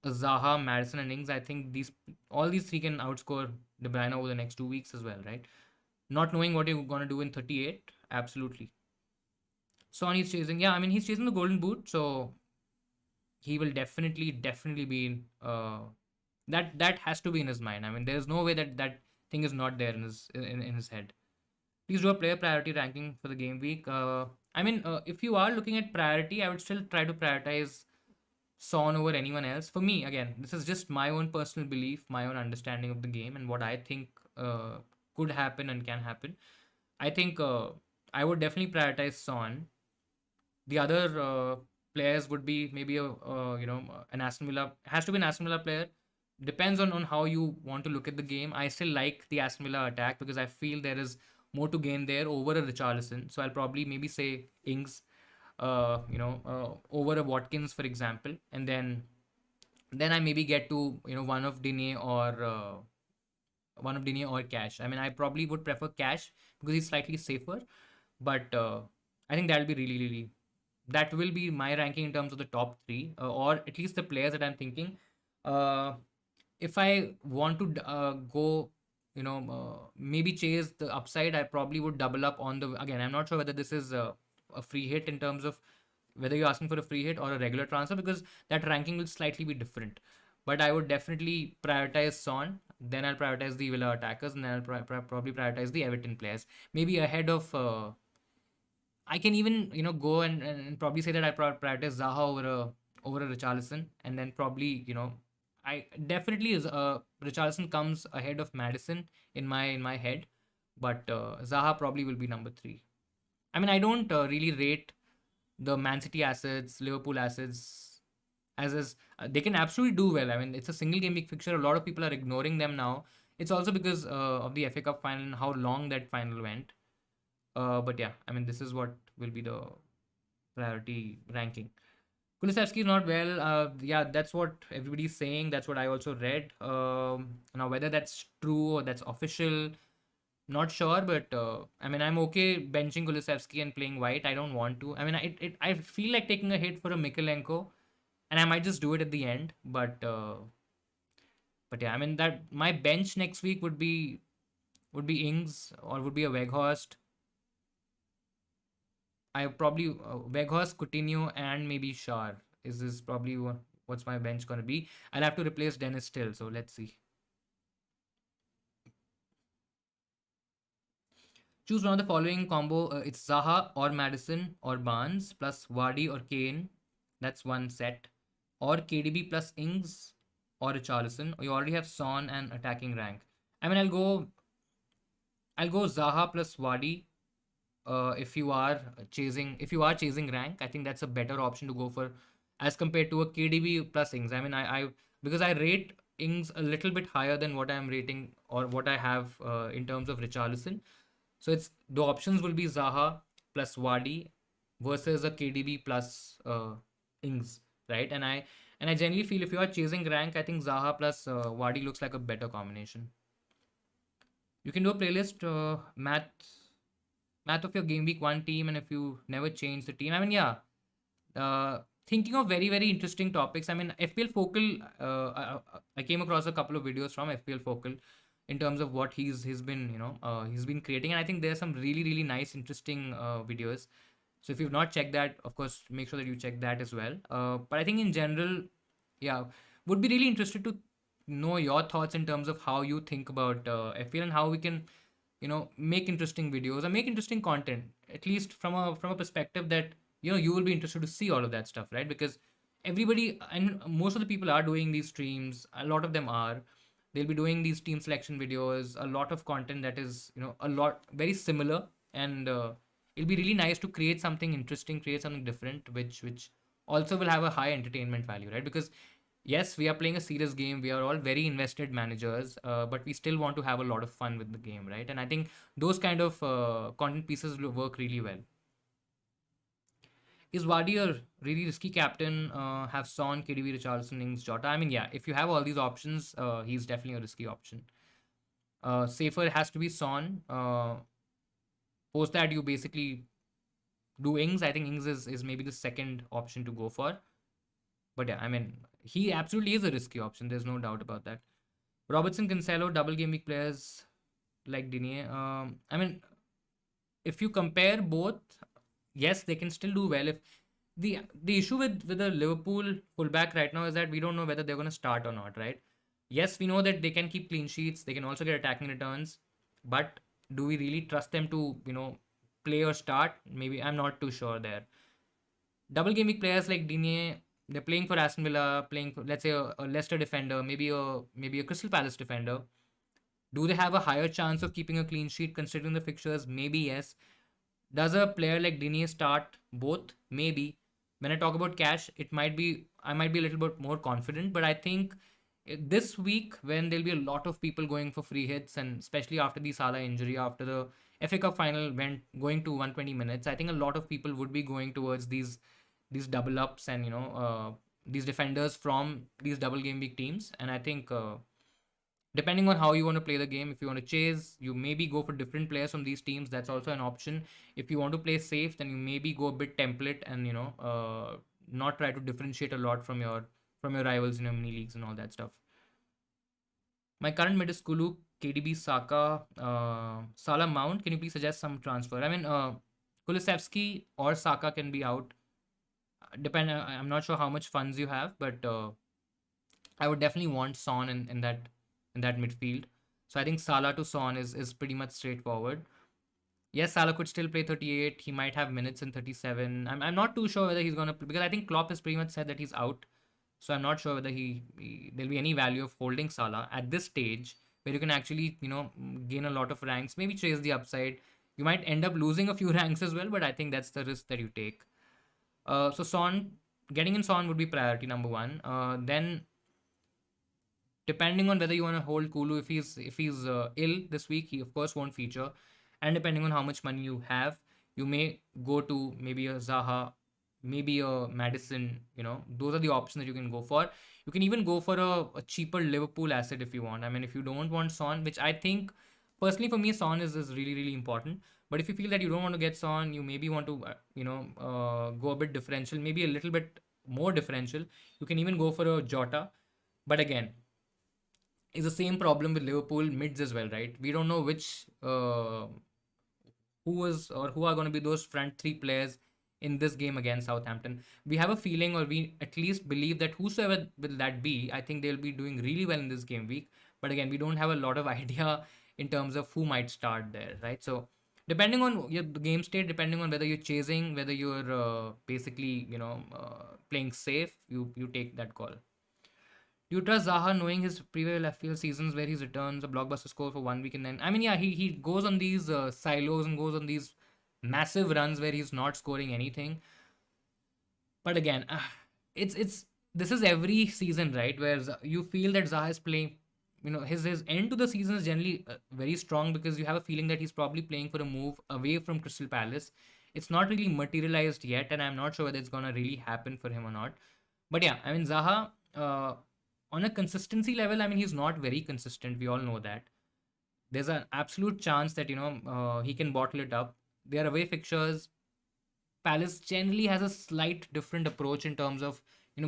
Zaha, Madison, and Ings, I think these three can outscore De Bruyne over the next 2 weeks as well, right? Not knowing what you're gonna do in 38, absolutely. Son he's chasing, yeah. I mean, he's chasing the Golden Boot, so he will definitely be in. That has to be in his mind. I mean, there's no way that thing is not there in his head. Please do a player priority ranking for the game week. I mean, if you are looking at priority, I would still try to prioritize Son over anyone else. For me, again, this is just my own personal belief, my own understanding of the game, and what I think could happen and can happen. I think I would definitely prioritize Son. The other players would be maybe an Aston Villa, has to be an Aston Villa player. Depends on how you want to look at the game. I still like the Aston Villa attack because I feel there is more to gain there over a Richarlison. So I'll probably maybe say Ings, over a Watkins, for example, and then I maybe get to one of Digne or Cash. I mean, I probably would prefer Cash because he's slightly safer, but I think that'll be really that will be my ranking in terms of the top three, or at least the players that I'm thinking. Uh, if I want to go, maybe chase the upside, I probably would double up on the. Again, I'm not sure whether this is a free hit in terms of whether you're asking for a free hit or a regular transfer, because that ranking will slightly be different. But I would definitely prioritize Son, then I'll prioritize the Villa attackers, and then I'll probably prioritize the Everton players. Maybe ahead of. I can even go and probably say that I prioritize Zaha over a Richarlison, and then probably I definitely is Richarlison comes ahead of Madison in my head, but Zaha probably will be number three. I mean, I don't really rate the Man City assets, Liverpool assets as they can absolutely do well. I mean, it's a single game week fixture. A lot of people are ignoring them now. It's also because of the FA Cup final and how long that final went. But yeah, I mean, this is what will be the priority ranking. Kulusevski is not well. Yeah, that's what everybody's saying. That's what I also read. Now, whether that's true or that's official, not sure. But I mean, I'm okay benching Kulusevski and playing White. I don't want to. I mean, I feel like taking a hit for a Mikolenko, and I might just do it at the end. But yeah, I mean that my bench next week would be Ings or would be a Weghorst. I probably Weghorst, Coutinho, and maybe Shar. Is this probably what's my bench gonna be? I'll have to replace Dennis still, so let's see. Choose one of the following combo. It's Zaha or Madison or Barnes plus Vardy or Kane. That's one set. Or KDB plus Ings or Richarlison. Or you already have Son and attacking rank. I mean, I'll go Zaha plus Vardy. If you are chasing rank, I think that's a better option to go for as compared to a KDB plus Ings. I mean, I because I rate Ings a little bit higher than what I'm rating or what I have in terms of Richarlison. So it's the options will be Zaha plus Wadi versus a KDB plus Ings, right? And I generally feel if you are chasing rank, I think Zaha plus Wadi looks like a better combination. You can do a playlist, math of your game week one team, and if you never change the team. I mean, yeah. Thinking of very interesting topics. I mean, FPL Focal. I came across a couple of videos from FPL Focal in terms of what he's been he's been creating, and I think there's some really nice interesting videos. So if you've not checked that, of course, make sure that you check that as well. But I think in general, yeah, would be really interested to know your thoughts in terms of how you think about FPL and how we can make interesting videos or make interesting content, at least from a perspective that you will be interested to see all of that stuff, right? Because everybody and most of the people are doing these streams. A lot of them are. They'll be doing these team selection videos, a lot of content that is a lot very similar, and it'll be really nice to create something interesting, create something different, which also will have a high entertainment value, right? Because yes, we are playing a serious game. We are all very invested managers, but we still want to have a lot of fun with the game, right? And I think those kind of content pieces will work really well. Is Vardy a really risky captain? Have Son, KDB, Richarlison, Ings, Jota? I mean, yeah, if you have all these options, he's definitely a risky option. Safer has to be Son. Post that, you basically do Ings. I think Ings is maybe the second option to go for. But yeah, I mean, he absolutely is a risky option. There's no doubt about that. Robertson, Cancelo, double game week players like Digne. I mean, if you compare both, yes, they can still do well. If the issue with the Liverpool fullback right now is that we don't know whether they're going to start or not, right? Yes, we know that they can keep clean sheets. They can also get attacking returns, but do we really trust them to play or start? Maybe I'm not too sure there. Double game week players like Digne, they're playing for Aston Villa, playing for, let's say, a Leicester defender, maybe a Crystal Palace defender. Do they have a higher chance of keeping a clean sheet considering the fixtures? Maybe yes. Does a player like Digne start both? Maybe. When I talk about cash, I might be a little bit more confident, but I think this week when there'll be a lot of people going for free hits, and especially after the Salah injury, after the FA Cup final went going to 120 minutes, I think a lot of people would be going towards these double ups and these defenders from these double game week teams, and I think. Depending on how you want to play the game, if you want to chase, you maybe go for different players from these teams. That's also an option. If you want to play safe, then you maybe go a bit template and not try to differentiate a lot from your rivals in your mini leagues and all that stuff. My current mid is Kulu, KDB, Saka, Salah, Mount. Can you please suggest some transfer? I mean, Kulusevski or Saka can be out. I'm not sure how much funds you have, but I would definitely want Son in that midfield. So I think Salah to Son is pretty much straightforward. Yes, Salah could still play 38. He might have minutes in 37. I'm not too sure whether he's gonna play, because I think Klopp has pretty much said that he's out. So I'm not sure whether there'll be any value of holding Salah at this stage where you can actually gain a lot of ranks, maybe chase the upside. You might end up losing a few ranks as well, but I think that's the risk that you take. So Son, getting in Son would be priority number one. Then depending on whether you want to hold Kulu, if he's ill this week, he of course won't feature, and depending on how much money you have, you may go to maybe a Zaha, maybe a Madison. Those are the options that you can go for. You can even go for a cheaper Liverpool asset if you want. I mean, if you don't want Son, which I think personally for me, Son is really really important. But if you feel that you don't want to get Son, you maybe want to go a bit differential, maybe a little bit more differential. You can even go for a Jota, but again, is the same problem with Liverpool mids as well, right? We don't know which who are going to be those front three players in this game against Southampton. We have a feeling, or we at least believe, that whosoever will that be, I think they'll be doing really well in this game week. But again, we don't have a lot of idea in terms of who might start there, right? So depending on your game state, depending on whether you're chasing, whether you're basically playing safe, you take that call. Do you trust Zaha knowing his previous FPL seasons where he returns a blockbuster score for 1 week and then, I mean, yeah, he goes on these silos and goes on these massive runs where he's not scoring anything. But again, it's this is every season, right? Where you feel that Zaha is playing, his end to the season is generally very strong, because you have a feeling that he's probably playing for a move away from Crystal Palace. It's not really materialized yet, and I'm not sure whether it's gonna really happen for him or not. But yeah, I mean, Zaha. On a consistency level, I mean, he's not very consistent. We all know that. There's an absolute chance that he can bottle it up. Their away fixtures, Palace generally has a slight different approach in terms of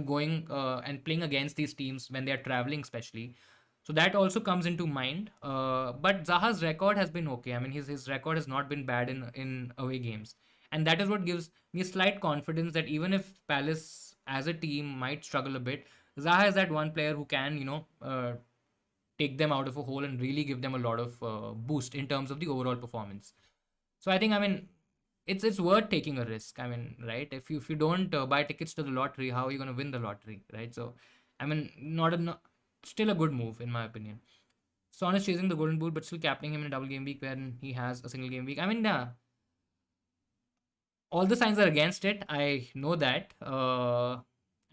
going and playing against these teams when they are traveling, especially. So that also comes into mind. But Zaha's record has been okay. I mean, his record has not been bad in away games, and that is what gives me slight confidence that even if Palace as a team might struggle a bit, Zaha is that one player who can, take them out of a hole and really give them a lot of boost in terms of the overall performance. So I think, I mean, it's worth taking a risk. I mean, right? If you don't buy tickets to the lottery, how are you going to win the lottery, right? So, I mean, still a good move in my opinion. Son is chasing the golden boot, but still captaining him in a double game week when he has a single game week. I mean, all the signs are against it. I know that.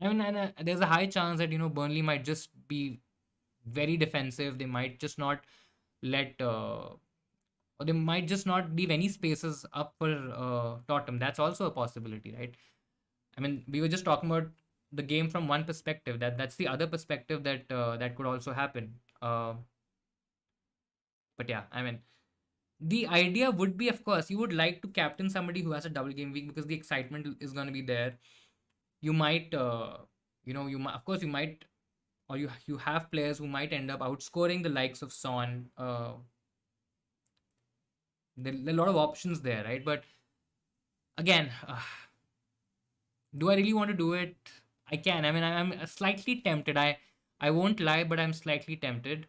I mean, and there's a high chance that Burnley might just be very defensive. They might just not let, or they might just not leave any spaces up for Tottenham. That's also a possibility, right? I mean, we were just talking about the game from one perspective. That's the other perspective that that could also happen. But yeah, I mean, the idea would be, of course, you would like to captain somebody who has a double game week because the excitement is going to be there. You might, of course, you might, or you have players who might end up outscoring the likes of Son. There are a lot of options there, right? But again, do I really want to do it? I can. I mean, I'm slightly tempted. I won't lie, but I'm slightly tempted.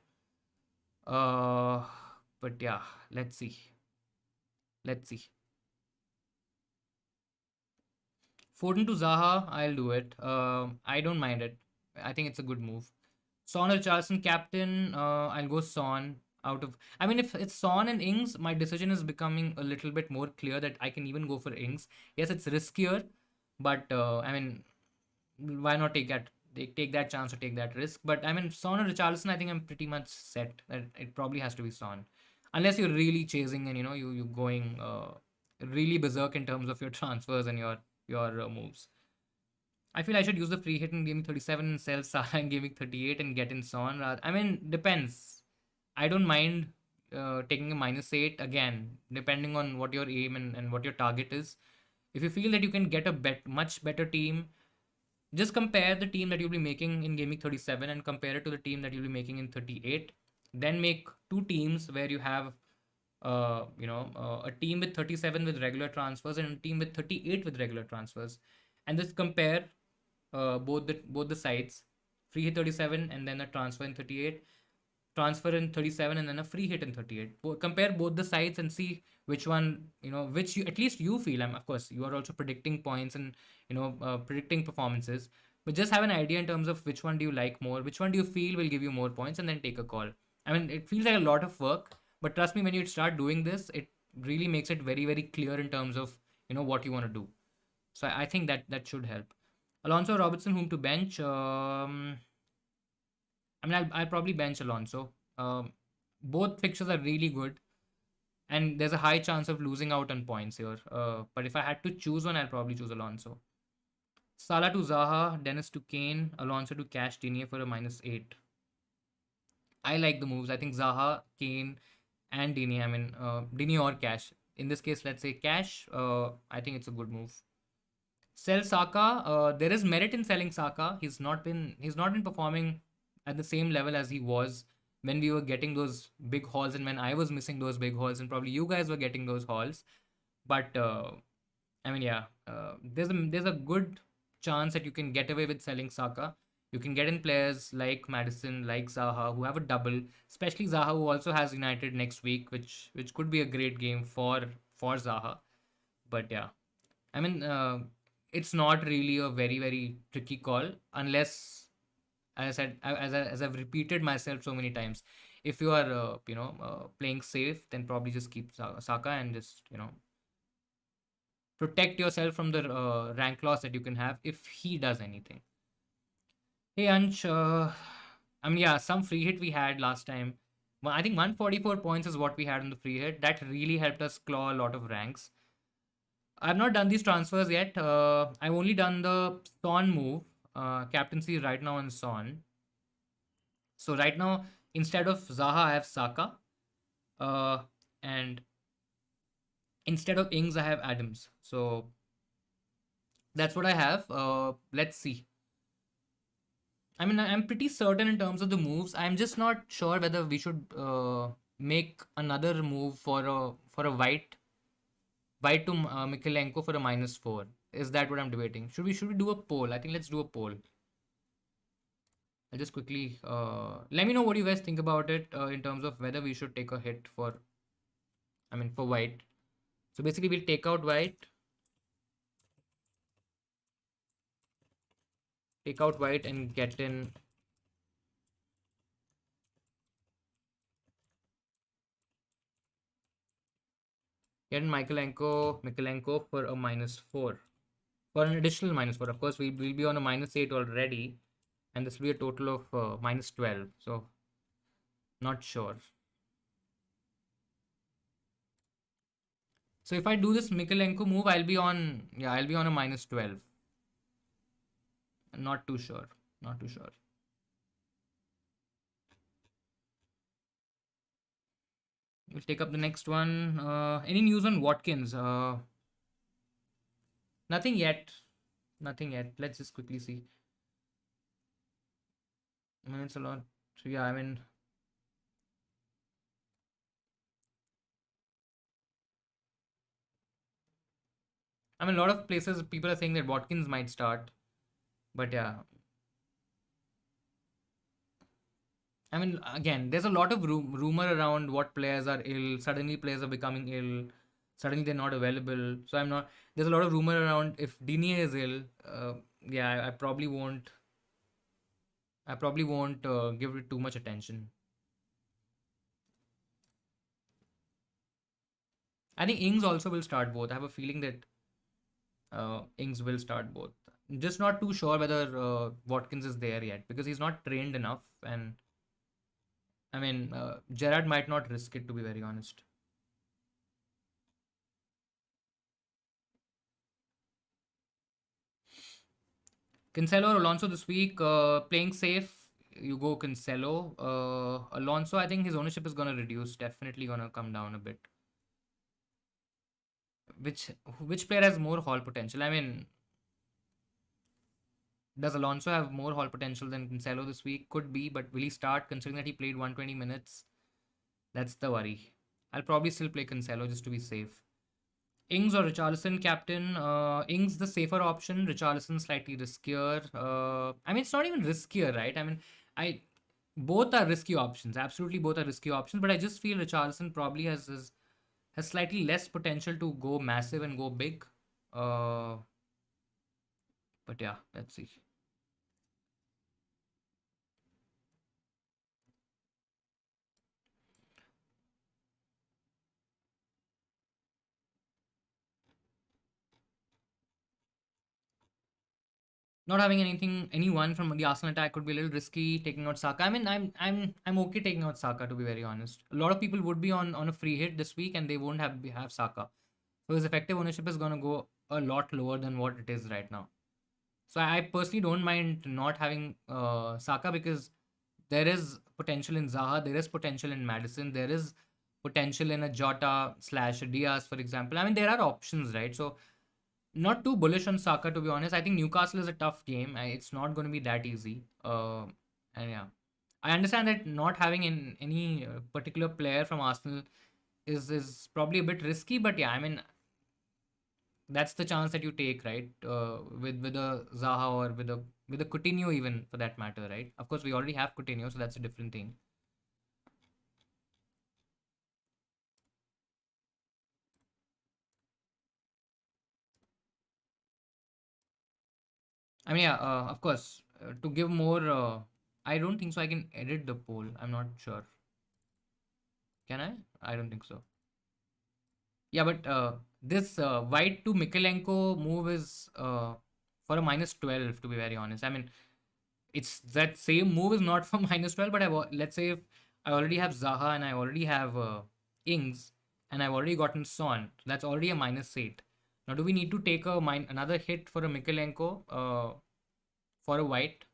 Uh, but yeah, let's see. Let's see. Foden to Zaha, I'll do it. I don't mind it. I think it's a good move. Son or Charleston captain, I'll go Son out of. I mean, if it's Son and Ings, my decision is becoming a little bit more clear that I can even go for Ings. Yes, it's riskier, but I mean, why not take that chance or take that risk? But I mean, Son or Richarlison, I think I'm pretty much set that it probably has to be Son, unless you're really chasing and you going really berserk in terms of your transfers and your moves. I feel I should use the free hit in Gaming 37 and sell Salah in Gaming 38 and get in Son. I mean, depends. I don't mind taking a -8 again, depending on what your aim and what your target is. If you feel that you can get a much better team, just compare the team that you'll be making in Gaming 37 and compare it to the team that you'll be making in 38. Then make two teams where you have a team with 37 with regular transfers and a team with 38 with regular transfers, and just compare both the sides, free hit 37 and then a transfer in 38, transfer in 37 and then a free hit in 38. Compare both the sides and see which one, which you, at least you feel. Of course, you are also predicting points and predicting performances, but just have an idea in terms of which one do you like more, which one do you feel will give you more points, and then take a call. I mean, it feels like a lot of work, but trust me, when you start doing this, it really makes it very, very clear in terms of what you want to do. So I think that should help. Alonso Robertson, whom to bench? I mean, I'll probably bench Alonso. Both fixtures are really good, and there's a high chance of losing out on points here. But if I had to choose one, I'll probably choose Alonso. Salah to Zaha, Dennis to Kane, Alonso to Cash Digne for a -8. I like the moves. I think Zaha, Kane, and Digne. I mean, Digne or Cash. In this case, let's say Cash. I think it's a good move. Sell Saka. There is merit in selling Saka. He's not been performing at the same level as he was when we were getting those big hauls and when I was missing those big hauls and probably you guys were getting those hauls. But I mean, yeah, there's a good chance that you can get away with selling Saka. You can get in players like Madison, like Zaha, who have a double, especially Zaha, who also has United next week, which could be a great game for Zaha. But yeah, I mean, it's not really a very, very tricky call unless, as I said, as I've repeated myself so many times, if you are, playing safe, then probably just keep Saka and just, protect yourself from the rank loss that you can have if he does anything. Hey, Ansh, I mean, yeah, some free hit we had last time. Well, I think 144 points is what we had on the free hit. That really helped us claw a lot of ranks. I've not done these transfers yet. I've only done the Son move. Captaincy is right now on Son. So right now, instead of Zaha, I have Saka. And instead of Ings, I have Adams. So that's what I have. Let's see. I mean, I'm pretty certain in terms of the moves. I'm just not sure whether we should make another move for a white to Mikalenko for a -4. Is that what I'm debating? Should we do a poll? I think let's do a poll. I'll just quickly let me know what you guys think about it in terms of whether we should take a hit for white. So basically, we'll take out white and get in Mikalenko for a -4. For an additional -4. Of course, we'll be on a -8 already, and this will be a total of -12. So, not sure. So if I do this Mikalenko move, I'll be on a -12. Not too sure. Not too sure. We'll take up the next one. Any news on Watkins? Nothing yet. Nothing yet. Let's just quickly see. I mean, it's a lot. So yeah, I mean, a lot of places people are saying that Watkins might start, but yeah, I mean, again, there's a lot of rumor around what players are ill. Suddenly, players are becoming ill. Suddenly, they're not available. So I'm not. There's a lot of rumor around if Digne is ill. Yeah, I probably won't. I probably won't give it too much attention. I think Ings also will start both. I have a feeling that Ings will start both. Just not too sure whether Watkins is there yet because he's not trained enough. And I mean, Gerrard might not risk it, to be very honest. Cancelo or Alonso this week, playing safe. You go Cancelo. Alonso, I think his ownership is going to reduce. Definitely going to come down a bit. Which which player has more haul potential? I mean, does Alonso have more haul potential than Cancelo this week? Could be, but will he start considering that he played 120 minutes? That's the worry. I'll probably still play Cancelo just to be safe. Ings or Richarlison captain? Ings the safer option. Richarlison slightly riskier. I mean, it's not even riskier, right? I mean, I both are risky options. Absolutely, both are risky options. But I just feel Richarlison probably has slightly less potential to go massive and go big. Uh, but yeah, let's see. Not having anyone from the Arsenal attack could be a little risky. Taking out Saka. I mean, I'm okay taking out Saka, to be very honest. A lot of people would be on a free hit this week and they won't have Saka. So his effective ownership is gonna go a lot lower than what it is right now. So I personally don't mind not having Saka because there is potential in Zaha, there is potential in Madison, there is potential in a Jota slash a Diaz, for example. I mean, there are options, right? So not too bullish on Saka, to be honest. I think Newcastle is a tough game. It's not going to be that easy. And yeah, I understand that not having any particular player from Arsenal is probably a bit risky. But yeah, I mean that's the chance that you take, right? With a Zaha or with a Coutinho even for that matter, right? Of course, we already have Coutinho, so that's a different thing. I mean, yeah, of course, to give more. I don't think so. I can edit the poll. I'm not sure. Can I? I don't think so. Yeah, but this white to Mikalenko move is for a -12, to be very honest. I mean, it's that same move is not for -12, but let's say if I already have Zaha and I already have Ings and I've already gotten Son, so that's already a -8. Now, do we need to take another hit for a Mikalenko for a white?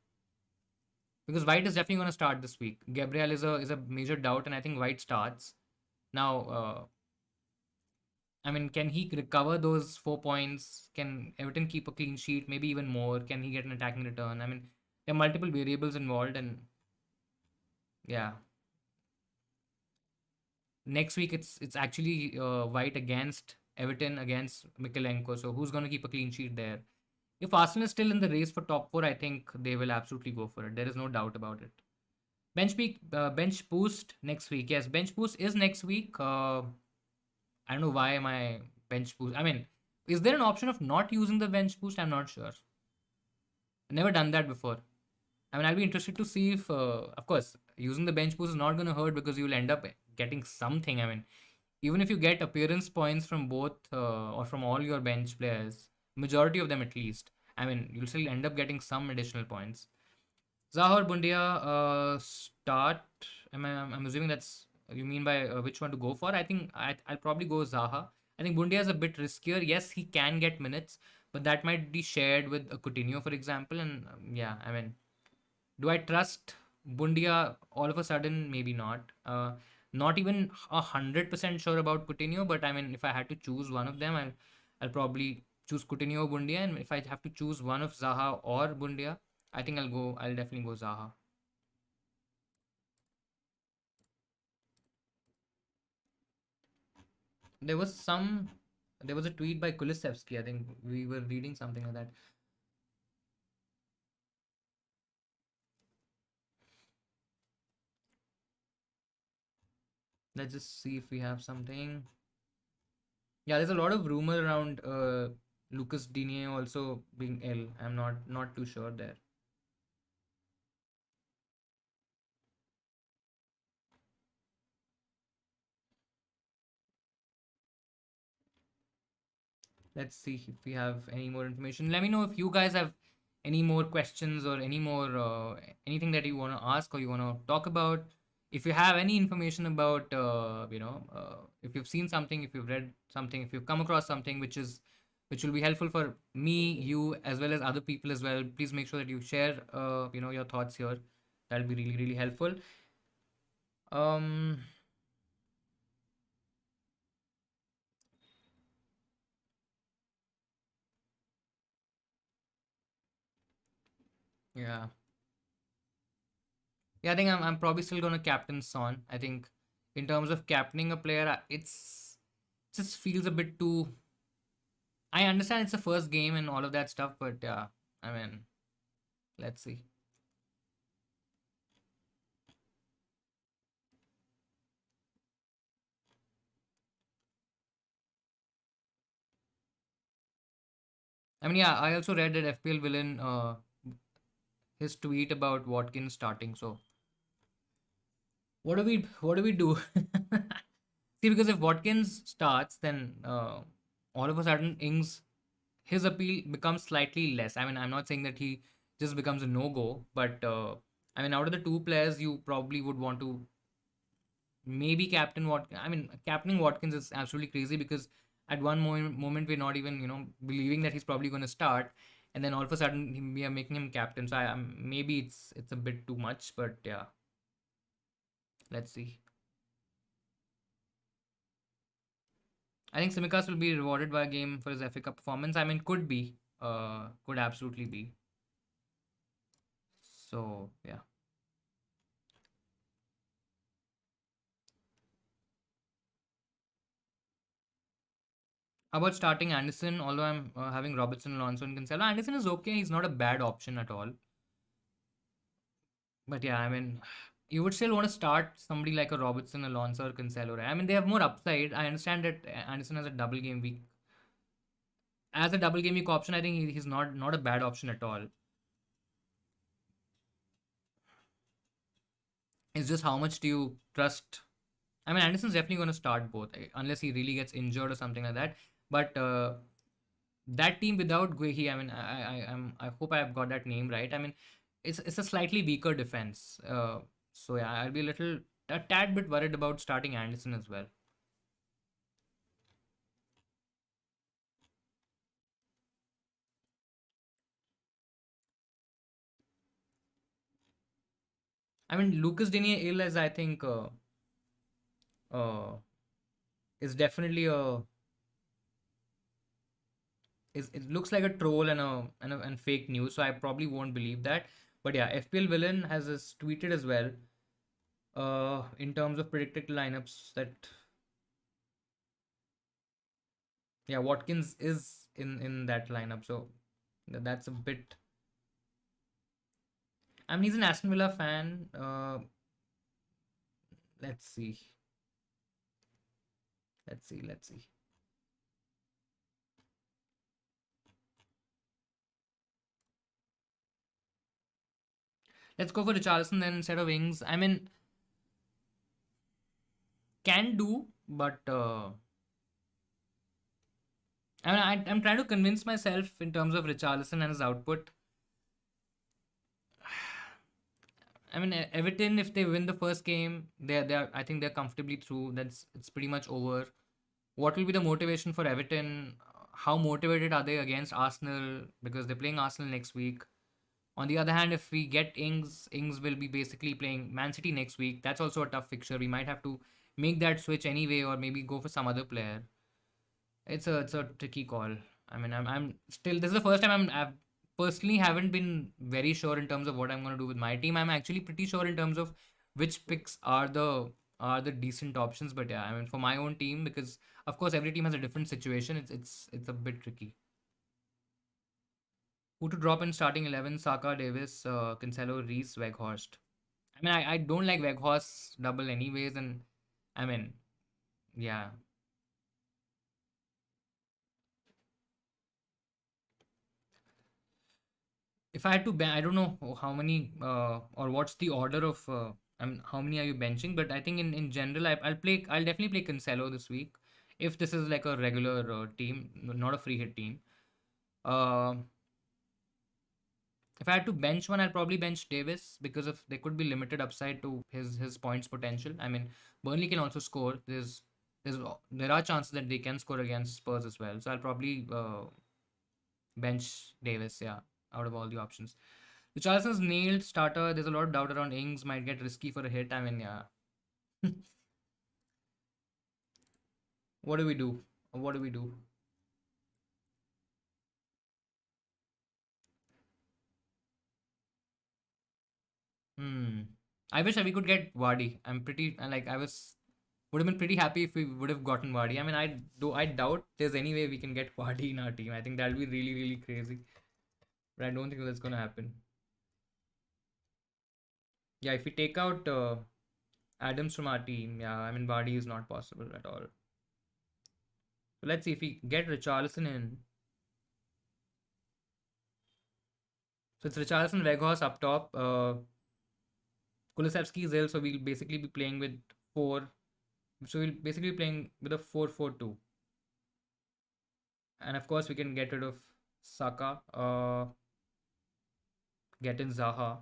Because White is definitely going to start this week. Gabriel is a major doubt, and I think White starts. Now, I mean, can he recover those 4 points? Can Everton keep a clean sheet? Maybe even more. Can he get an attacking return? I mean, there are multiple variables involved, and yeah, next week it's actually White against Everton against Mikalenko. So who's going to keep a clean sheet there? If Arsenal is still in the race for top four, I think they will absolutely go for it. There is no doubt about it. Bench boost next week. Yes, bench boost is next week. I don't know why my bench boost. I mean, is there an option of not using the bench boost? I'm not sure. I've never done that before. I mean, I'll be interested to see if, of course, using the bench boost is not going to hurt because you'll end up getting something. I mean, even if you get appearance points from both or from all your bench players, majority of them at least, I mean, you'll still end up getting some additional points. Zaha or Bundia start. I'm assuming that's you mean by which one to go for. I think I'll probably go Zaha. I think Bundia is a bit riskier. Yes, he can get minutes, but that might be shared with a Coutinho, for example. And yeah, I mean, do I trust Bundia all of a sudden? Maybe not. Not even 100% sure about Coutinho, but I mean, if I had to choose one of them, I'll probably choose Coutinho or Bundia. And if I have to choose one of Zaha or Bundia, I think I'll definitely go Zaha. There was some, there was a tweet by Kulisevsky. I think we were reading something like that. Let's just see if we have something. Yeah, there's a lot of rumor around Lucas Digne also being ill. I'm not too sure there. Let's see if we have any more information. Let me know if you guys have any more questions or any more anything that you want to ask or you want to talk about. If you have any information about if you've seen something, if you've read something, if you've come across something which will be helpful for me, you, as well as other people as well, please make sure that you share your thoughts here. That'll be really really helpful. Um, yeah. Yeah, I think I'm probably still gonna captain Son. I think in terms of captaining a player, it's just feels a bit too. I understand it's the first game and all of that stuff, but yeah, I mean, let's see. I mean, yeah, I also read that FPL villain his tweet about Watkins starting. So what do we do? See, because if Watkins starts, then all of a sudden Ings his appeal becomes slightly less. I mean, I'm not saying that he just becomes a no go, but I mean, out of the two players, you probably would want to maybe captain Watkins. I mean, captaining Watkins is absolutely crazy because at one moment we're not even believing that he's probably going to start, and then all of a sudden we are making him captain. So maybe it's a bit too much, but yeah, let's see. I think Simikas will be rewarded by a game for his FA Cup performance. I mean, could absolutely be. So yeah. How about starting Anderson? Although I'm having Robertson, Alonso, and Cancelo, Anderson is okay. He's not a bad option at all. But yeah, I mean, you would still want to start somebody like a Robertson, Alonso, or Cancelo, right? I mean, they have more upside. I understand that Anderson has a double game week. As a double game week option, I think he's not a bad option at all. It's just how much do you trust? I mean, Anderson's definitely going to start both, unless he really gets injured or something like that. But that team without Guehi, I mean, I hope I've got that name right. I mean, it's a slightly weaker defense. So yeah, I'll be a tad bit worried about starting Anderson as well. I mean, Lucas Digne ill as I think uh, is definitely a is it looks like a troll and fake news. So I probably won't believe that. But yeah, FPL villain has this tweeted as well. In terms of predicted lineups, that yeah, Watkins is in that lineup. So that's a bit. I mean, he's an Aston Villa fan. Let's see. Let's see. Let's see. Let's go for Richarlison then instead of Ings. I mean, can do, but I mean, I'm trying to convince myself in terms of Richarlison and his output. I mean, Everton, if they win the first game, they're I think they're comfortably through. It's pretty much over. What will be the motivation for Everton? how motivated are they against Arsenal, because they're playing Arsenal next week. On the other hand, if we get Ings will be basically playing Man City next week. That's also a tough fixture. We might have to make that switch anyway, or maybe go for some other player. It's a tricky call. I mean, I'm still, this is the first time I've personally haven't been very sure in terms of what I'm going to do with my team. I'm actually pretty sure in terms of which picks are the decent options. But yeah, I mean, for my own team, because of course every team has a different situation. It's a bit tricky. Who to drop in starting 11? Saka, Davis, Cancelo, Reese, Weghorst. I mean, I don't like Weghorst double anyways, and I mean, yeah. If I had to I don't know how many or what's the order of I mean, how many are you benching? But I think in general, I'll definitely play Cancelo this week if this is like a regular team, not a free hit team. Uh, if I had to bench one, I'll probably bench Davis because of there could be limited upside to his points potential. I mean, Burnley can also score. There are chances that they can score against Spurs as well. So I'll probably bench Davis. Yeah, out of all the options. The Charleston's nailed starter. There's a lot of doubt around Ings. Might get risky for a hit. I mean, yeah. What do we do? What do we do? Hmm. I wish we could get Vardy. I'm pretty like I was would have been pretty happy if we would have gotten Vardy. I mean, I doubt there's any way we can get Vardy in our team. I think that'll be really really crazy. But I don't think that's gonna happen. Yeah, if we take out Adams from our team, yeah, I mean Vardy is not possible at all. So let's see if we get Richarlison in. So it's Richarlison, Weghorst up top. Kulusevski is ill, so we'll basically be playing with four. So we'll basically be playing with a 4-4-2, and of course we can get rid of Saka, get in Zaha.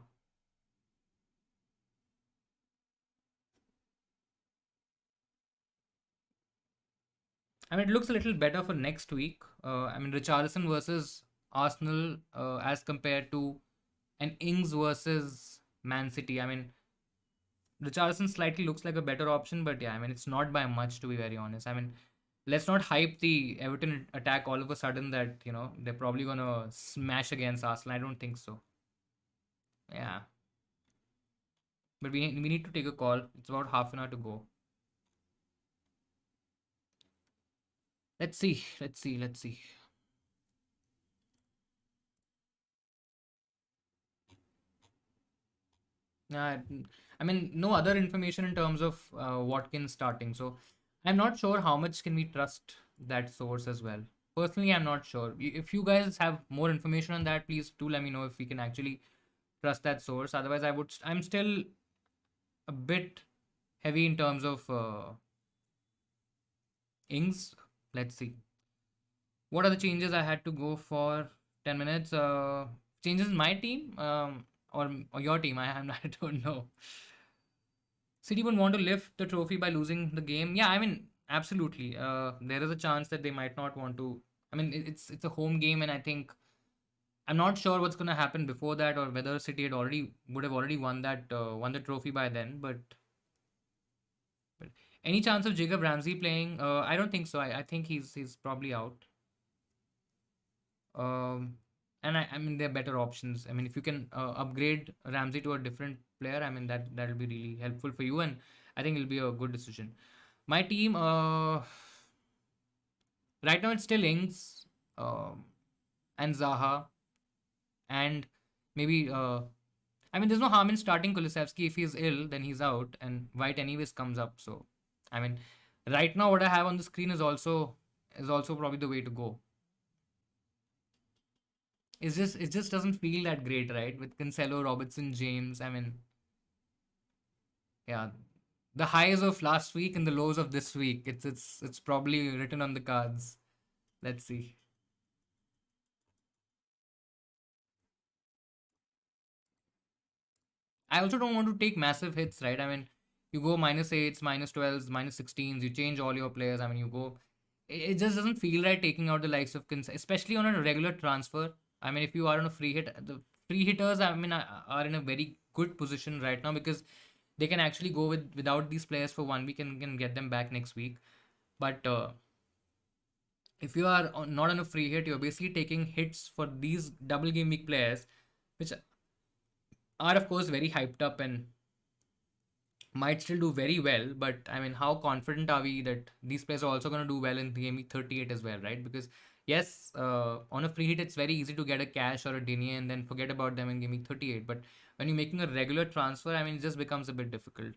I mean, it looks a little better for next week. I mean, Richarlison versus Arsenal as compared to an Ings versus Man City. I mean, Richarlison slightly looks like a better option, but yeah, I mean, it's not by much to be very honest. I mean, let's not hype the Everton attack all of a sudden that they're probably gonna smash against Arsenal. I don't think so. Yeah, but we need to take a call. It's about half an hour to go. Let's see. Let's see. Let's see. Uh, I mean, no other information in terms of Watkins starting. So I'm not sure how much can we trust that source as well. Personally, I'm not sure. If you guys have more information on that, please do let me know if we can actually trust that source. Otherwise, I'm still a bit heavy in terms of Ings. Let's see. What are the changes I had to go for 10 minutes? Changes in my team or your team? I don't know. City would want to lift the trophy by losing the game. Yeah, I mean, absolutely. There is a chance that they might not want to. I mean, it's a home game, and I think I'm not sure what's going to happen before that, or whether City would have already won the trophy by then. But any chance of Jacob Ramsey playing? I don't think so. I think he's probably out. Um, and I mean, there are better options. I mean, if you can upgrade Ramsey to a different player, I mean that'll be really helpful for you, and I think it'll be a good decision. My team, right now it's still Ings, and Zaha, and maybe I mean, there's no harm in starting Kulusevski. If he's ill, then he's out, and White anyways comes up. So, I mean, right now what I have on the screen is also probably the way to go. It just doesn't feel that great, right? With Cancelo, Robertson, James. I mean, yeah, the highs of last week and the lows of this week. It's probably written on the cards. Let's see. I also don't want to take massive hits, right? I mean, you go -8s, -12s, -16s. You change all your players. I mean, you go. it just doesn't feel right taking out the likes of especially on a regular transfer. I mean, if you are on a free hit, the free hitters, I mean, are in a very good position right now because they can actually go without these players for 1 week and can get them back next week. But if you are not on a free hit, you're basically taking hits for these double game week players, which are of course very hyped up and might still do very well. But I mean, how confident are we that these players are also going to do well in game week 38 as well, right? Because yes, on a free hit, it's very easy to get a cash or a denier and then forget about them in game week 38. But when you're making a regular transfer, I mean, it just becomes a bit difficult.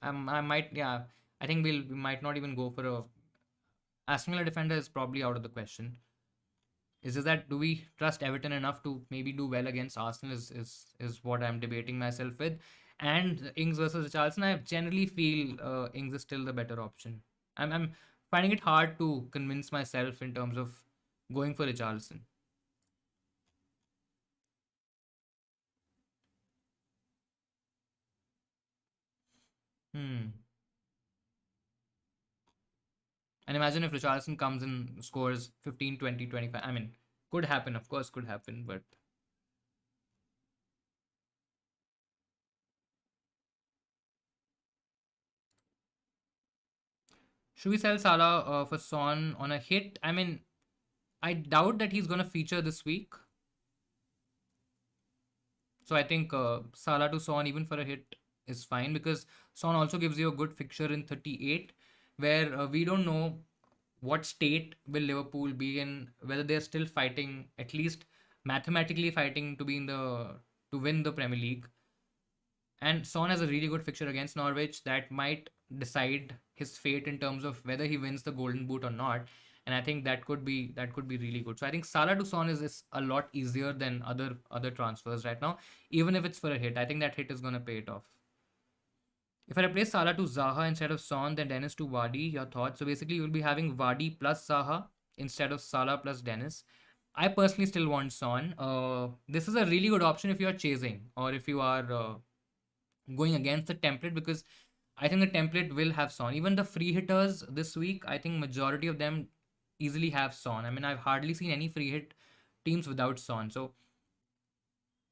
I might, yeah, I think we might not even go for a Aston Villa defender is probably out of the question. Is just that do we trust Everton enough to maybe do well against Arsenal is what I'm debating myself with. And Ings versus Richarlison, I generally feel Ings is still the better option. I'm finding it hard to convince myself in terms of going for Richarlison. Hmm. And imagine if Richarlison comes and scores 15, 20, 25. I mean, could happen, of course, could happen, but should we sell Salah for Son on a hit? I mean, I doubt that he's going to feature this week. So I think Salah to Son even for a hit is fine because Son also gives you a good fixture in 38, where we don't know what state will Liverpool be in, whether they're still fighting, at least mathematically fighting to be in the to win the Premier League. And Son has a really good fixture against Norwich that might decide his fate in terms of whether he wins the Golden Boot or not. And I think that could be really good. So I think Salah to Son is a lot easier than other transfers right now. Even if it's for a hit, I think that hit is gonna pay it off. If I replace Salah to Zaha instead of Son, then Dennis to Vardy, your thoughts? So basically, you'll be having Vardy plus Zaha instead of Salah plus Dennis. I personally still want Son. This is a really good option if you are chasing or if you are going against the template because I think the template will have Son. Even the free hitters this week, I think majority of them easily have Son. I mean, I've hardly seen any free hit teams without Son. So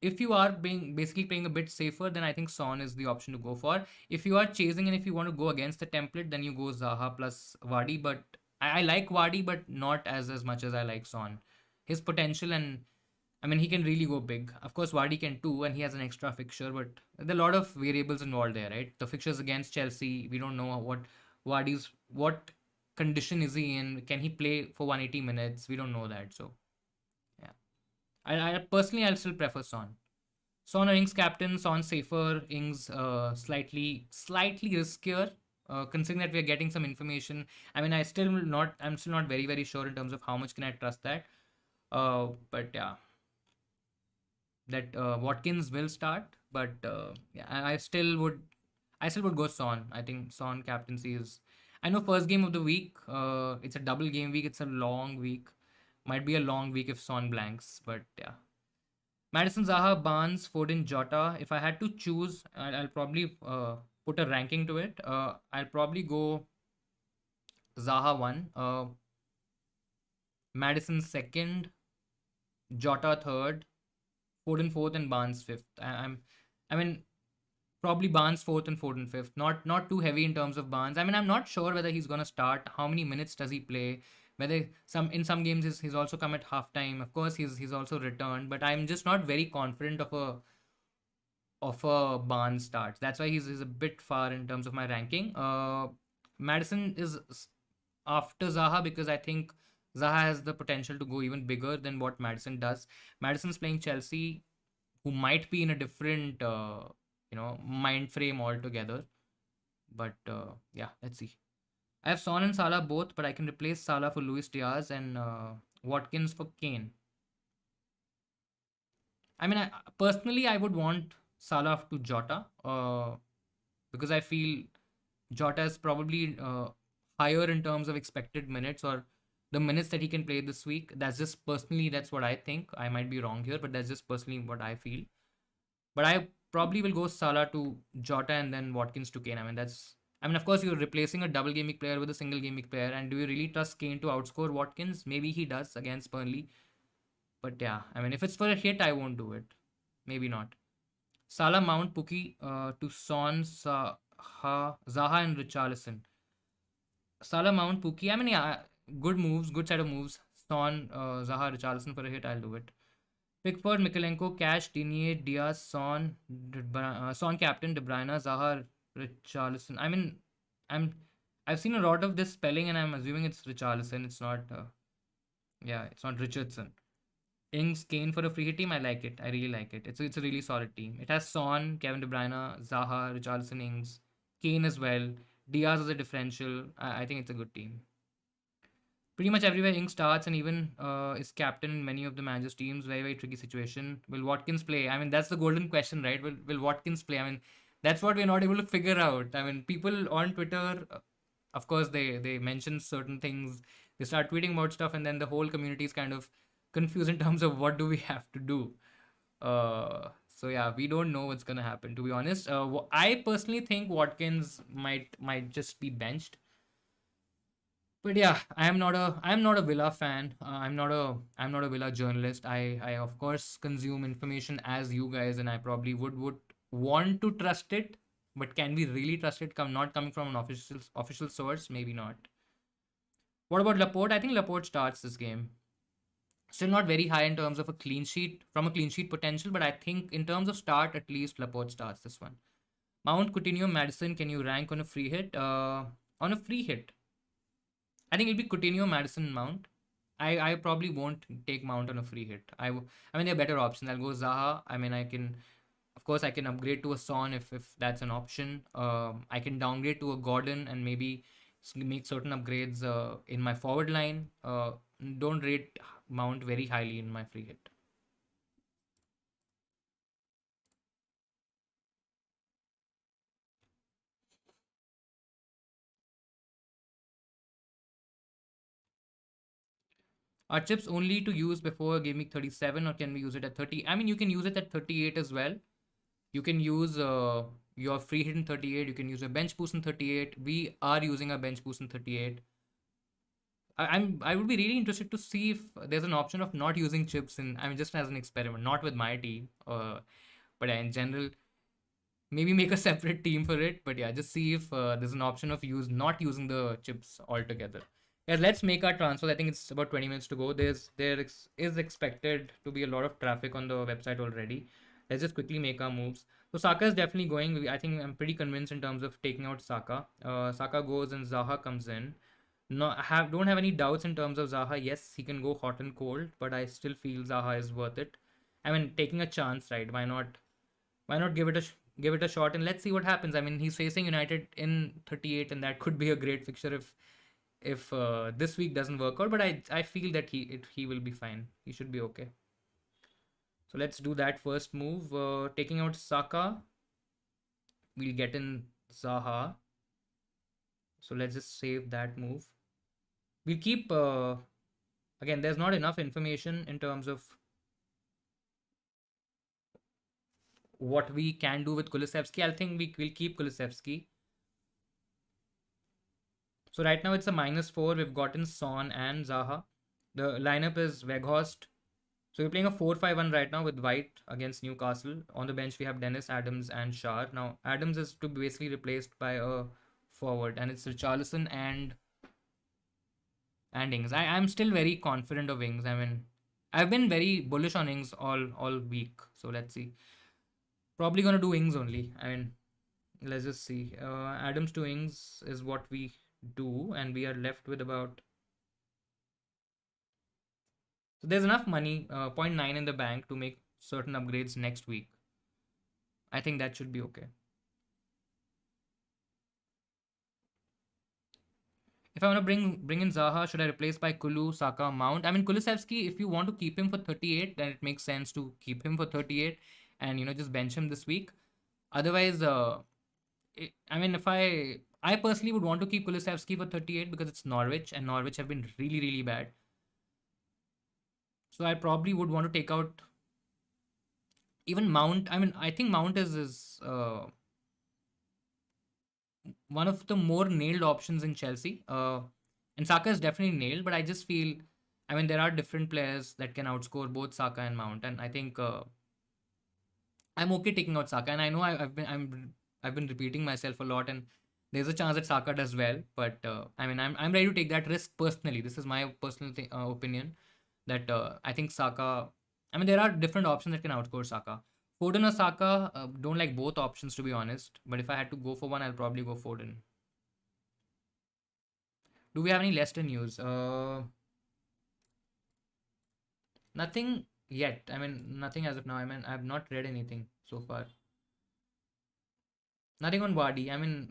if you are being basically playing a bit safer, then I think Son is the option to go for. If you are chasing and if you want to go against the template, then you go Zaha plus Wadi. But I like Wadi, but not as much as I like Son. His potential and I mean he can really go big. Of course, Wadi can too, and he has an extra fixture, but there are a lot of variables involved there, right? The fixtures against Chelsea, we don't know what condition is he in. Can he play for 180 minutes? We don't know that. So yeah. I personally I'll still prefer Son. Son or Ings captain, Son safer, Ings slightly riskier. Considering that we are getting some information, I mean, I'm still not very sure in terms of how much can I trust that. But yeah, that Watkins will start, but yeah, I still would go Son. I think Son captaincy is. I know first game of the week. It's a double game week. It's a long week. Might be a long week if Son blanks, but yeah. Madison, Zaha, Barnes, Foden, Jota. If I had to choose, I'll probably put a ranking to it. I'll probably go Zaha one, Madison second, Jota third, Foden fourth, and Barnes fifth. I mean, probably Barnes fourth and Foden fifth. Not too heavy in terms of Barnes. I mean, I'm not sure whether he's gonna start. How many minutes does he play? Whether some games he's also come at halftime. Of course, he's also returned, but I'm just not very confident of a Barnes start. That's why he's a bit far in terms of my ranking. Madison is after Zaha because I think Zaha has the potential to go even bigger than what Madison does. Madison's playing Chelsea, who might be in a different mind frame altogether. But yeah, let's see. I have Son and Salah both, but I can replace Salah for Luis Diaz and Watkins for Kane. I mean, personally, I would want Salah to Jota because I feel Jota is probably higher in terms of expected minutes or the minutes that he can play this week. That's what I think. I might be wrong here, but that's just personally what I feel. But I probably will go Salah to Jota and then Watkins to Kane. I mean, I mean, of course, you're replacing a double game week player with a single game week player, and do you really trust Kane to outscore Watkins? Maybe he does against Burnley, but yeah, I mean, if it's for a hit, I won't do it. Maybe not. Salah, Mount, Pookie, to Son, Zaha, and Richarlison. Salah, Mount, Pookie. I mean, yeah, good moves, good set of moves. Son, Zaha, Richarlison for a hit, I'll do it. Pickford, Mikalenko, Cash, Dinier, Diaz, Son, Son captain, De Bruyne, Zaha, Richarlison. I mean, I'm I've seen a lot of this spelling, and I'm assuming it's Richarlison. It's not. Yeah, it's not Richardson. Ings, Kane for a free hit team. I like it. I really like it. It's a really solid team. It has Son, Kevin De Bruyne, Zaha, Richarlison, Ings, Kane as well. Diaz as a differential. I think it's a good team. Pretty much everywhere Ing starts and even is captain in many of the managers' teams. Very, very tricky situation. Will Watkins play? I mean, that's the golden question, right? Will Watkins play? I mean, that's what we're not able to figure out. I mean, people on Twitter, of course, they mention certain things. They start tweeting about stuff, and then the whole community is kind of confused in terms of what do we have to do. So yeah, we don't know what's gonna happen. To be honest, I personally think Watkins might just be benched. But yeah, I'm not a Villa fan. I'm not a Villa journalist. I of course consume information as you guys, and I probably would want to trust it. But can we really trust it? Not coming from an official source, maybe not. What about Laporte? I think Laporte starts this game. Still not very high in terms of a clean sheet from a clean sheet potential, but I think in terms of start, at least Laporte starts this one. Mount, Coutinho, Madison. Can you rank on a free hit? On a free hit, I think it'll be Coutinho, Madison, Mount. I probably won't take Mount on a free hit. I mean, there are better options. I'll go Zaha. I mean, of course, I can upgrade to a Son if that's an option. I can downgrade to a Gordon and maybe make certain upgrades in my forward line. Don't rate Mount very highly in my free hit. Are chips only to use before game week 37 or can we use it at 30? I mean, you can use it at 38 as well. You can use your free hit in 38. You can use a bench boost in 38. We are using a bench boost in 38. I would be really interested to see if there's an option of not using chips in. I mean, just as an experiment, not with my team, but in general, maybe make a separate team for it. But yeah, just see if there's an option of not using the chips altogether. Yeah, let's make our transfer. I think it's about 20 minutes to go. Is expected to be a lot of traffic on the website already. Let's just quickly make our moves. So Saka is definitely going. I think I'm pretty convinced in terms of taking out Saka. Saka goes and Zaha comes in. No, don't have any doubts in terms of Zaha. Yes, he can go hot and cold, but I still feel Zaha is worth it. I mean, taking a chance, right? Why not? Why not give it a shot and let's see what happens. I mean, he's facing United in 38, and that could be a great fixture if this week doesn't work out. But I feel that he will be fine. He should be okay. So let's do that first move. Taking out Saka, we'll get in Zaha. So let's just save that move. We'll keep. Again, there's not enough information in terms of what we can do with Kulusevski. I think we'll keep Kulusevski. So right now it's a -4. We've gotten Son and Zaha. The lineup is Weghorst. So we're playing a 4-5-1 right now with White against Newcastle. On the bench we have Dennis, Adams, and Shar. Now Adams is to be basically replaced by a forward, and it's Richarlison and Ings. I'm still very confident of Ings. I mean, I've been very bullish on Ings all week. So let's see. Probably gonna do Ings only. I mean, let's just see. Adams to Ings is what we do, and we are left with about. So there's enough money, zero point 0.9 in the bank to make certain upgrades next week. I think that should be okay. If I want to bring in Zaha, should I replace by Kulu, Saka, Mount? I mean, Kulusevski, if you want to keep him for 38, then it makes sense to keep him for 38 and, just bench him this week. Otherwise, I mean, if I personally would want to keep Kulusevski for 38 because it's Norwich, and Norwich have been really, really bad. So I probably would want to take out even Mount. I mean, I think Mount is one of the more nailed options in Chelsea. And Saka is definitely nailed, but I just feel, I mean, there are different players that can outscore both Saka and Mount, and I think I'm okay taking out Saka. And I know I've been repeating myself a lot, and there's a chance that Saka does well, but I mean, I'm ready to take that risk personally. This is my personal opinion that I think Saka. I mean, there are different options that can outscore Saka. Foden or Saka, don't like both options to be honest. But if I had to go for one, I'll probably go Foden. Do we have any Leicester news? Nothing yet. I mean, nothing as of now. I mean, I've not read anything so far. Nothing on Wadi. I mean,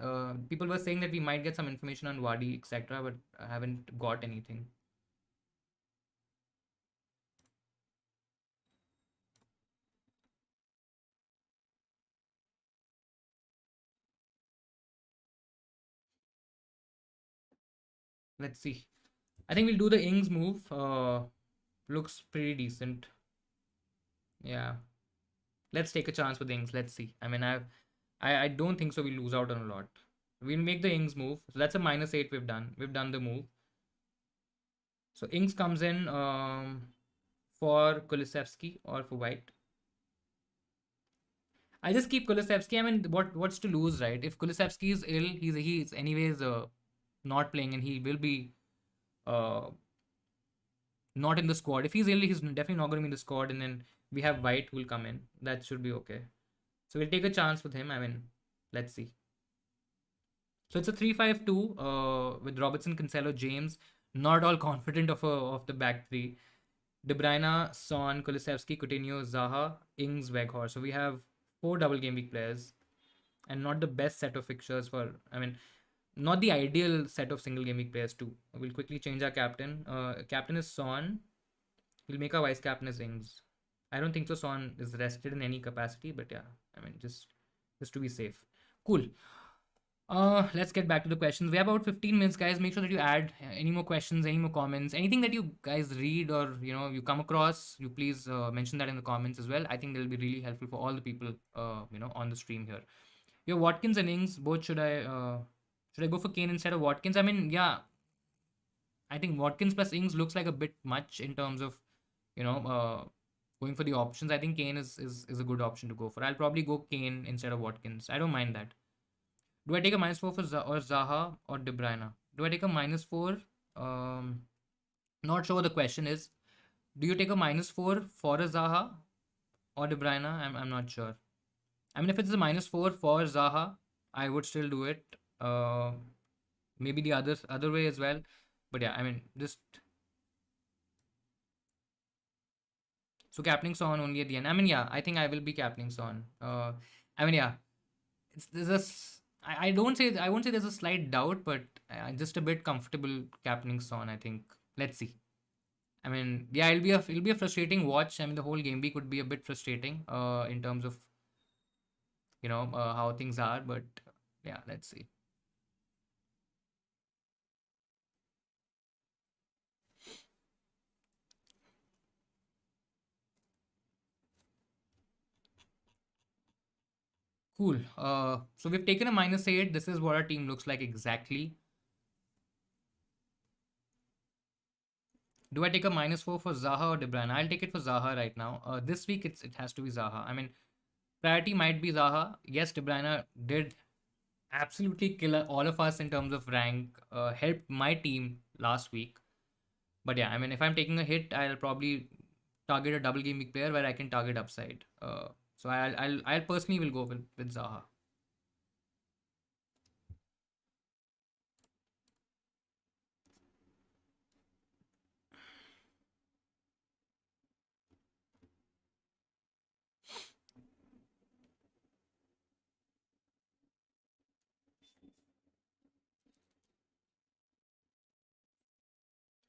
people were saying that we might get some information on Wadi, etc., but I haven't got anything. Let's see. I think we'll do the Ings move. Looks pretty decent. Yeah. Let's take a chance with Ings. Let's see. I mean, I don't think so. We lose out on a lot. We'll make the Ings move. So that's a -8 we've done. We've done the move. So Ings comes in for Kulusevski or for White. I just keep Kulusevski. I mean, what's to lose, right? If Kulusevski is ill, he's anyways not playing, and he will be uh, not in the squad. If he's ill, he's definitely not going to be in the squad, and then we have White who will come in. That should be okay. So we'll take a chance with him. I mean, let's see. So it's a 3-5-2 with Robertson, Cancelo, James. Not all confident of the back three. De Bruyne, Son, Kulusevski, Coutinho, Zaha, Ings, Weghorst. So we have four double game week players, and not the best set of fixtures for. I mean, not the ideal set of single game week players too. We'll quickly change our captain. Captain is Son. We'll make our vice captain as Ings. I don't think so. Son is rested in any capacity, but yeah, I mean, just to be safe. Cool. Let's get back to the questions. We have about 15 minutes, guys. Make sure that you add any more questions, any more comments, anything that you guys read or you come across. You please mention that in the comments as well. I think they'll be really helpful for all the people on the stream here. Your Watkins and Ings, both should I go for Kane instead of Watkins? I mean, yeah, I think Watkins plus Ings looks like a bit much in terms of you know uh, going for the options. I think Kane is a good option to go for. I'll probably go Kane instead of Watkins. I don't mind that. Do I take a -4 for or Zaha or De Bruyne? Do I take a -4? Um, Not sure what the question is. Do you take a -4 for a Zaha or De Bruyne? I'm not sure. I mean, if it's a -4 for Zaha, I would still do it. Maybe the other way as well. But yeah, I mean, just so captaining Son only at the end. I mean, yeah, I think I will be captaining Son. I mean, yeah, there's I don't say I won't say there's a slight doubt, but just a bit comfortable captaining Son. I think. Let's see. I mean, yeah, it'll be a frustrating watch. I mean, the whole game week would be a bit frustrating. In terms of how things are, but yeah, let's see. Cool. So we've taken a -8. This is what our team looks like exactly. Do I take a -4 for Zaha or De Bruyne? I'll take it for Zaha right now. This week it has to be Zaha. I mean, priority might be Zaha. Yes, De Bruyne did absolutely kill all of us in terms of rank. Helped my team last week. But yeah, I mean, if I'm taking a hit, I'll probably target a double game week player where I can target upside. So I'll personally will go with Zaha.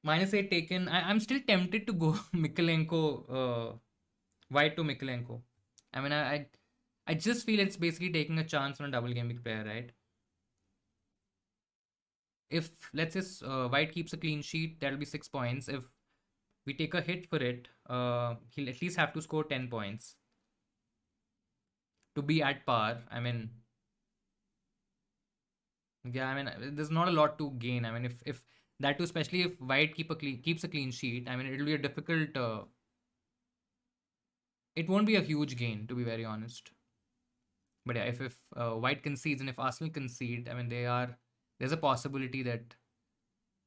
-8 taken. I'm still tempted to go Mikalenko, White to Mikalenko. I mean, I just feel it's basically taking a chance on a double game week player, right? If let's say White keeps a clean sheet, that'll be 6 points. If we take a hit for it, he'll at least have to score 10 points to be at par. I mean, Yeah, I mean, there's not a lot to gain. I mean, if that too, especially if White keeps a clean sheet, I mean, it'll be a difficult. It won't be a huge gain, to be very honest. But yeah, if White concedes and if Arsenal concede, I mean, there's a possibility that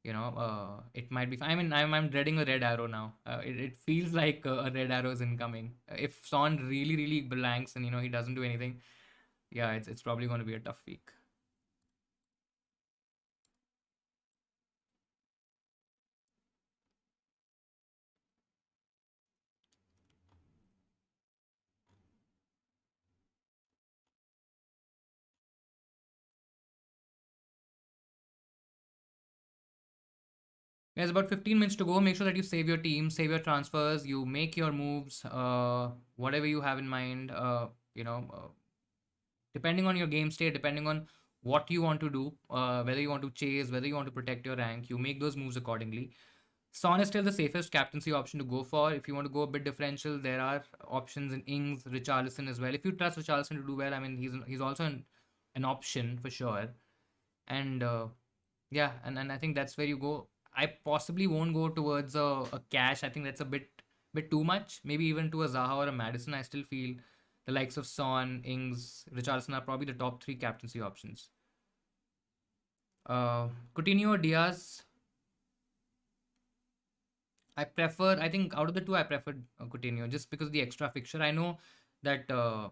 it might be. I mean, I'm dreading a red arrow now. It feels like a red arrow is incoming. If Son really blanks and he doesn't do anything, yeah, it's probably going to be a tough week. There's about 15 minutes to go. Make sure that you save your team, save your transfers, you make your moves, whatever you have in mind. Depending on your game state, depending on what you want to do, whether you want to chase, whether you want to protect your rank, you make those moves accordingly. Son is still the safest captaincy option to go for. If you want to go a bit differential, there are options in Ings, Richarlison as well. If you trust Richarlison to do well, I mean, he's also an option for sure. And yeah, and I think that's where you go. I possibly won't go towards a cash. I think that's a bit too much. Maybe even to a Zaha or a Madison. I still feel the likes of Son, Ings, Richarlison are probably the top three captaincy options. Coutinho, Diaz. I think out of the two, I preferred Coutinho just because of the extra fixture. I know that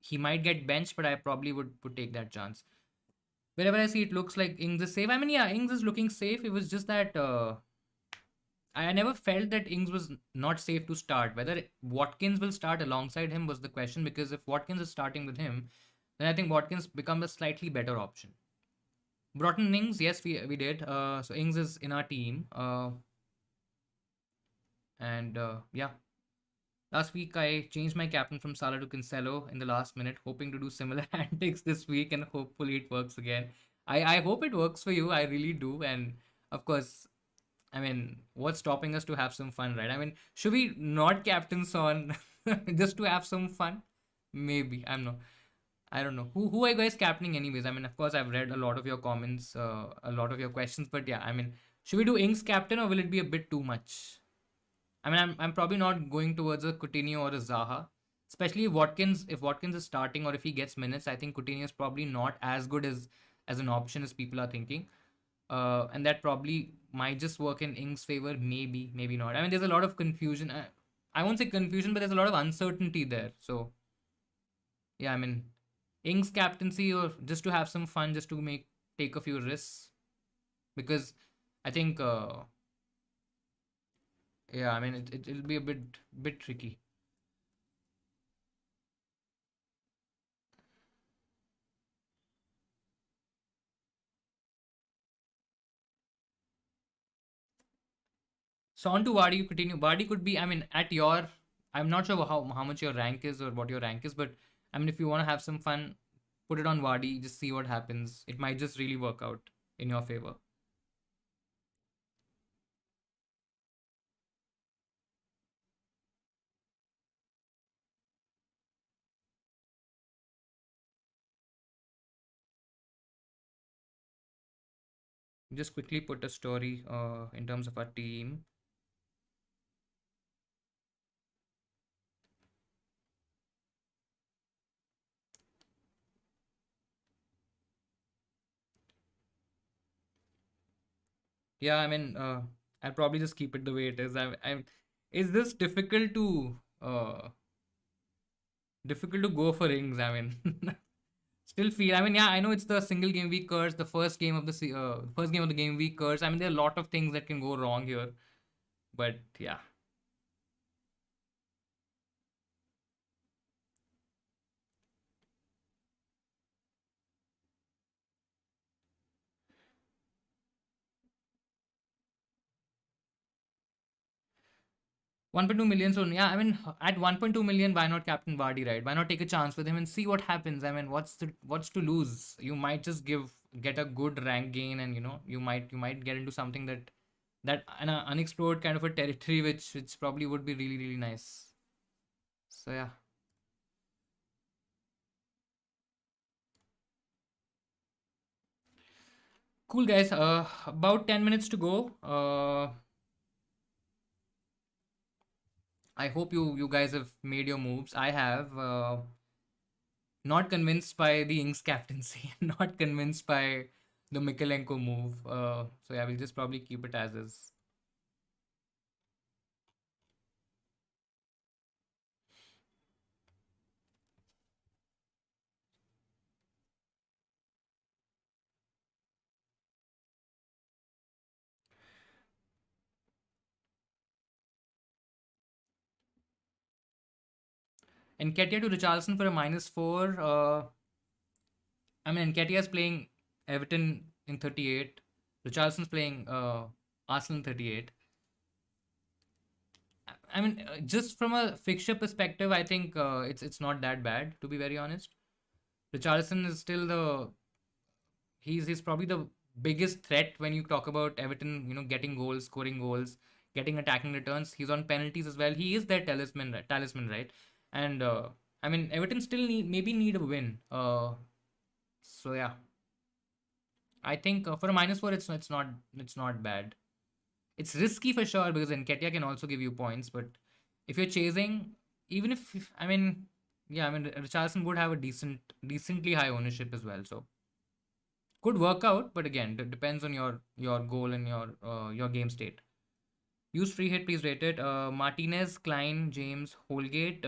he might get benched, but I probably would take that chance. Wherever I see it looks like Ings is safe. I mean, yeah, Ings is looking safe. It was just that I never felt that Ings was not safe to start. Whether Watkins will start alongside him was the question, because if Watkins is starting with him, then I think Watkins becomes a slightly better option. Broughton Ings, yes, we did. So Ings is in our team. And yeah, last week I changed my captain from Salah to Cancelo in the last minute, hoping to do similar antics this week, and hopefully it works again. I hope it works for you. I really do. And of course, I mean, what's stopping us to have some fun, right? I mean, should we not captain Son just to have some fun? Maybe. I don't know. Who are you guys captaining anyways? I mean, of course, I've read a lot of your comments, a lot of your questions, but yeah, I mean, should we do Ings captain or will it be a bit too much? I mean, I'm probably not going towards a Coutinho or a Zaha, especially if Watkins is starting or if he gets minutes. I think Coutinho is probably not as good as an option as people are thinking, and that probably might just work in Ings' favor. Maybe not. I mean, there's a lot of confusion. I won't say confusion, but there's a lot of uncertainty there. So yeah, I mean, Ings captaincy or just to have some fun, just to take a few risks, because I think yeah, I mean it'll be a bit tricky. So on to Vardy, you continue. Vardy could be, I mean, I'm not sure how much your rank is or what your rank is, but I mean, if you want to have some fun, put it on Vardy, just see what happens. It might just really work out in your favor. Just quickly put a story in terms of our team. Yeah, I mean, I'll probably just keep it the way it is. Is this difficult to go for rings? I mean, still feel. I mean, yeah, I know it's the single game week curse, the first game of the game week curse. I mean, there are a lot of things that can go wrong here, but yeah. 1.2 million. So yeah, I mean, at 1.2 million, why not captain Vardy, right? Why not take a chance with him and see what happens? I mean, what's to lose? You might just get a good rank gain, and you might get into something that an unexplored kind of a territory, which probably would be really nice. So yeah. Cool, guys. About 10 minutes to go. I hope you guys have made your moves. I have. Not convinced by the Inks captaincy, not convinced by the Mikalenko move. So yeah, we'll just probably keep it as is. And Ketia to Richarlison for a -4. I mean, Nketiah's playing Everton in 38. Richarlison's playing Arsenal in 38. I mean, just from a fixture perspective, I think it's not that bad, to be very honest. Richarlison is still the he's probably the biggest threat when you talk about Everton. Getting goals, scoring goals, getting attacking returns. He's on penalties as well. He is their talisman, right? And I mean, Everton still need a win. So yeah, I think for a -4, it's not bad. It's risky for sure because Nketiah can also give you points, but if you're chasing, even if I mean, yeah, I mean Richardson would have a decently high ownership as well, so could work out. But again, it depends on your goal and your game state. Use free hit, please rate it. Martinez, Klein, James, Holgate,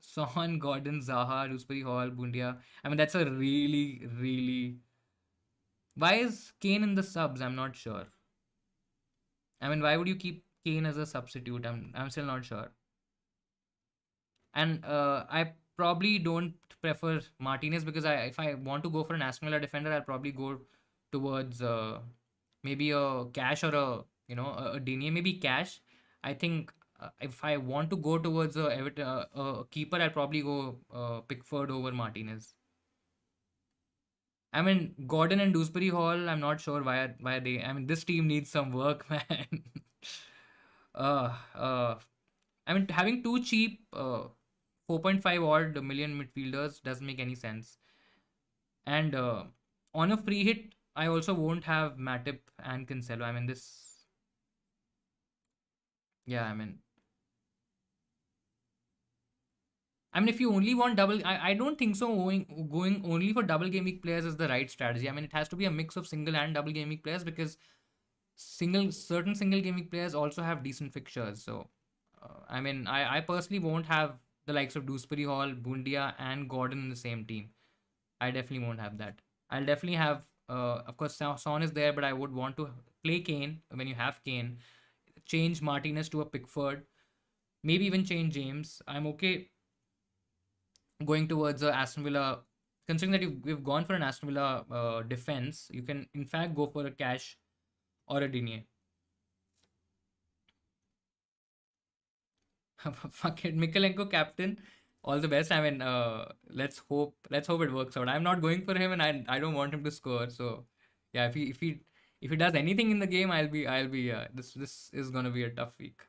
Son, Gordon, Zaha, Dewsbury Hall, Bundia. I mean, that's a really, really. Why is Kane in the subs? I'm not sure. I mean, why would you keep Kane as a substitute? I'm still not sure. And I probably don't prefer Martinez because if I want to go for an Aston Villa defender, I'll probably go towards maybe a Cash or a Digne, maybe Cash. I think if I want to go towards a keeper, I'll probably go Pickford over Martinez. I mean, Gordon and Dewsbury Hall, I'm not sure why they. I mean, this team needs some work, man. uh, uh, I mean, having two cheap 4.5 odd million midfielders doesn't make any sense. And on a free hit, I also won't have Matip and Cancelo. I mean, this. Yeah, I mean, if you only want double, I don't think so. Going only for double game week players is the right strategy. I mean, it has to be a mix of single and double game week players because certain single game week players also have decent fixtures. So, I mean, I personally won't have the likes of Dewsbury Hall, Bundia, and Gordon in the same team. I definitely won't have that. I'll definitely have, of course, Son is there, but I would want to play Kane when you have Kane. Change Martinez to a Pickford. Maybe even change James. I'm okay going towards Aston Villa. Considering that we've gone for an Aston Villa defense, you can in fact go for a Cash or a Digne. Fuck it, Mikalenko captain. All the best. I mean, let's hope it works out. I'm not going for him, and I don't want him to score. So, yeah, if he does anything in the game, I'll be. This is gonna be a tough week.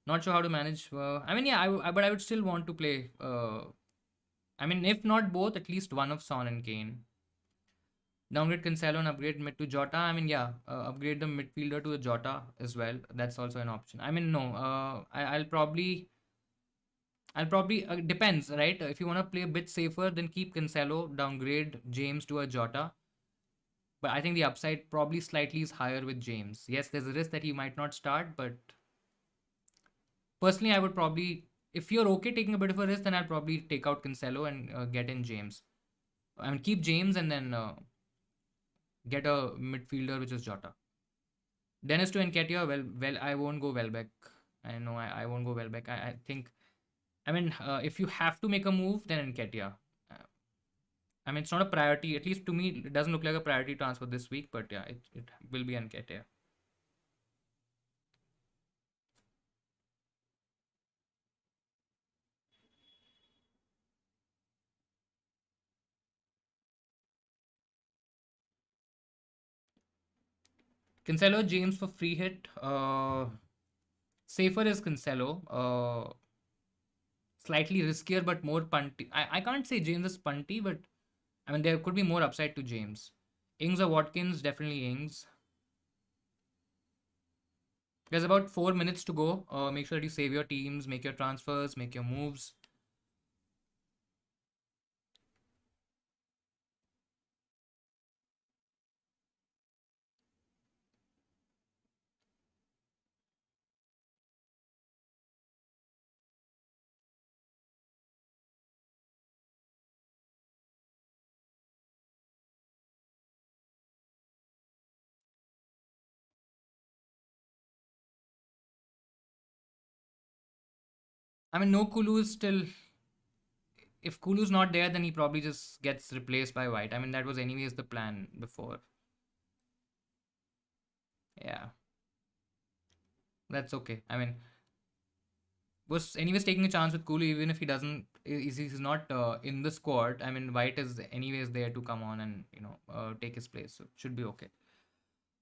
Not sure how to manage. I mean, yeah, but I would still want to play. I mean, if not both, at least one of Son and Kane. Downgrade Cancelo and upgrade mid to Jota. I mean, yeah, upgrade the midfielder to a Jota as well. That's also an option. I mean, no, I'll probably depends, right? If you want to play a bit safer, then keep Cancelo, downgrade James to a Jota. But I think the upside probably slightly is higher with James. Yes, there's a risk that he might not start, but personally, I would probably, if you're okay taking a bit of a risk, then I'll probably take out Cancelo and get in James. I mean, keep James and then get a midfielder which is Jota. Dennis to Nketiah, well, I won't go Welbeck. I know I won't go Welbeck. I think, I mean, if you have to make a move, then Nketiah. Uh, I mean, it's not a priority. At least to me, it doesn't look like a priority transfer this week. But yeah, it will be Nketiah. Cancelo, James for free hit. Safer is Cancelo. Slightly riskier, but more punty. I can't say James is punty, but I mean, there could be more upside to James. Ings or Watkins? Definitely Ings. There's about 4 minutes to go. Make sure that you save your teams, make your transfers, make your moves. I mean, no Kulu is still. If Kulu's not there, then he probably just gets replaced by White. I mean, that was anyways the plan before. Yeah, that's okay. I mean, was anyways taking a chance with Kulu, even if he doesn't, he's not in the squad. I mean, White is anyways there to come on and take his place, so should be okay.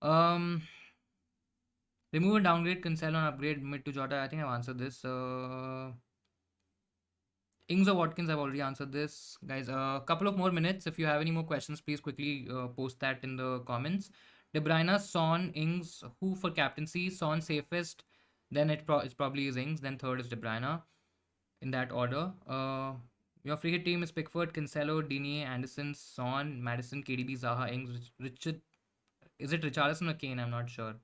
Um, Remove and downgrade Cancelo and upgrade mid to Jota. I think I've answered this. Ings or Watkins, I've already answered this. Guys, a couple of more minutes. If you have any more questions, please quickly post that in the comments. De Bruyne, Son, Ings, who for captaincy? Son safest. Then it probably is Ings. Then third is De Bruyne in that order. Your free hit team is Pickford, Cancelo, Digne, Anderson, Son, Madison, KDB, Zaha, Ings, Richard. Is it Richarlison or Kane? I'm not sure.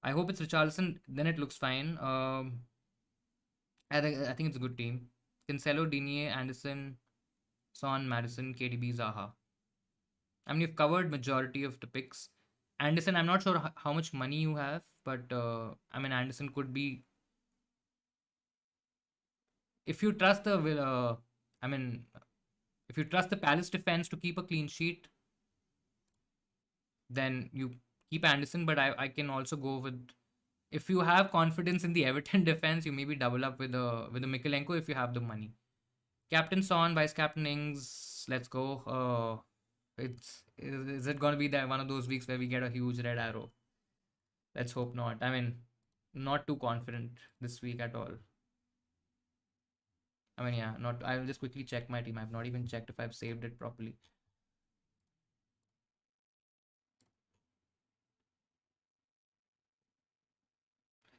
I hope it's Richarlison. Then it looks fine. I think it's a good team. Cancelo, Digne, Anderson, Son, Madison, KDB, Zaha. I mean, you've covered majority of the picks. Anderson, I'm not sure how much money you have, but I mean, Anderson could be if you trust the I mean, if you trust the Palace defense to keep a clean sheet, then you keep Anderson. But I can also go with if you have confidence in the Everton defense, you maybe double up with a Mikalenko if you have the money. Captain Son, Vice Captain Ings. Let's go. Is it gonna be that one of those weeks where we get a huge red arrow? Let's hope not. I mean, not too confident this week at all. I mean, yeah, not. I'll just quickly check my team. I've not even checked if I've saved it properly.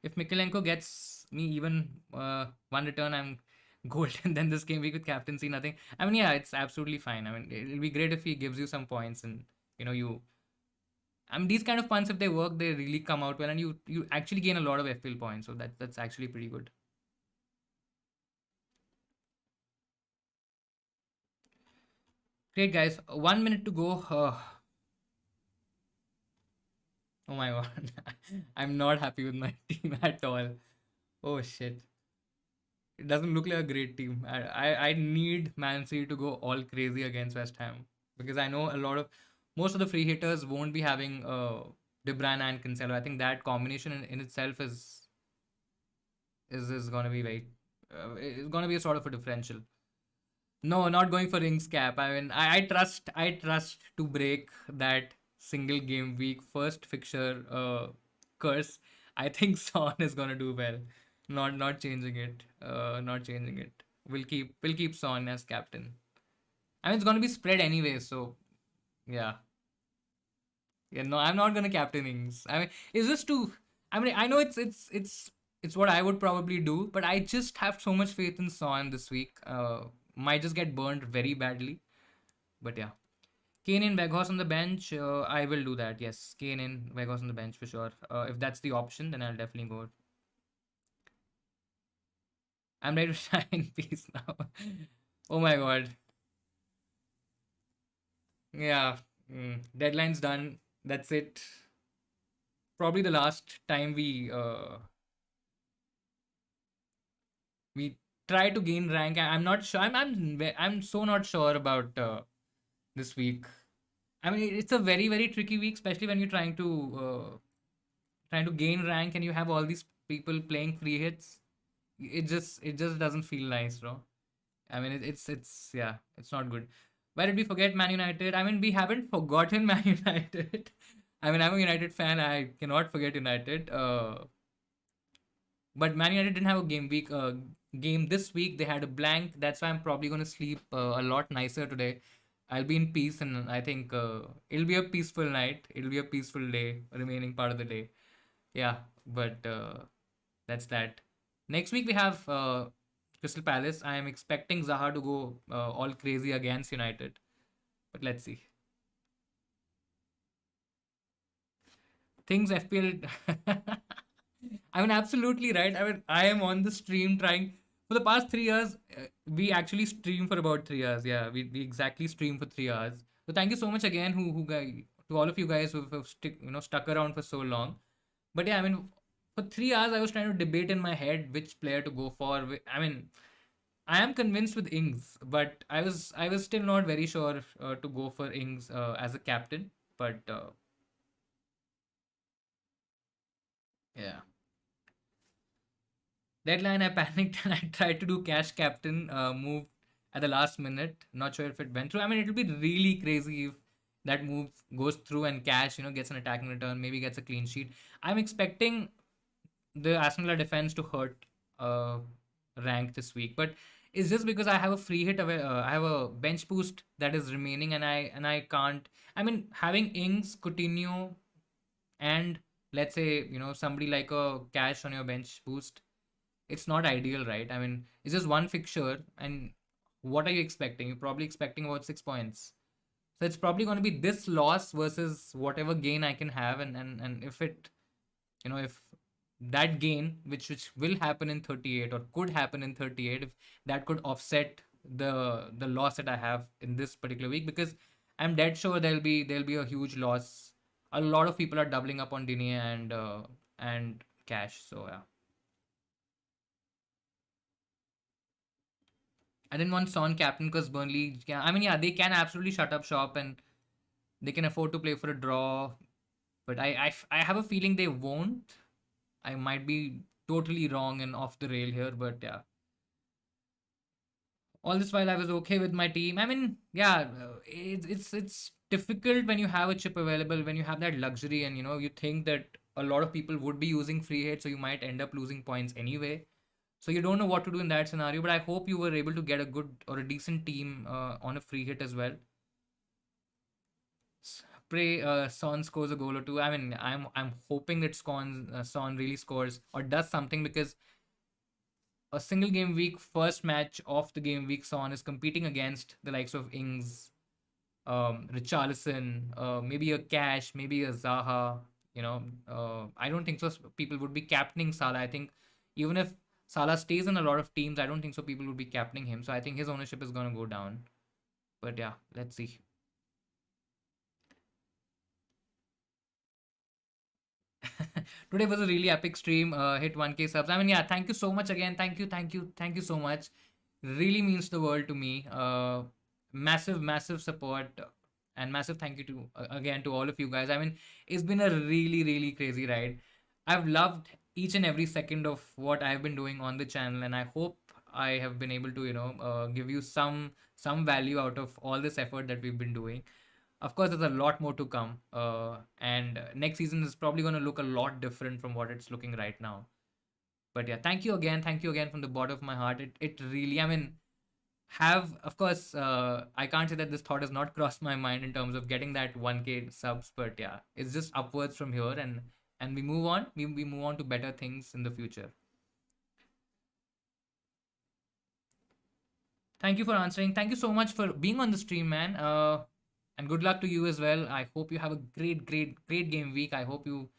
If Mikalenko gets me even one return, I'm golden. Then this game week with captaincy, nothing. I mean, yeah, it's absolutely fine. I mean, it'll be great if he gives you some points and you. I mean, these kind of punts, if they work, they really come out well, and you actually gain a lot of FPL points. So that's actually pretty good. Great guys, 1 minute to go. Oh my god, I'm not happy with my team at all. Oh shit. It doesn't look like a great team. I need Man City to go all crazy against West Ham because I know most of the free hitters won't be having De Bruyne and Cancelo. I think that combination in itself is gonna be very it's gonna be a sort of a differential. No, not going for rings cap. I mean, I trust to break that single game week first fixture curse. I think Son is gonna do well. Not changing it. Not changing it. We'll keep Son as captain. I mean, it's gonna be spread anyway. So yeah, yeah. No, I'm not gonna captain Ings. I mean, it's just too. I mean, I know it's what I would probably do, but I just have so much faith in Son this week. Might just get burned very badly, but yeah. Kane in Weghorst on the bench. I will do that. Yes, Kane in Weghorst on the bench for sure. If that's the option, then I'll definitely go. I'm ready to shine peace now. Oh my god. Yeah. Deadline's done. That's it. Probably the last time we try to gain rank. I'm not sure. I'm so not sure about this week. I mean, it's a very very tricky week, especially when you're trying to gain rank and you have all these people playing free hits. It just doesn't feel nice, bro. I mean, it's yeah, it's not good. Why did we forget Man United? I mean, we haven't forgotten Man United. I mean, I'm a United fan. I cannot forget United. But Man United didn't have a game this week. They had a blank. That's why I'm probably going to sleep a lot nicer today. I'll be in peace, and I think it'll be a peaceful night. It'll be a peaceful day, remaining part of the day. Yeah, but that's that. Next week we have Crystal Palace. I am expecting Zaha to go all crazy against United, but let's see. Things FPL. I mean, absolutely right. I mean, I am on the stream trying for the past 3 years. We actually stream for about 3 hours. Yeah, we exactly stream for 3 hours. So thank you so much again, to all of you guys who've stuck around for so long. But yeah, I mean, for 3 hours I was trying to debate in my head which player to go for. I mean, I am convinced with Ings, but I was still not very sure to go for Ings as a captain. But yeah. Deadline, I panicked and I tried to do cash captain move at the last minute. Not sure if it went through. I mean, it'll be really crazy if that move goes through and cash, gets an attacking return, maybe gets a clean sheet. I'm expecting the Aston Villa defense to hurt uh, rank this week, but it's just because I have a free hit away. I have a bench boost that is remaining, and I can't. I mean, having Ings, Coutinho, and let's say somebody like a cash on your bench boost, it's not ideal, right? I mean, it's just one fixture, and what are you expecting? You're probably expecting about 6 points. So it's probably going to be this loss versus whatever gain I can have, and if if that gain, which will happen in 38 or could happen in 38, if that could offset the loss that I have in this particular week, because I'm dead sure there'll be a huge loss. A lot of people are doubling up on Diné and cash. So yeah. I didn't want Son captain because Burnley. Yeah, I mean, yeah, they can absolutely shut up shop and they can afford to play for a draw. But I have a feeling they won't. I might be totally wrong and off the rail here, but yeah. All this while I was okay with my team. I mean, yeah, it's difficult when you have a chip available, when you have that luxury, and you think that a lot of people would be using free hit, so you might end up losing points anyway. So you don't know what to do in that scenario. But I hope you were able to get a good or a decent team on a free hit as well. Pray Son scores a goal or two. I mean, I'm hoping that Son really scores or does something, because a single game week first match of the game week, Son is competing against the likes of Ings, Richarlison, maybe a Cash, maybe a Zaha. I don't think so. People would be captaining Salah. I think even if Salah stays in a lot of teams, I don't think so. People would be captaining him. So I think his ownership is going to go down. But yeah, let's see. Today was a really epic stream. Hit 1K subs. I mean, yeah, thank you so much again. Thank you so much. Really means the world to me. Massive, massive support, and massive thank you to again to all of you guys. I mean, it's been a really, really crazy ride. I've loved each and every second of what I've been doing on the channel, and I hope I have been able to give you some value out of all this effort that we've been doing. Of course, there's a lot more to come, and next season is probably going to look a lot different from what it's looking right now. But yeah, thank you again from the bottom of my heart. It really, I mean, have of course, I can't say that this thought has not crossed my mind in terms of getting that 1K subs, but yeah, it's just upwards from here, and we move on. We move on to better things in the future. Thank you for answering. Thank you so much for being on the stream, man. And good luck to you as well. I hope you have a great, great, great game week. I hope you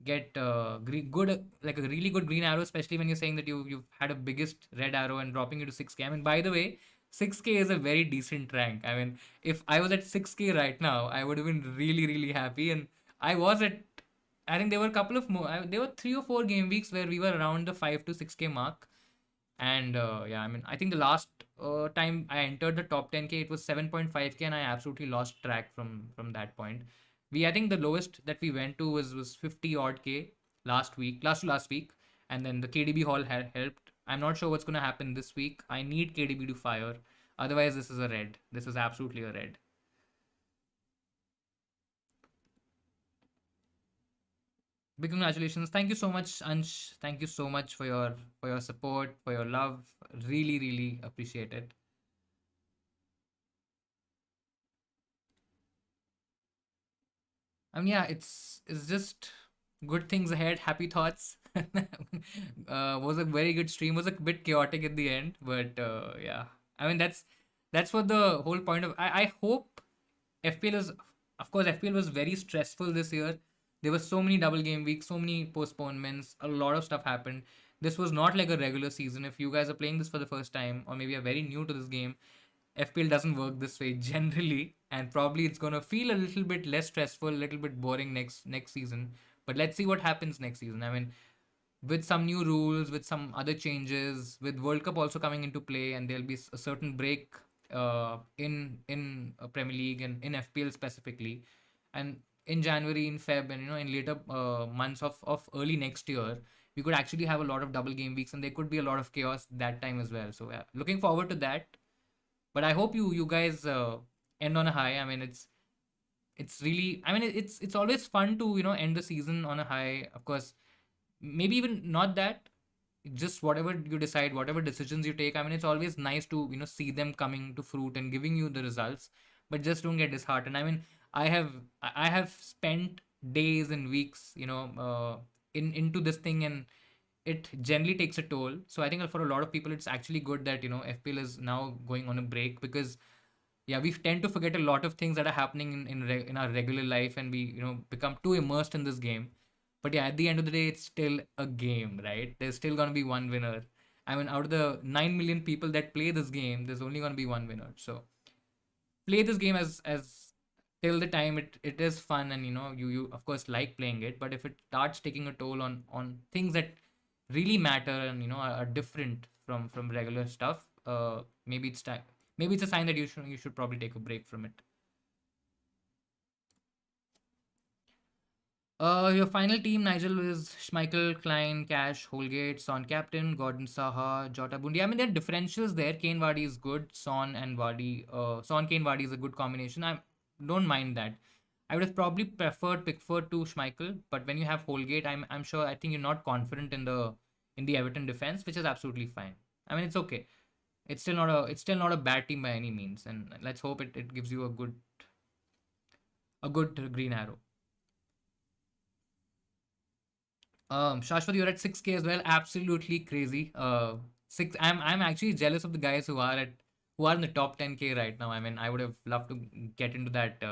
get good, like a really good green arrow, especially when you're saying that you've had a biggest red arrow and dropping you to 6K. I mean, by the way, 6K is a very decent rank. I mean, if I was at 6K right now, I would have been really, really happy. And I was at, I think there were a couple of more, there were 3 or 4 game weeks where we were around the 5 to 6K mark. And yeah, I mean, I think the last time I entered the top 10K, it was 7.5K, and I absolutely lost track from that point. I think the lowest that we went to was 50 odd K last week, and then the KDB haul had helped. I'm not sure what's gonna happen this week. I need KDB to fire, otherwise this is a red. This is absolutely a red. Big congratulations! Thank you so much, Ansh. Thank you so much for your support, for your love. Really, really appreciate it. Yeah, it's just good things ahead, happy thoughts. Was a very good stream. Was a bit chaotic at the end, but yeah. That's what the whole point of. I hope FPL is, of course, FPL was very stressful this year. There were so many double game weeks, so many postponements, a lot of stuff happened. This was not like a regular season. If you guys are playing this for the first time, or maybe are very new to this game, FPL doesn't work this way generally, and probably it's gonna feel a little bit less stressful, a little bit boring next season. But let's see what happens next season. With some new rules, with some other changes, with World Cup also coming into play, and there'll be a certain break in Premier League and in FPL specifically, and in January, in Feb, and in later months of early next year, we could actually have a lot of double game weeks, and there could be a lot of chaos that time as well. So yeah, looking forward to that. But I hope you guys end on a high. It's really, it's always fun to end the season on a high. Of course, maybe even not that, just whatever you decide, whatever decisions you take. It's always nice to see them coming to fruit and giving you the results. But just don't get disheartened. I have spent days and weeks into this thing, and it generally takes a toll. So I think for a lot of people it's actually good that FPL is now going on a break, because yeah, we tend to forget a lot of things that are happening in our regular life, and we become too immersed in this game. But yeah, at the end of the day, it's still a game, right? There's still going to be one winner. Out of the 9 million people that play this game, there's only going to be one winner. So play this game as till the time it is fun, and you of course like playing it. But if it starts taking a toll on things that really matter, and are different from regular stuff, maybe it's time, maybe it's a sign that you should probably take a break from it. Your final team, Nigel, is Schmeichel, Klein, Cash, Holgate, Son captain, Gordon Saha, Jota Bundi. There are differentials there. Kane Vardy is good. Son and Vardy, Son Kane Vardy is a good combination. I don't mind that. I would have probably preferred Pickford to Schmeichel, but when you have Holgate, I'm sure, I think you're not confident in the Everton defense, which is absolutely fine. It's okay. It's still not a bad team by any means, and let's hope it gives you a good green arrow. Shashwat, you're at 6K as well. Absolutely crazy. Six. I'm actually jealous of the guys who are in the top 10K right now. I would have loved to get into that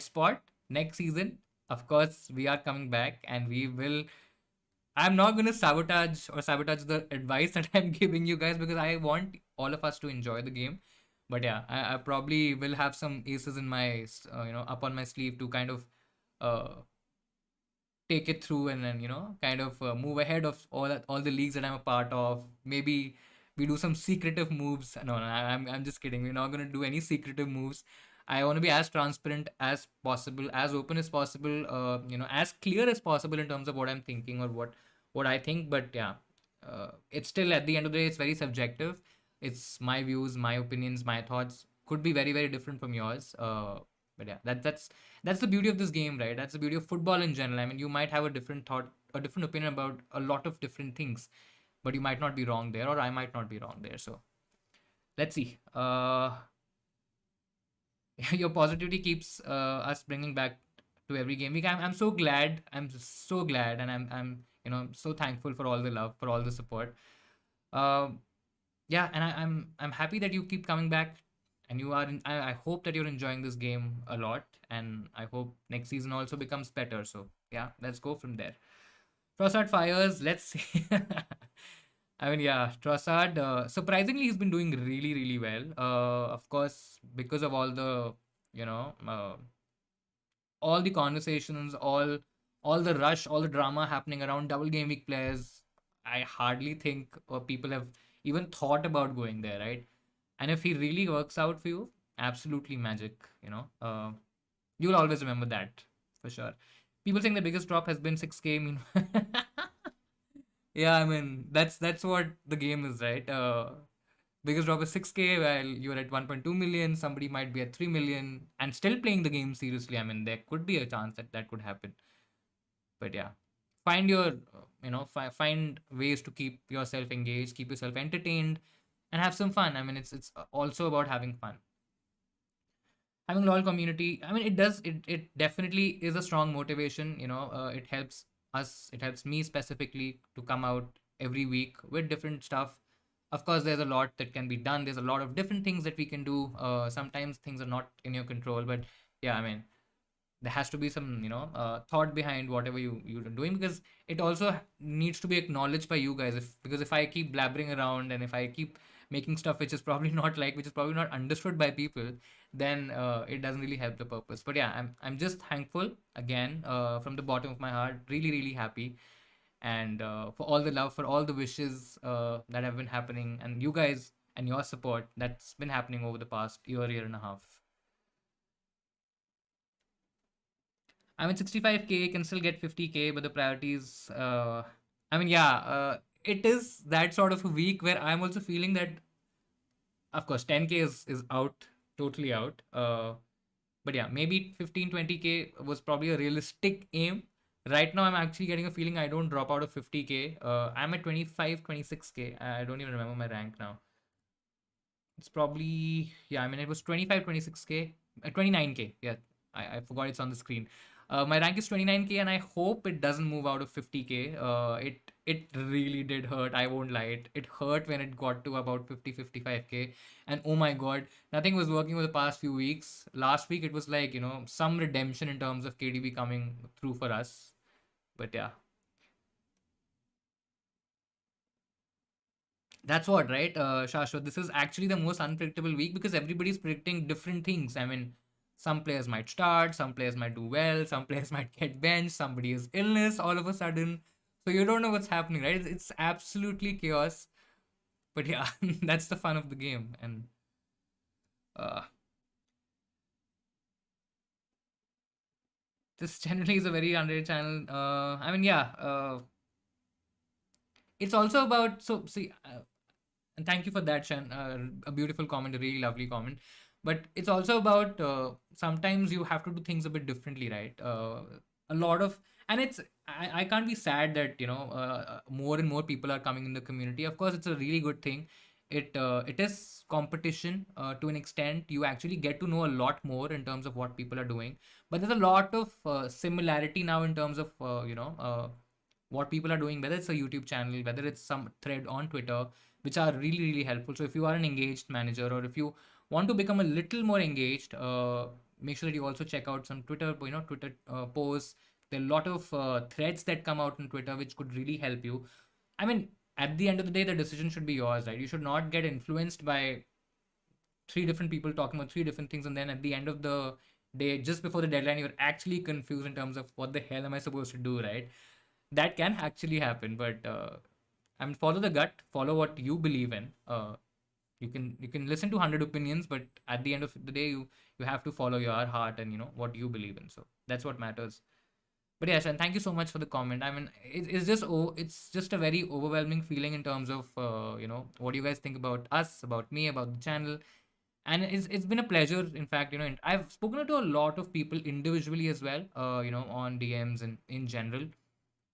spot next season. Of course, we are coming back, and we will. I'm not gonna sabotage the advice that I'm giving you guys, because I want all of us to enjoy the game. But yeah, I probably will have some aces in my up on my sleeve to kind of uh, take it through, and then kind of move ahead of all the leagues that I'm a part of. Maybe we do some secretive moves. No, no, I'm just kidding. We're not gonna do any secretive moves. I want to be as transparent as possible, as open as possible, as clear as possible in terms of what I'm thinking, or what I think. But yeah, it's still, at the end of the day, it's very subjective. It's my views, my opinions, my thoughts could be very very different from yours. But yeah, that's the beauty of this game, right? That's the beauty of football in general. You might have a different thought, a different opinion about a lot of different things, but you might not be wrong there, or I might not be wrong there. So let's see. Your positivity keeps us bringing back to every game week. I'm so glad. I'm so glad, and I'm so thankful for all the love, for all the support. Um, yeah, and I'm happy that you keep coming back, and you are. I hope that you're enjoying this game a lot, and I hope next season also becomes better. So yeah, let's go from there. Trossard fires. Let's see. Yeah, Trossard. Surprisingly, he's been doing really, really well. Of course, because of you know, uh, all the conversations, all the rush, all the drama happening around double game week players. I hardly think people have even thought about going there, right? And if he really works out for you, absolutely magic. You'll always remember that for sure. People saying the biggest drop has been 6K. Yeah, that's what the game is, right? Biggest drop is 6K, while you're at 1.2 million. Somebody might be at 3 million and still playing the game seriously. There could be a chance that could happen. But yeah, find your, find ways to keep yourself engaged, keep yourself entertained, and have some fun. It's also about having fun. having a loyal community, I mean, it definitely is a strong motivation. It helps us, it helps me specifically to come out every week with different stuff. Of course, there's a lot that can be done. There's a lot of different things that we can do. Sometimes things are not in your control, but yeah, I mean, there has to be some thought behind whatever you're doing, because it also needs to be acknowledged by you guys. If Because if I keep blabbering around, and if I keep making stuff which is probably not like, which is probably not understood by people, then it doesn't really help the purpose. But yeah, I'm just thankful again, from the bottom of my heart, really really happy, and for all the love, for all the wishes that have been happening, and you guys and your support that's been happening over the past year and a half. I mean, 65K can still get 50K, but the priorities. I mean, yeah, it is that sort of a week where I'm also feeling that, of course, 10K is out, totally out. But yeah, maybe 15, 20K was probably a realistic aim. Right now, I'm actually getting a feeling I don't drop out of 50K. I'm at 25, 26K. I don't even remember my rank now. It's probably, yeah, I mean, it was 25, 26K, 29K. Yeah, I forgot it's on the screen. My rank is 29K, and I hope it doesn't move out of 50K. It really did hurt. I won't lie. It hurt when it got to about 50, 55K. And oh my God, nothing was working for the past few weeks. Last week, it was like, some redemption in terms of KDB coming through for us. But yeah, that's what, right, Shashwat? This is actually the most unpredictable week because everybody's predicting different things. I mean, some players might start, some players might do well, some players might get benched, somebody is illness all of a sudden. So you don't know what's happening, right? It's absolutely chaos. But yeah, that's the fun of the game. And uh, this generally is a very underrated channel. I mean, yeah, it's also about, so see, and thank you for that, Shan. A beautiful comment, a really lovely comment. But it's also about, sometimes you have to do things a bit differently, right? A lot of, and I can't be sad that more and more people are coming in the community. Of course, it's a really good thing. It is competition, to an extent. You actually get to know a lot more in terms of what people are doing. But there's a lot of similarity now in terms of what people are doing, whether it's a YouTube channel, whether it's some thread on Twitter, which are really really helpful. So if you are an engaged manager, or if you want to become a little more engaged, make sure that you also check out some Twitter posts. There are a lot of threads that come out on Twitter which could really help you. I mean, at the end of the day, the decision should be yours, right? You should not get influenced by three different people talking about three different things, and then at the end of the day, just before the deadline, you're actually confused in terms of what the hell am I supposed to do, right? That can actually happen. But I mean, follow the gut, follow what you believe in. You can listen to 100 opinions, but at the end of the day, you have to follow your heart and what you believe in. So that's what matters. But yeah, Shan, thank you so much for the comment. I mean, it's just a very overwhelming feeling in terms of what do you guys think about us, about me, about the channel. And it's been a pleasure. In fact, I've spoken to a lot of people individually as well, on DMs and in general.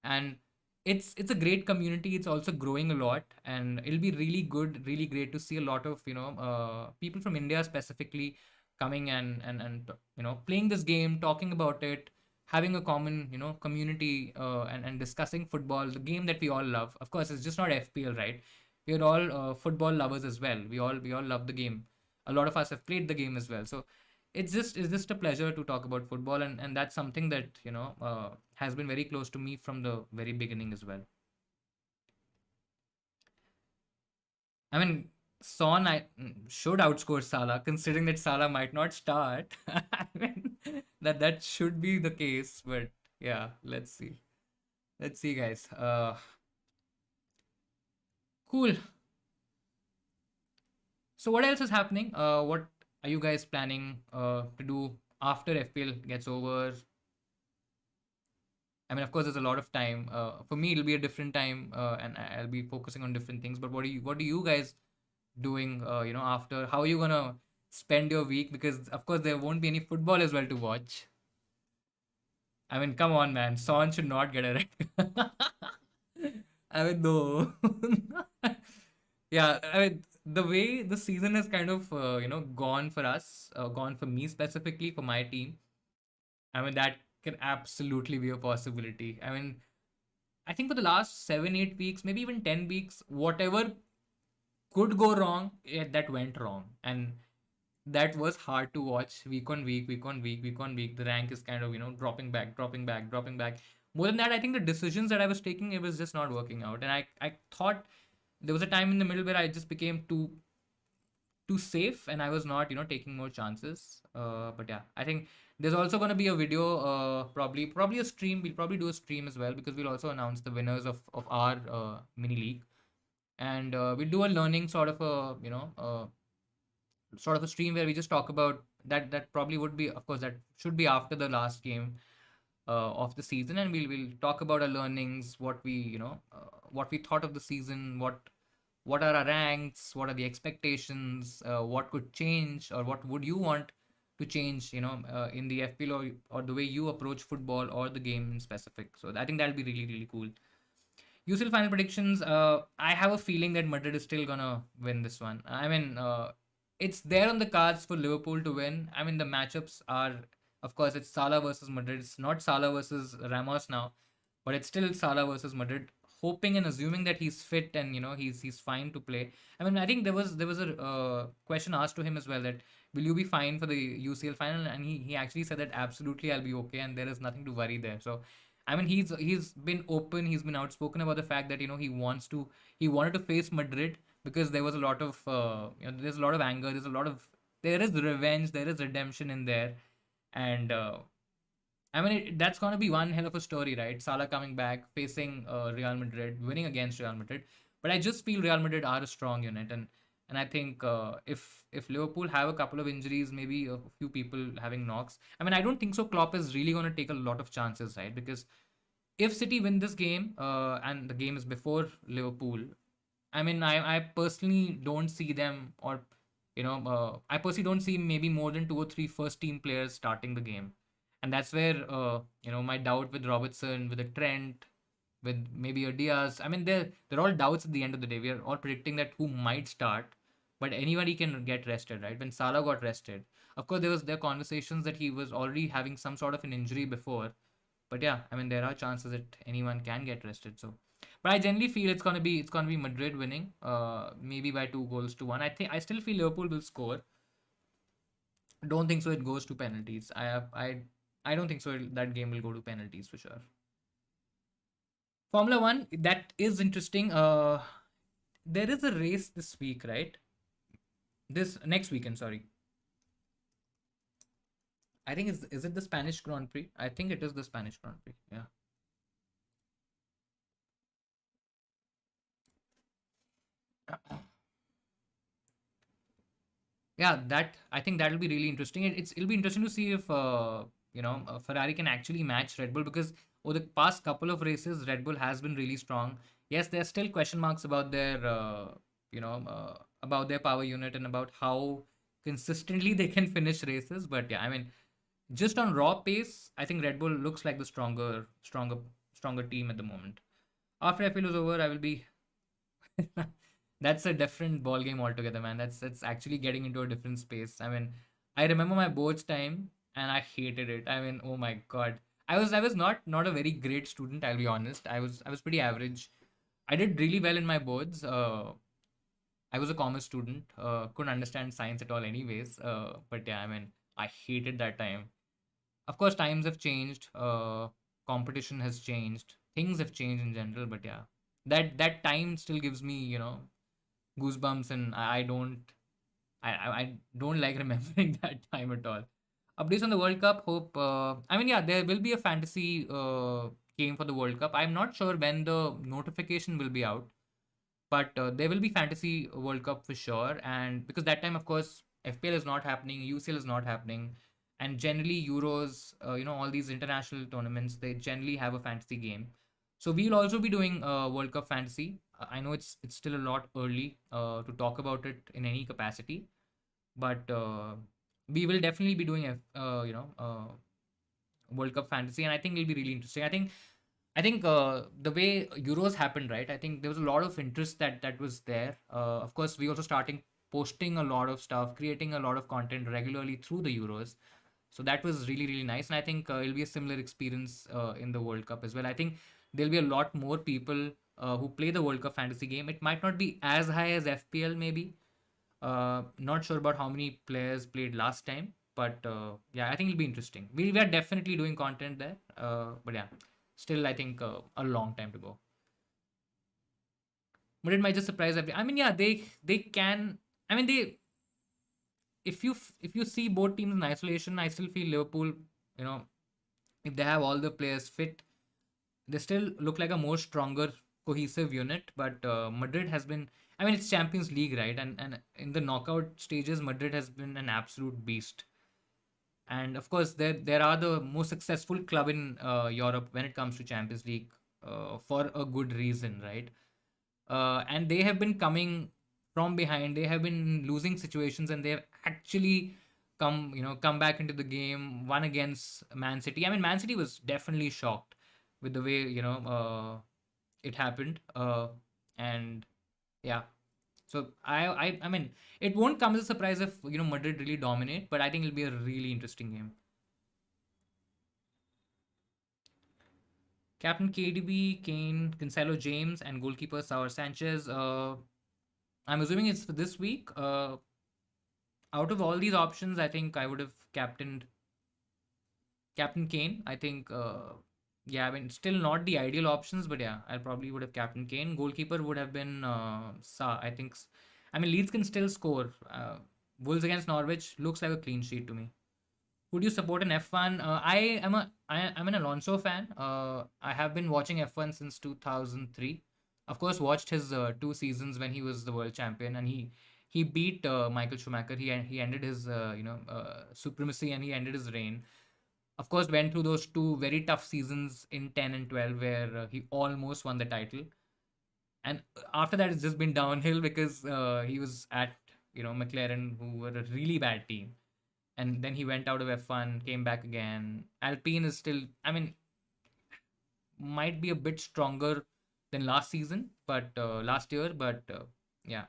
And it's a great community. It's also growing a lot, and it'll be really good, really great to see a lot of people from India specifically coming and playing this game, talking about it, having a common community, and discussing football, the game that we all love. Of course, it's just not FPL, right? We're all football lovers as well. We all love the game. A lot of us have played the game as well. So it's just a pleasure to talk about football, and that's something that has been very close to me from the very beginning as well. I mean, Son should outscore Salah, considering that Salah might not start. I mean, that should be the case, but yeah, let's see, guys. Cool. So what else is happening? What are you guys planning to do after FPL gets over? I mean, of course, there's a lot of time. For me, it'll be a different time, and I'll be focusing on different things. But what do you guys doing? After, how are you gonna spend your week? Because of course, there won't be any football as well to watch. I mean, come on, man. Son should not get a red. I mean, no. Yeah, I mean, the way the season has kind of gone for us, gone for me specifically for my team. I mean, that can absolutely be a possibility. I mean, I think for the last 7, 8 weeks, maybe even 10 weeks, whatever could go wrong, that went wrong, and that was hard to watch week on week, week on week, week on week. The rank is kind of dropping back, dropping back, dropping back. More than that, I think the decisions that I was taking, it was just not working out, and I thought there was a time in the middle where I just became too safe and I was not taking more chances. But yeah, I think there's also going to be a video, probably a stream. We'll probably do a stream as well because we'll also announce the winners of our mini league, and we'll do a learning sort of a stream where we just talk about that. That probably would be, of course, that should be after the last game of the season, and we'll talk about our learnings, what we thought of the season, what are our ranks, what are the expectations, what could change, or what would you want to change, in the FPL, or the way you approach football or the game in specific. So I think that'll be really, really cool. UCL final predictions. I have a feeling that Madrid is still gonna win this one. I mean, it's there on the cards for Liverpool to win. I mean, the matchups are, of course, it's Salah versus Madrid. It's not Salah versus Ramos now, but it's still Salah versus Madrid. Hoping and assuming that he's fit and he's fine to play. I mean, I think there was a question asked to him as well, that will you be fine for the UCL final, and he actually said that absolutely I'll be okay, and there is nothing to worry there. So I mean, he's been open, he's been outspoken about the fact that he wanted to face Madrid because there was a lot of there's a lot of anger, there is revenge, there is redemption in there, and I mean, that's going to be one hell of a story, right? Salah coming back, facing Real Madrid, winning against Real Madrid. But I just feel Real Madrid are a strong unit, and I think if Liverpool have a couple of injuries, maybe a few people having knocks. I mean, I don't think so. Klopp is really going to take a lot of chances, right? Because if City win this game, and the game is before Liverpool, I mean, I personally don't see them, or I personally don't see maybe more than two or three first team players starting the game, and that's where my doubt with Robertson, with a Trent, with maybe a Diaz. I mean, they're all doubts at the end of the day. We are all predicting that who might start, but anybody can get rested, right? When Salah got rested, of course there conversations that he was already having some sort of an injury before, but yeah, I mean there are chances that anyone can get rested. So, but I generally feel it's gonna be Madrid winning, maybe by 2 goals to 1. I still feel Liverpool will score. Don't think so. It goes to penalties. I don't think so. That game will go to penalties for sure. Formula One, that is interesting. There is a race this week, right? This next weekend, sorry. I think is it the Spanish Grand Prix? I think it is the Spanish Grand Prix. Yeah. Yeah, that I think that'll be really interesting. It'll be interesting to see if Ferrari can actually match Red Bull, because over the past couple of races, Red Bull has been really strong. Yes, there's still question marks about their about their power unit and about how consistently they can finish races. But yeah, I mean, just on raw pace, I think Red Bull looks like the stronger team at the moment. After FPL is over, I will be that's a different ball game altogether, man. That's actually getting into a different space. I mean, I remember my boards time and I hated it. I mean, oh my god. I was not a very great student, I'll be honest. I was pretty average. I did really well in my boards. I was a commerce student. Couldn't understand science at all anyways. But yeah, I mean, I hated that time. Of course, times have changed. Competition has changed. Things have changed in general, but yeah. That time still gives me, goosebumps, and I don't like remembering that time at all. Updates on the World Cup. Hope. I mean, yeah, there will be a fantasy game for the World Cup. I'm not sure when the notification will be out, but there will be fantasy World Cup for sure. And because that time, of course, FPL is not happening, UCL is not happening, and generally Euros, all these international tournaments, they generally have a fantasy game. So we'll also be doing World Cup fantasy. I know it's still a lot early to talk about it in any capacity, but we will definitely be doing a World Cup fantasy, and I think it'll be really interesting. I think I think the way Euros happened, right? I think there was a lot of interest that was there. Of course, we also starting posting a lot of stuff, creating a lot of content regularly through the Euros. So that was really really nice, and I think it'll be a similar experience in the World Cup as well. I think there'll be a lot more people who play the World Cup fantasy game. It might not be as high as FPL maybe. Not sure about how many players played last time, but yeah, I think it'll be interesting. We are definitely doing content there, but yeah, still I think a long time to go. But it might just surprise every. I mean, yeah, they can. I mean, they if you see both teams in isolation, I still feel Liverpool. You know, if they have all the players fit, they still look like a more stronger, cohesive unit. But Madrid has been. I mean, it's Champions League, right? And in the knockout stages, Madrid has been an absolute beast. And of course, there are the most successful club in Europe when it comes to Champions League for a good reason, right? And they have been coming from behind. They have been losing situations, and they have actually come back into the game. One against Man City. I mean, Man City was definitely shocked with the way it happened. And yeah, so I mean, it won't come as a surprise if Madrid really dominate, but I think it'll be a really interesting game. Captain KDB, Kane, Cancelo, James, and goalkeeper Saur Sanchez. I'm assuming it's for this week. Out of all these options, I think I would have captained Captain Kane. I think, yeah, I mean, still not the ideal options, but yeah, I probably would have Captain Kane. Goalkeeper would have been Sa. I think. I mean, Leeds can still score. Wolves against Norwich looks like a clean sheet to me. Would you support an F1? I'm an Alonso fan. I have been watching F1 since 2003. Of course, watched his 2 seasons when he was the world champion, and he beat Michael Schumacher. He ended his supremacy, and he ended his reign. Of course, went through those two very tough seasons in 10 and 12 where he almost won the title. And after that, it's just been downhill because he was at McLaren, who were a really bad team, and then he went out of F1, came back again. Alpine is still, I mean, might be a bit stronger than last season, but last year, but yeah,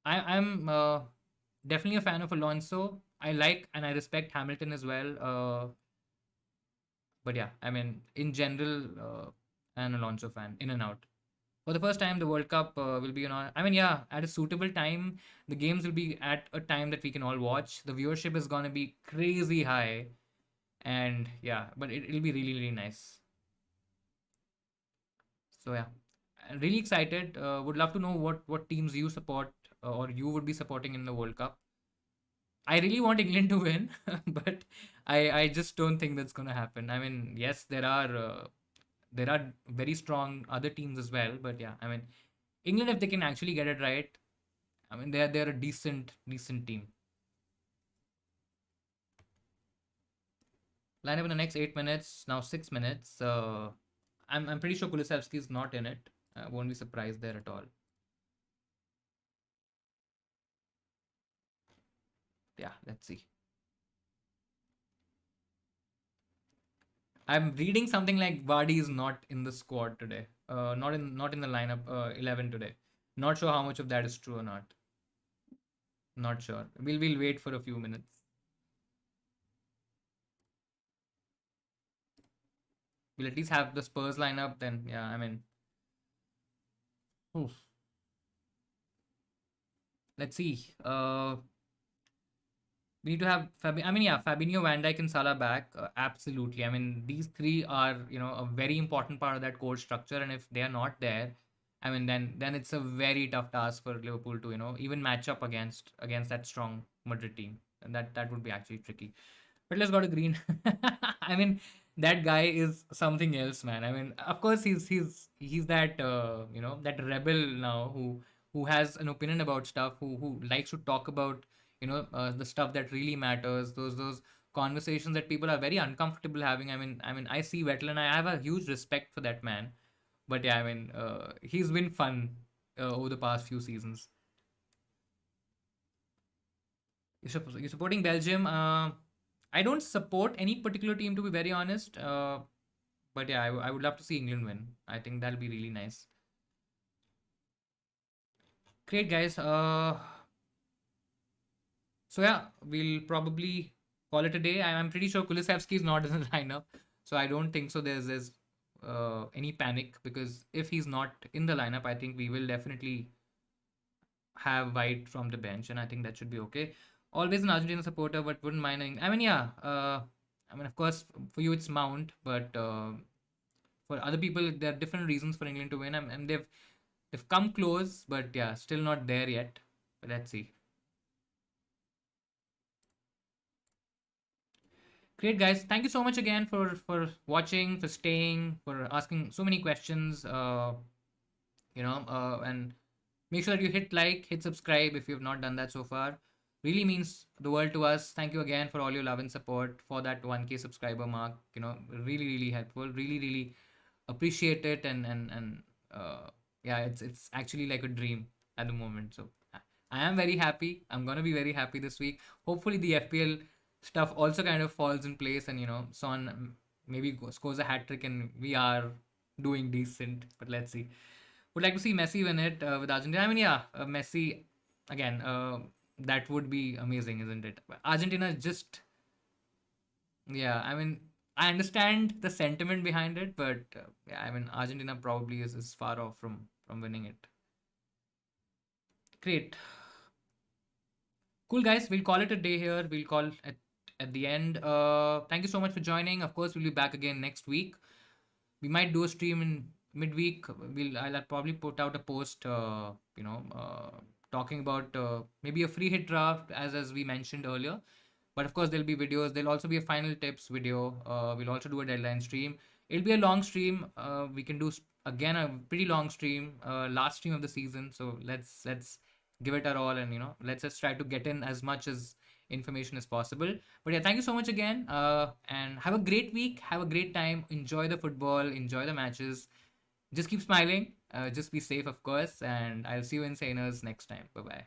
I'm definitely a fan of Alonso. I like and I respect Hamilton as well. But yeah, I mean, in general, an Alonso fan, in and out. For the first time, the World Cup will be I mean, yeah, at a suitable time. The games will be at a time that we can all watch. The viewership is gonna be crazy high, and yeah, but it'll be really really nice. So yeah, I'm really excited. Would love to know what teams you support or you would be supporting in the World Cup. I really want England to win, but I just don't think that's gonna happen. I mean, yes, there are very strong other teams as well, but yeah, I mean, England, if they can actually get it right, I mean, they're a decent team. Line up in the next 8 minutes. Now 6 minutes. I'm pretty sure Kulusevski is not in it. I won't be surprised there at all. Yeah, let's see. I'm reading something like Vardy is not in the squad today. Not in the lineup 11 today. Not sure how much of that is true or not. Not sure. We'll wait for a few minutes. We'll at least have the Spurs lineup. Then yeah, I mean, oof. Let's see. We need to have I mean, yeah, Fabinho, Van Dijk, and Salah back. Absolutely. I mean, these three are a very important part of that core structure, and if they are not there, I mean, then it's a very tough task for Liverpool to even match up against that strong Madrid team, and that would be actually tricky. But let's go to Green. I mean, that guy is something else, man. I mean, of course, he's that that rebel now who has an opinion about stuff, who likes to talk about the stuff that really matters. Those conversations that people are very uncomfortable having. I mean, I see Vettel, and I have a huge respect for that man. But yeah, I mean, he's been fun over the past few seasons. You're supporting Belgium. I don't support any particular team, to be very honest. But yeah, I would love to see England win. I think that'll be really nice. Great, guys. So yeah, we'll probably call it a day. I'm pretty sure Kulisevsky is not in the lineup, so I don't think so. There's any panic, because if he's not in the lineup, I think we will definitely have White from the bench, and I think that should be okay. Always an Argentina supporter, but wouldn't mind. I mean, yeah. I mean, of course, for you it's Mount, but for other people, there are different reasons for England to win, and they've come close, but yeah, still not there yet. But let's see. Great, guys. Thank you so much again for watching, for staying, for asking so many questions. And make sure that you hit like, hit subscribe if you have not done that so far. Really means the world to us. Thank you again for all your love and support for that 1K subscriber mark. Really, really helpful. Really, really appreciate it. And yeah, it's actually like a dream at the moment. So I am very happy. I'm gonna be very happy this week. Hopefully the FPL stuff also kind of falls in place, and Son maybe scores a hat trick, and we are doing decent. But let's see. Would like to see Messi win it with Argentina. I mean, yeah, Messi again. That would be amazing, isn't it? Argentina is just, yeah. I mean, I understand the sentiment behind it, but yeah, I mean, Argentina probably is far off from winning it. Great, cool, guys. We'll call it a day here. We'll call at the end. Thank you so much for joining. Of course, we'll be back again next week. We might do a stream in midweek. I'll probably put out a post, talking about maybe a free hit draft, as we mentioned earlier. But of course, there'll be videos. There'll also be a final tips video. We'll also do a deadline stream. It'll be a long stream. We can do again a pretty long stream, last stream of the season. So let's give it our all, and let's just try to get in as much as information as possible. But yeah, thank you so much again, and have a great week. Have a great time. Enjoy the football. Enjoy the matches. Just keep smiling. Just be safe, of course, and I'll see you in Saners next time. Bye bye.